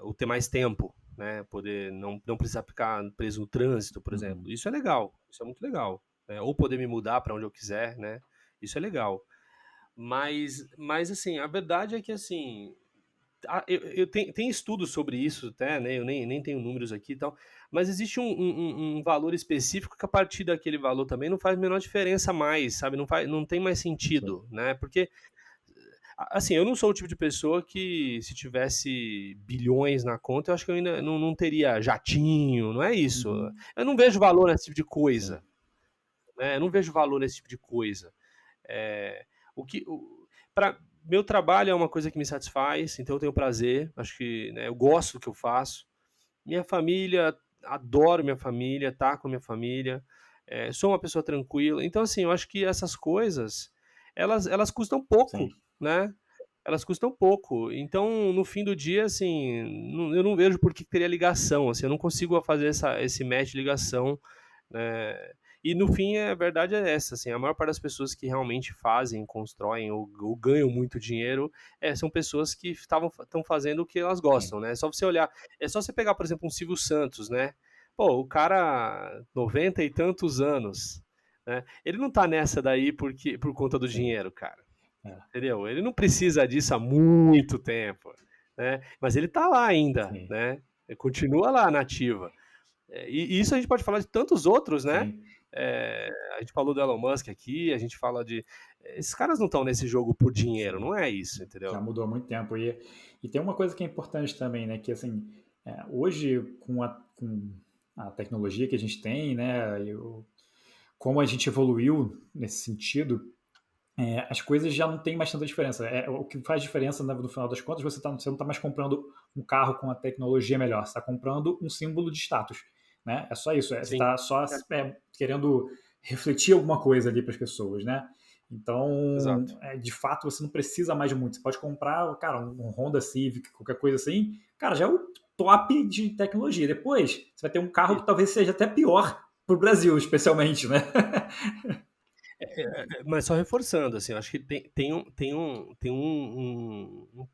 Speaker 2: Ou ter mais tempo, né? Poder não precisar ficar preso no trânsito, por exemplo.
Speaker 1: Uhum.
Speaker 2: Isso é legal, isso é muito legal. Né? Ou poder me mudar para onde eu quiser, né? Isso é legal. Mas assim, a verdade é que assim, tem estudos sobre isso até, né? Eu nem tenho números aqui e tal, mas existe um valor específico que a partir daquele valor também não faz a menor diferença mais, sabe? Não tem mais
Speaker 1: Sim.
Speaker 2: sentido, né? Porque assim, eu não sou o tipo de pessoa que, se tivesse bilhões na conta, eu acho que eu ainda não teria jatinho, não é isso.
Speaker 1: Uhum.
Speaker 2: Eu não vejo valor nesse tipo de
Speaker 1: Sim.
Speaker 2: coisa, né? Eu não vejo valor nesse tipo de coisa. É, o que, para meu trabalho é uma coisa que me satisfaz, então eu tenho prazer. Acho que, né, eu gosto do que eu faço. Minha família, adoro minha família, tá com minha família. Sou uma pessoa tranquila. Então, assim, eu acho que essas coisas, elas custam
Speaker 1: Sim.
Speaker 2: pouco, né? Elas custam pouco. Então, no fim do dia, assim, eu não vejo por que teria ligação. Assim, eu não consigo fazer esse match de ligação, né? E no fim, a verdade é essa, assim, a maior parte das pessoas que realmente fazem, constroem ou ganham muito dinheiro são pessoas que estão fazendo o que elas
Speaker 1: Sim.
Speaker 2: gostam, né? É só você pegar, por exemplo, um Silvio Santos, né? Pô, o cara, 90 e tantos anos, né? Ele não tá nessa daí por conta do
Speaker 1: Sim.
Speaker 2: dinheiro, cara.
Speaker 1: É.
Speaker 2: Entendeu? Ele não precisa disso há muito tempo, né? Mas ele tá lá ainda,
Speaker 1: Sim.
Speaker 2: né? Ele continua lá na ativa. E isso a gente pode falar de tantos outros, né?
Speaker 1: Sim.
Speaker 2: A gente falou do Elon Musk aqui, a gente fala de. Esses caras não estão nesse jogo por dinheiro,
Speaker 1: Sim.
Speaker 2: não é isso,
Speaker 1: Já
Speaker 2: entendeu?
Speaker 1: mudou há muito tempo. E tem uma coisa que é importante também, né? Que assim, hoje com a tecnologia que a gente tem, né? Como a gente evoluiu nesse sentido, as coisas já não tem mais tanta diferença. O que faz diferença no final das contas, você não está mais comprando um carro com a tecnologia melhor, você está comprando um símbolo de status. Né? É só isso, você
Speaker 2: Sim,
Speaker 1: está só
Speaker 2: é,
Speaker 1: querendo refletir alguma coisa ali para as pessoas. Né? Então,
Speaker 2: exato.
Speaker 1: de fato, você não precisa mais de muito. Você pode comprar, cara, um Honda Civic, qualquer coisa assim, cara, já é o top de tecnologia. Depois, você vai ter um carro
Speaker 2: E-
Speaker 1: que talvez seja até pior para o Brasil, especialmente, né?
Speaker 2: mas só reforçando, assim, eu acho que tem um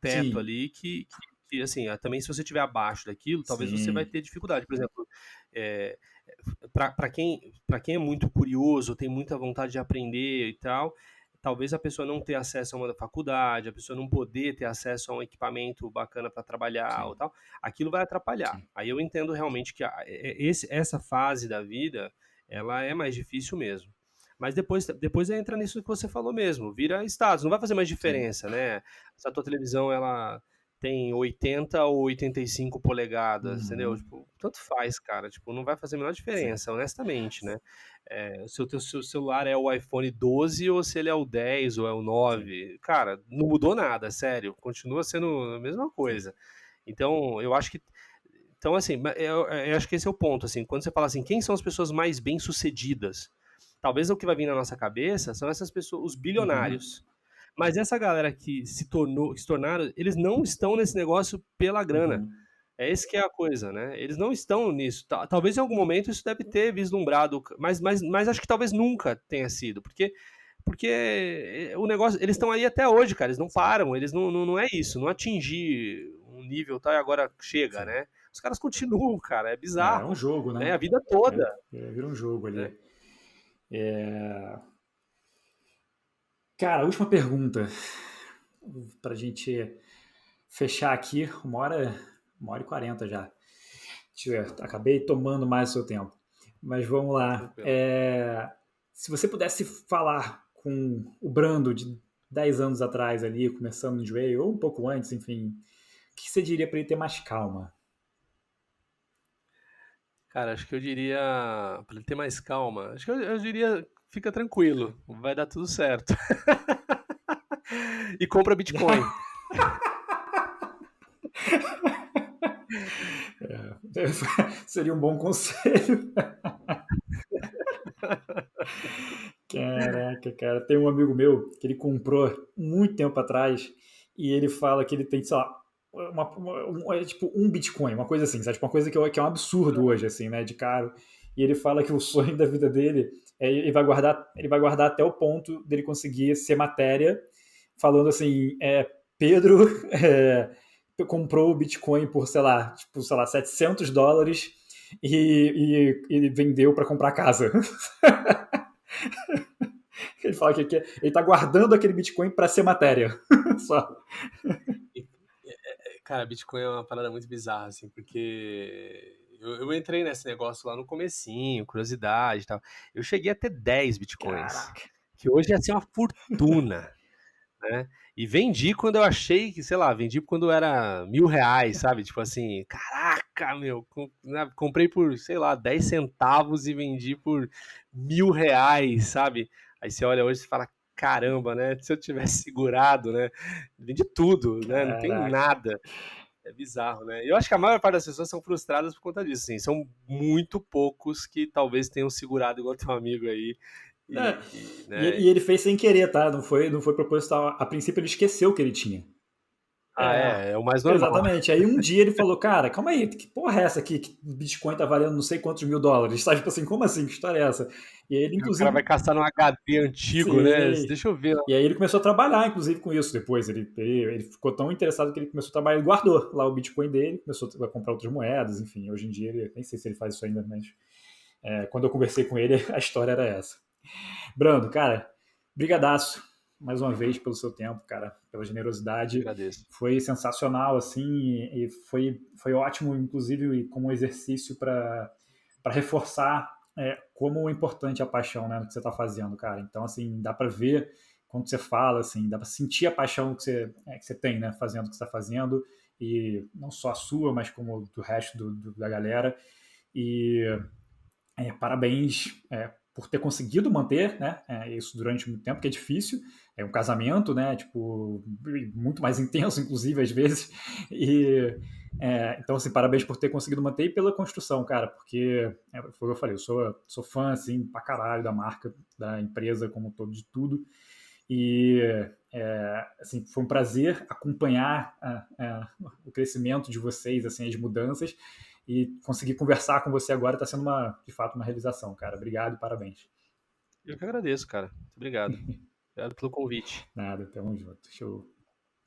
Speaker 2: teto
Speaker 1: Sim,
Speaker 2: ali que, assim, também se você estiver abaixo daquilo, talvez você vai
Speaker 1: sim,
Speaker 2: ter dificuldade. Por exemplo, é, para quem é muito curioso, tem muita vontade de aprender e tal, talvez a pessoa não ter acesso a uma faculdade, a pessoa não poder ter acesso a um equipamento bacana para trabalhar ou
Speaker 1: sim,
Speaker 2: tal, aquilo vai atrapalhar.
Speaker 1: sim.
Speaker 2: Aí eu entendo realmente que essa fase da vida, ela é mais difícil mesmo. Mas depois entra nisso que você falou mesmo, vira status, não vai fazer mais
Speaker 1: Sim.
Speaker 2: diferença, né? Se a tua televisão, ela tem 80 ou 85 polegadas, entendeu?
Speaker 1: Uhum.
Speaker 2: Tipo, tanto faz, cara, tipo, não vai fazer a menor
Speaker 1: Sim.
Speaker 2: diferença, honestamente, né? Se o teu celular é o iPhone 12 ou se ele é o 10 ou é o
Speaker 1: Sim.
Speaker 2: 9, cara, não mudou nada, sério, continua sendo a mesma
Speaker 1: Sim.
Speaker 2: coisa. Então, eu acho que então, assim, eu acho que esse é o ponto, assim, quando você fala assim, quem são as pessoas mais bem-sucedidas? Talvez o que vai vir na nossa cabeça são essas pessoas, os
Speaker 1: Uhum.
Speaker 2: bilionários. Mas essa galera que se tornaram, eles não estão nesse negócio pela grana.
Speaker 1: Uhum.
Speaker 2: É esse que é a coisa, né? Eles não estão nisso. Talvez em algum momento isso deve ter vislumbrado, mas acho que talvez nunca tenha sido, porque o negócio, eles estão aí até hoje, cara, eles não
Speaker 1: Sim.
Speaker 2: param, eles não é isso, não atingir um nível tal e agora chega,
Speaker 1: Sim.
Speaker 2: né? Os caras continuam, cara, é
Speaker 1: É um
Speaker 2: bizarro,
Speaker 1: jogo,
Speaker 2: né?
Speaker 1: né?
Speaker 2: A vida toda,
Speaker 1: Vira um jogo
Speaker 2: né?
Speaker 1: ali. É... Cara, última pergunta pra gente fechar aqui. 1h e 40 já. Acabei tomando mais o seu tempo. Mas vamos lá.
Speaker 2: Tranquilo.
Speaker 1: Se você pudesse falar com o Brando de 10 anos atrás ali, começando no Joey, ou um pouco antes, enfim, o que você diria para ele ter mais calma?
Speaker 2: Cara, acho que eu diria, pra ele ter mais calma, acho que eu diria, fica tranquilo, vai dar tudo certo. E compra Bitcoin.
Speaker 1: Seria um bom conselho. Caraca, cara. Tem um amigo meu que ele comprou muito tempo atrás e ele fala que ele tem, sei lá, tipo um Bitcoin, uma coisa assim, sabe? Tipo, uma coisa que é um absurdo hoje, assim, né? De caro. E ele fala que o sonho da vida dele é ele vai guardar até o ponto dele conseguir ser matéria, falando assim, Pedro comprou o Bitcoin por, sei lá, $700 e vendeu para comprar casa. Ele fala que ele tá guardando aquele Bitcoin para ser matéria. Só.
Speaker 2: Cara, Bitcoin é uma parada muito bizarra, assim, porque eu entrei nesse negócio lá no comecinho, curiosidade e tal. Eu cheguei a ter 10 Bitcoins,
Speaker 1: Caraca.
Speaker 2: que hoje ia ser uma fortuna, né? E vendi quando eu achei que, sei lá, vendi quando era R$ 1.000, sabe? Tipo assim, caraca, meu, né, comprei por, sei lá, 10 centavos e vendi por R$ 1.000, sabe? Aí você olha hoje e fala, caramba, né? Se eu tivesse segurado, né? Vendi tudo, né? Não tem
Speaker 1: Caraca.
Speaker 2: nada. É bizarro, né? Eu acho que a maior parte das pessoas são frustradas por conta disso, assim. São muito poucos que talvez tenham segurado igual teu amigo aí.
Speaker 1: É, e,
Speaker 2: Né?
Speaker 1: e ele fez sem querer, tá? Não foi proposital. A princípio ele esqueceu que ele tinha.
Speaker 2: Ah,
Speaker 1: É,
Speaker 2: é o mais normal.
Speaker 1: exatamente. Aí um dia ele falou, cara, calma aí, que porra é essa aqui? Que o Bitcoin tá valendo não sei quantos $1.000. Sabe, tipo assim, como assim? Que história é essa? E aí ele,
Speaker 2: E o cara vai
Speaker 1: inclusive,
Speaker 2: caçar num HD antigo, né?
Speaker 1: sim.
Speaker 2: Deixa eu ver.
Speaker 1: E aí ele começou a trabalhar, inclusive, com isso depois. Ele ficou tão interessado que ele começou a trabalhar, ele guardou lá o Bitcoin dele, começou a comprar outras moedas, enfim. Hoje em dia, ele, nem sei se ele faz isso ainda, mas quando eu conversei com ele, a história era essa. Brando, cara, brigadaço mais uma vez pelo seu tempo, cara, pela generosidade.
Speaker 2: Agradeço.
Speaker 1: Foi sensacional, assim, e foi ótimo, inclusive, como exercício para reforçar como é importante a paixão, né, no que você está fazendo, cara. Então, assim, dá para ver quando você fala, assim, dá para sentir a paixão que você tem, né, fazendo o que você está fazendo, e não só a sua, mas como do resto da galera. E parabéns por ter conseguido manter, né, isso durante muito tempo, que é difícil. É um casamento, né, tipo, muito mais intenso, inclusive, às vezes. E, então, assim, parabéns por ter conseguido manter e pela construção, cara, porque, foi o que eu falei, eu sou fã, assim, pra caralho da marca, da empresa como um todo, de tudo. E, assim, foi um prazer acompanhar o crescimento de vocês, assim, as mudanças, e conseguir conversar com você agora está sendo, de fato, uma realização, cara. Obrigado e parabéns.
Speaker 2: Eu que agradeço, cara. Muito obrigado. Obrigado pelo convite.
Speaker 1: Nada, tamo junto. Show.